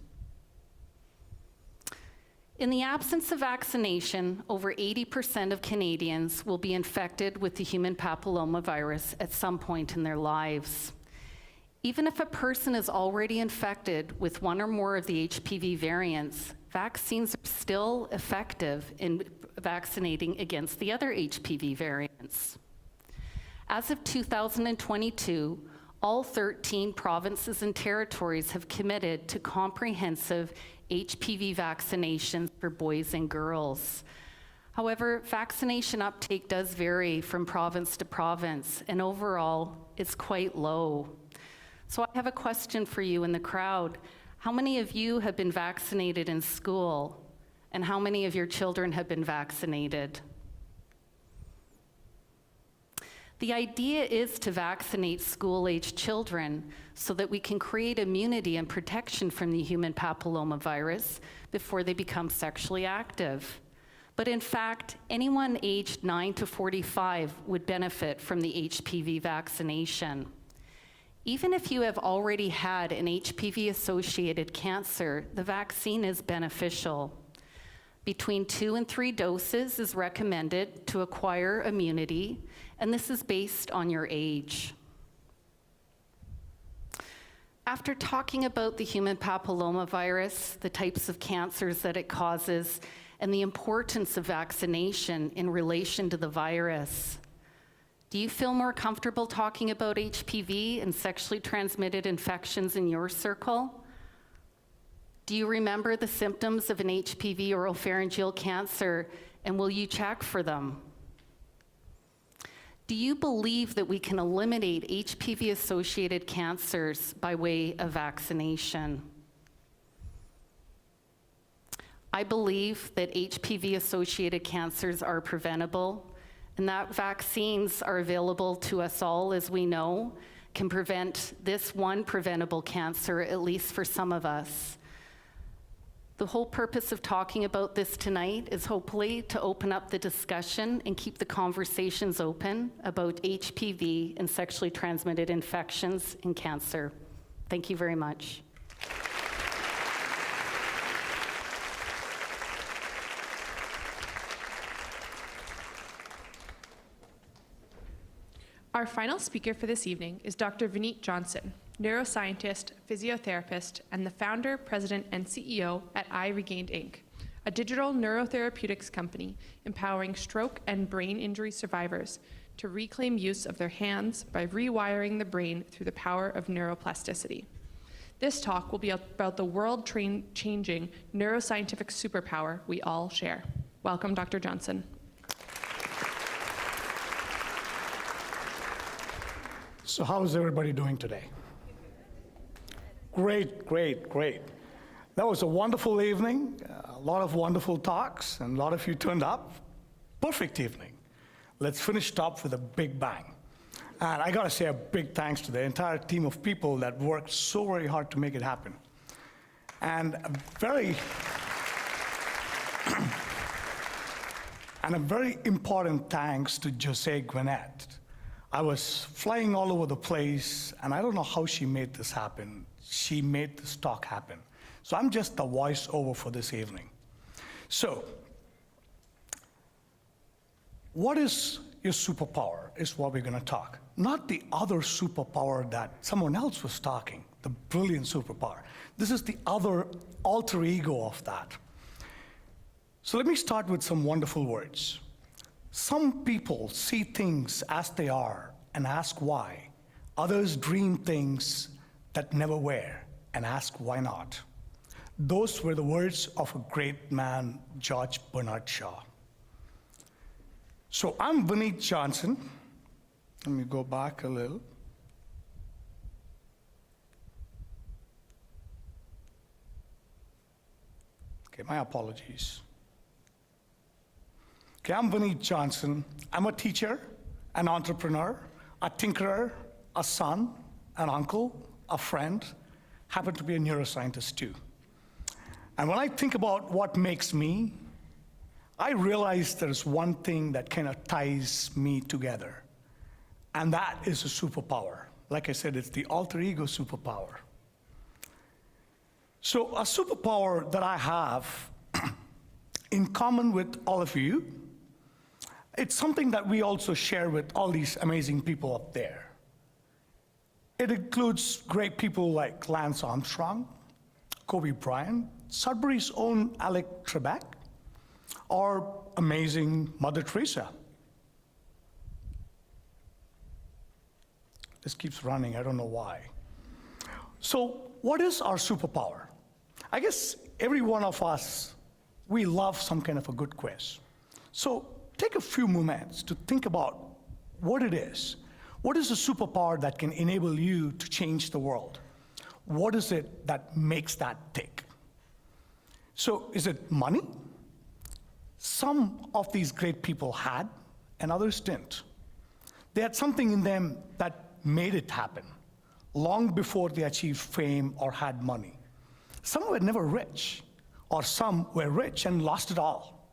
In the absence of vaccination, over 80% of Canadians will be infected with the human papillomavirus at some point in their lives. Even if a person is already infected with one or more of the HPV variants, vaccines are still effective in vaccinating against the other HPV variants. As of 2022, all 13 provinces and territories have committed to comprehensive HPV vaccinations for boys and girls. However, vaccination uptake does vary from province to province, and overall, it's quite low. So I have a question for you in the crowd. How many of you have been vaccinated in school? And how many of your children have been vaccinated? The idea is to vaccinate school-aged children so that we can create immunity and protection from the human papillomavirus before they become sexually active. But in fact, anyone aged 9 to 45 would benefit from the HPV vaccination. Even if you have already had an HPV-associated cancer, the vaccine is beneficial. Between 2 and 3 doses is recommended to acquire immunity, and this is based on your age. After talking about the human papillomavirus, the types of cancers that it causes, and the importance of vaccination in relation to the virus, do you feel more comfortable talking about HPV and sexually transmitted infections in your circle? Do you remember the symptoms of an HPV oropharyngeal cancer, and will you check for them? Do you believe that we can eliminate HPV-associated cancers by way of vaccination? I believe that HPV-associated cancers are preventable, and that vaccines are available to us all, as we know, can prevent this one preventable cancer, at least for some of us. The whole purpose of talking about this tonight is hopefully to open up the discussion and keep the conversations open about HPV and sexually transmitted infections and cancer. Thank you very much. Our final speaker for this evening is Dr. Vineet Johnson, neuroscientist, physiotherapist, and the founder, president, and CEO at I Regained Inc., a digital neurotherapeutics company empowering stroke and brain injury survivors to reclaim use of their hands by rewiring the brain through the power of neuroplasticity. This talk will be about the world-changing neuroscientific superpower we all share. Welcome, Dr. Johnson. So how is everybody doing today? Great, great, great. That was a wonderful evening, a lot of wonderful talks, and a lot of you turned up. Perfect evening. Let's finish it up with a big bang. And I gotta say a big thanks to the entire team of people that worked so very hard to make it happen. And a very important thanks to Jose Gwinnett. I was flying all over the place, and I don't know how she made this happen. She made this talk happen. So I'm just the voiceover for this evening. So, what is your superpower is what we're gonna talk. Not the other superpower that someone else was talking, the brilliant superpower. This is the other alter ego of that. So let me start with some wonderful words. Some people see things as they are and ask why. Others dream things that never were and ask why not. Those were the words of a great man, George Bernard Shaw. So I'm Vineet Johnson. Let me go back a little. Okay, my apologies. Okay, I'm Vineet Johnson. I'm a teacher, an entrepreneur, a tinkerer, a son, an uncle, a friend, happen to be a neuroscientist too. And when I think about what makes me, I realize there's one thing that kind of ties me together, and that is a superpower. Like I said, it's the alter ego superpower. So a superpower that I have in common with all of you, it's something that we also share with all these amazing people up there. It includes great people like Lance Armstrong, Kobe Bryant, Sudbury's own Alec Trebek, or amazing Mother Teresa. This keeps running, I don't know why. So what is our superpower? I guess every one of us, we love some kind of a good quiz. So take a few moments to think about what it is. What is a superpower that can enable you to change the world? What is it that makes that tick? So is it money? Some of these great people had, and others didn't. They had something in them that made it happen, long before they achieved fame or had money. Some were never rich, or some were rich and lost it all.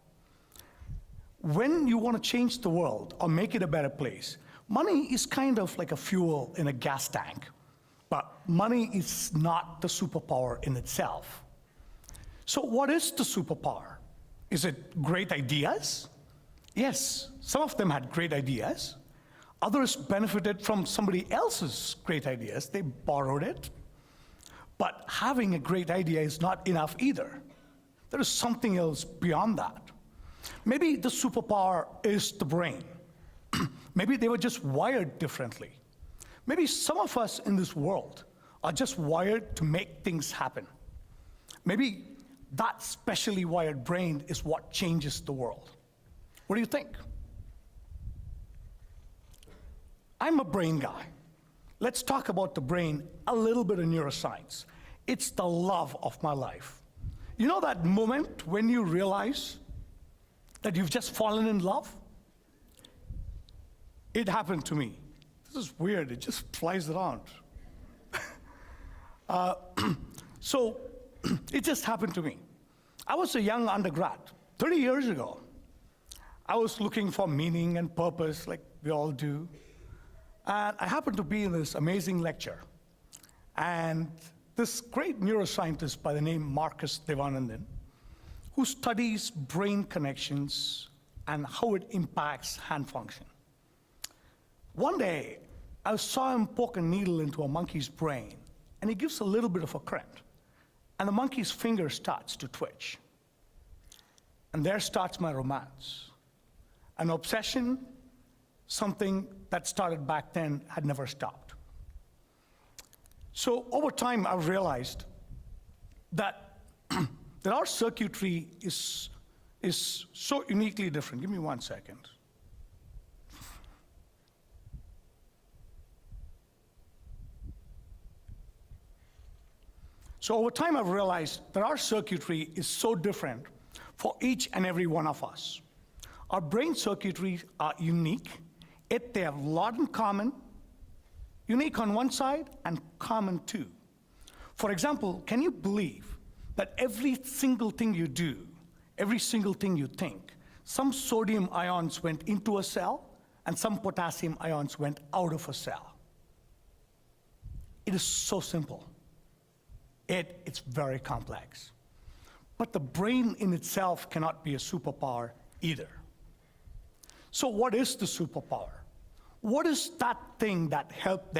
When you want to change the world or make it a better place, money is kind of like a fuel in a gas tank, but money is not the superpower in itself. So what is the superpower? Is it great ideas? Yes, some of them had great ideas. Others benefited from somebody else's great ideas. They borrowed it. But having a great idea is not enough either. There is something else beyond that. Maybe the superpower is the brain. Maybe they were just wired differently. Maybe some of us in this world are just wired to make things happen. Maybe that specially wired brain is what changes the world. What do you think? I'm a brain guy. Let's talk about the brain, a little bit of neuroscience. It's the love of my life. You know that moment when you realize that you've just fallen in love? It happened to me. This is weird, it just flies around. So it just happened to me. I was a young undergrad, 30 years ago. I was looking for meaning and purpose like we all do. And I happened to be in this amazing lecture. And this great neuroscientist by the name Marcus Devanandan, who studies brain connections and how it impacts hand function. One day, I saw him poke a needle into a monkey's brain, and he gives a little bit of a current, and the monkey's finger starts to twitch. And there starts my romance. An obsession, something that started back then had never stopped. So over time, I've realized that, that our circuitry is so uniquely different. Give me 1 second. So over time, I've realized that our circuitry is so different for each and every one of us. Our brain circuitries are unique, yet they have a lot in common, unique on one side and common too. For example, can you believe that every single thing you do, every single thing you think, some sodium ions went into a cell and some potassium ions went out of a cell? It is so simple. It's very complex. But the brain in itself cannot be a superpower either. So what is the superpower? What is that thing that helped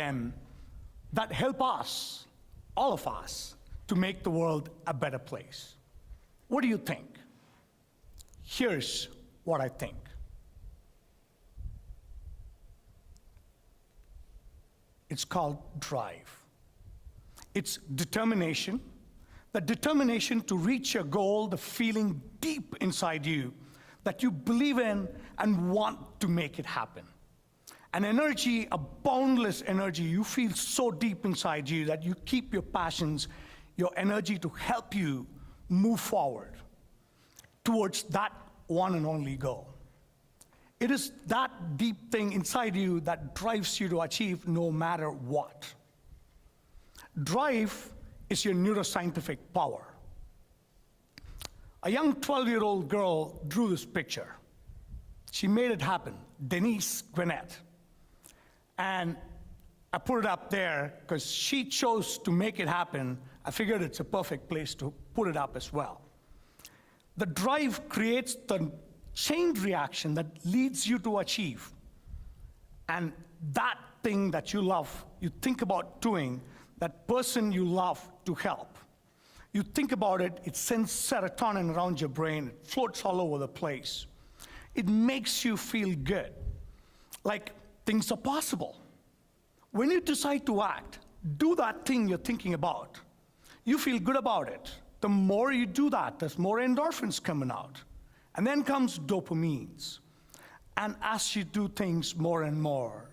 us, all of us, to make the world a better place? What do you think? Here's what I think. It's called drive. It's determination, the determination to reach a goal, the feeling deep inside you that you believe in and want to make it happen. An energy, a boundless energy, you feel so deep inside you that you keep your passions, your energy to help you move forward towards that one and only goal. It is that deep thing inside you that drives you to achieve no matter what. Drive is your neuroscientific power. A young 12-year-old girl drew this picture. She made it happen, Denise Gwinnett. And I put it up there because she chose to make it happen. I figured it's a perfect place to put it up as well. The drive creates the chain reaction that leads you to achieve. And that thing that you love, you think about doing, that person you love to help. You think about it, it sends serotonin around your brain, it floats all over the place. It makes you feel good, like things are possible. When you decide to act, do that thing you're thinking about. You feel good about it. The more you do that, there's more endorphins coming out. And then comes dopamines. And as you do things more and more,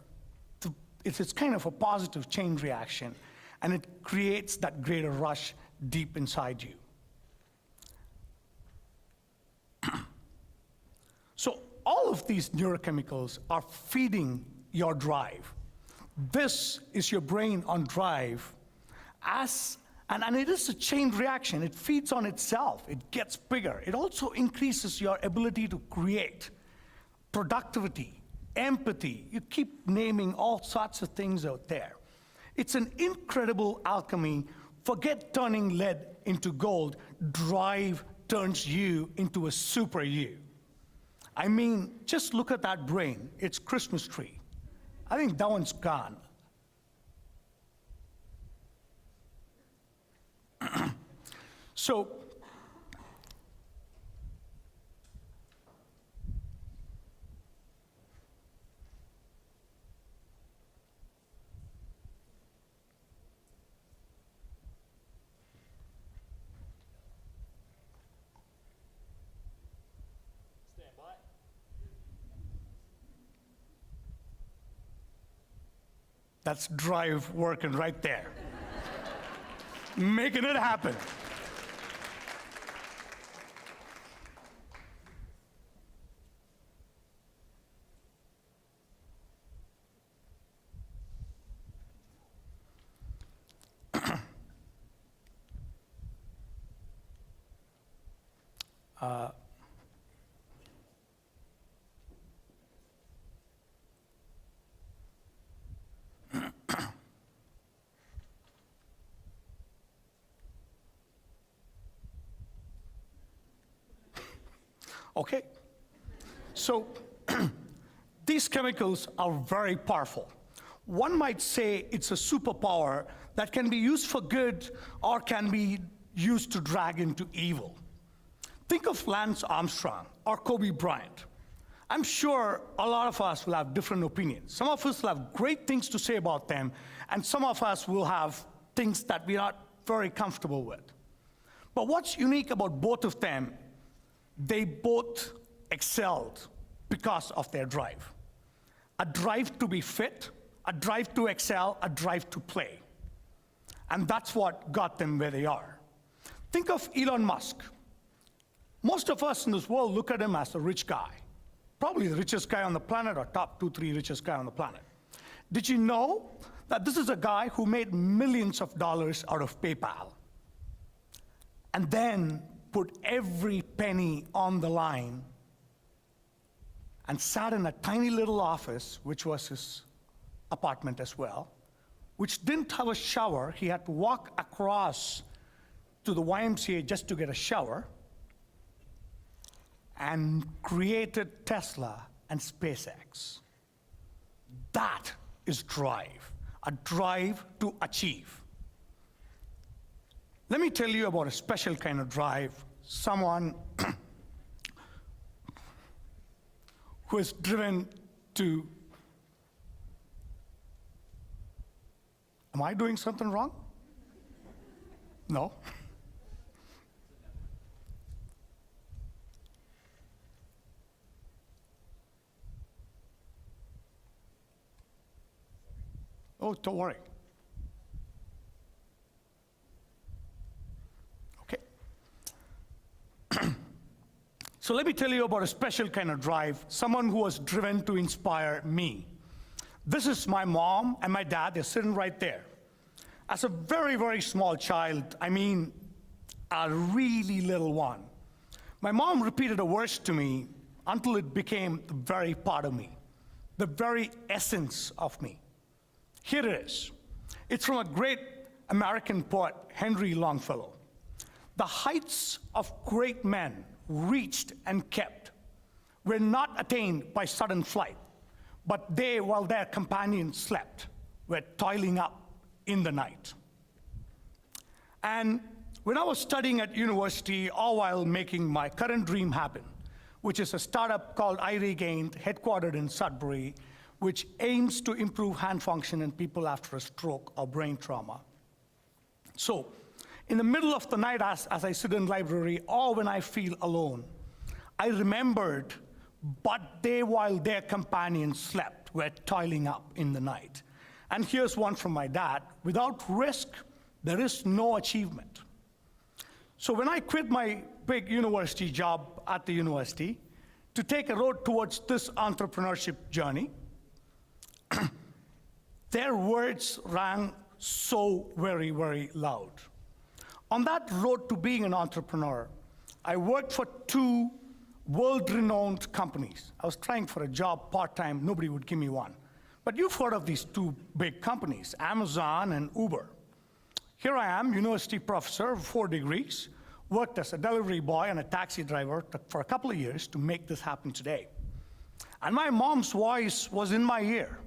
it's kind of a positive chain reaction, and it creates that greater rush deep inside you. So all of these neurochemicals are feeding your drive. This is your brain on drive, and it is a chain reaction. It feeds on itself. It gets bigger. It also increases your ability to create, productivity, empathy. You keep naming all sorts of things out there. It's an incredible alchemy. Forget turning lead into gold. Drive turns you into a super you. I mean, just look at that brain. It's Christmas tree. I think that one's gone. So, that's drive working right there. Making it happen. Okay, so these chemicals are very powerful. One might say it's a superpower that can be used for good or can be used to drag into evil. Think of Lance Armstrong or Kobe Bryant. I'm sure a lot of us will have different opinions. Some of us will have great things to say about them, and some of us will have things that we're not very comfortable with. But what's unique about both of them, they both excelled because of their drive. A drive to be fit, a drive to excel, a drive to play. And that's what got them where they are. Think of Elon Musk. Most of us in this world look at him as a rich guy. Probably the richest guy on the planet, or top 2, 3 richest guy on the planet. Did you know that this is a guy who made millions of dollars out of PayPal and then put every penny on the line and sat in a tiny little office, which was his apartment as well, which didn't have a shower. He had to walk across to the YMCA just to get a shower, and created Tesla and SpaceX. That is drive, a drive to achieve. Let me tell you about a special kind of drive, someone who is driven to... Am I doing something wrong? No? Oh, don't worry. Okay. So let me tell you about a special kind of drive, someone who was driven to inspire me. This is my mom and my dad. They're sitting right there. As a very, very small child, I mean a really little one, my mom repeated a verse to me until it became the very part of me, the very essence of me. Here it is. It's from a great American poet, Henry Longfellow. The heights of great men reached and kept were not attained by sudden flight, but they, while their companions slept, were toiling up in the night. And when I was studying at university, all while making my current dream happen, which is a startup called iRegained, headquartered in Sudbury, which aims to improve hand function in people after a stroke or brain trauma. So, in the middle of the night, as I sit in library, or when I feel alone, I remembered, but they, while their companions slept, were toiling up in the night. And here's one from my dad: without risk, there is no achievement. So when I quit my big university job at the university to take a road towards this entrepreneurship journey, their words rang so very, very loud. On that road to being an entrepreneur, I worked for 2 world-renowned companies. I was trying for a job part-time, nobody would give me one. But you've heard of these 2 big companies, Amazon and Uber. Here I am, university professor, 4 degrees, worked as a delivery boy and a taxi driver for a couple of years to make this happen today. And my mom's voice was in my ear.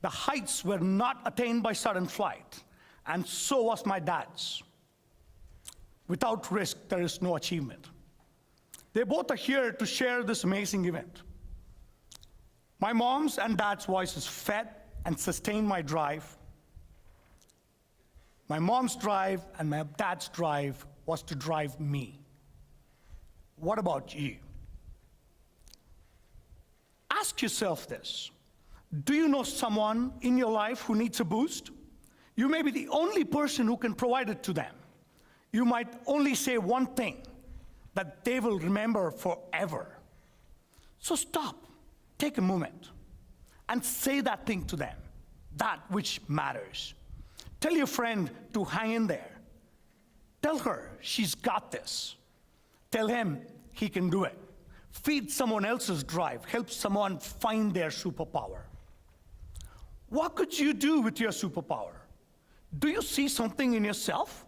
The heights were not attained by sudden flight, and so was my dad's. Without risk, there is no achievement. They both are here to share this amazing event. My mom's and dad's voices fed and sustained my drive. My mom's drive and my dad's drive was to drive me. What about you? Ask yourself this. Do you know someone in your life who needs a boost? You may be the only person who can provide it to them. You might only say one thing that they will remember forever. So stop, take a moment, and say that thing to them, that which matters. Tell your friend to hang in there. Tell her she's got this. Tell him he can do it. Feed someone else's drive. Help someone find their superpower. What could you do with your superpower? Do you see something in yourself?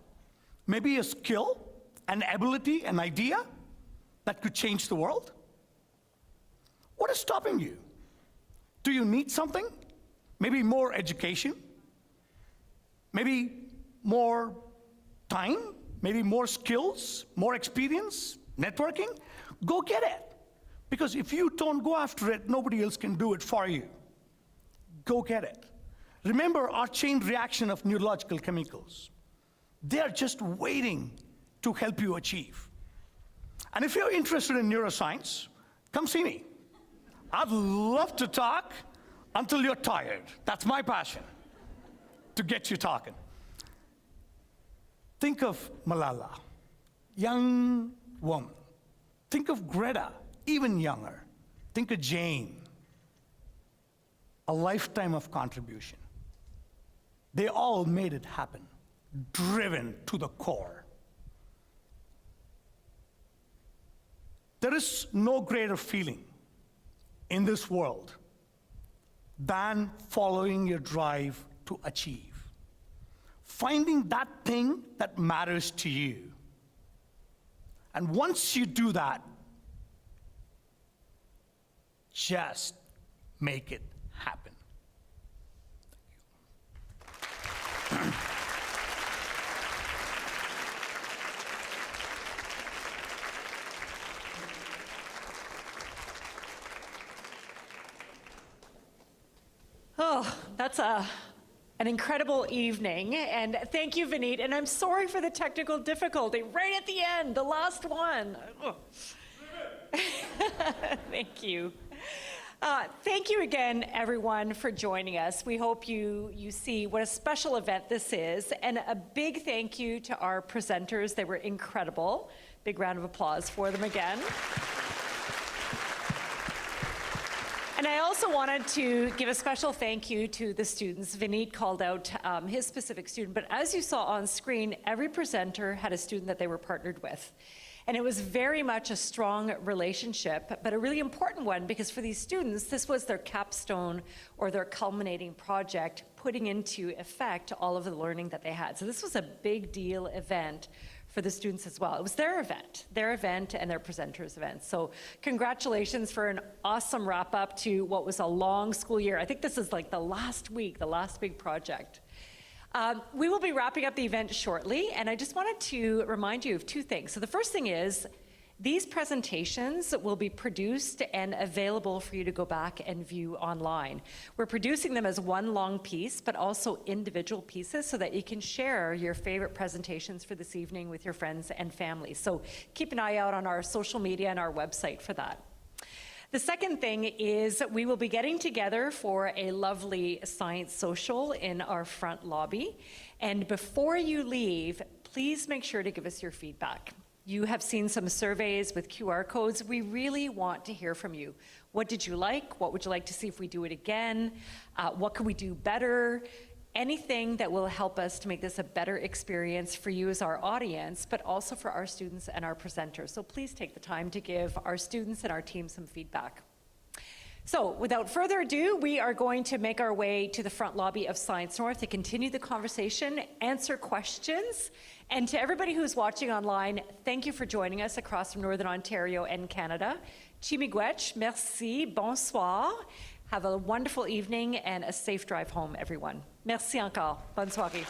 Maybe a skill, an ability, an idea that could change the world? What is stopping you? Do you need something? Maybe more education? Maybe more time? Maybe more skills, more experience, networking? Go get it. Because if you don't go after it, nobody else can do it for you. Go get it. Remember our chain reaction of neurological chemicals. They are just waiting to help you achieve. And if you're interested in neuroscience, come see me. I'd love to talk until you're tired. That's my passion, to get you talking. Think of Malala, young woman. Think of Greta, even younger. Think of Jane, a lifetime of contribution. They all made it happen, driven to the core. There is no greater feeling in this world than following your drive to achieve. Finding that thing that matters to you. And once you do that, just make it happen. Oh, that's an incredible evening, and thank you, Vineet, and I'm sorry for the technical difficulty right at the end, the last one. Oh. Thank you. Thank you again, everyone, for joining us. We hope you see what a special event this is, and a big thank you to our presenters. They were incredible. Big round of applause for them again. And I also wanted to give a special thank you to the students. Vineet called out his specific student, but as you saw on screen, every presenter had a student that they were partnered with. And it was very much a strong relationship, but a really important one, because for these students, this was their capstone or their culminating project, putting into effect all of the learning that they had. So this was a big deal event for the students as well. It was their event and their presenters' event. So congratulations for an awesome wrap up to what was a long school year. I think this is like the last week, the last big project. We will be wrapping up the event shortly, and I just wanted to remind you of two things. So the first thing is, these presentations will be produced and available for you to go back and view online. We're producing them as one long piece, but also individual pieces so that you can share your favorite presentations for this evening with your friends and family. So keep an eye out on our social media and our website for that. The second thing is we will be getting together for a lovely science social in our front lobby. And before you leave, please make sure to give us your feedback. You have seen some surveys with QR codes. We really want to hear from you. What did you like? What would you like to see if we do it again? What could we do better? Anything that will help us to make this a better experience for you as our audience, but also for our students and our presenters. So please take the time to give our students and our team some feedback. So without further ado, we are going to make our way to the front lobby of Science North to continue the conversation, answer questions, and to everybody who's watching online, thank you for joining us across from Northern Ontario and Canada. Chimigwech, merci, bonsoir. Have a wonderful evening and a safe drive home, everyone. Merci encore. Bonne soirée.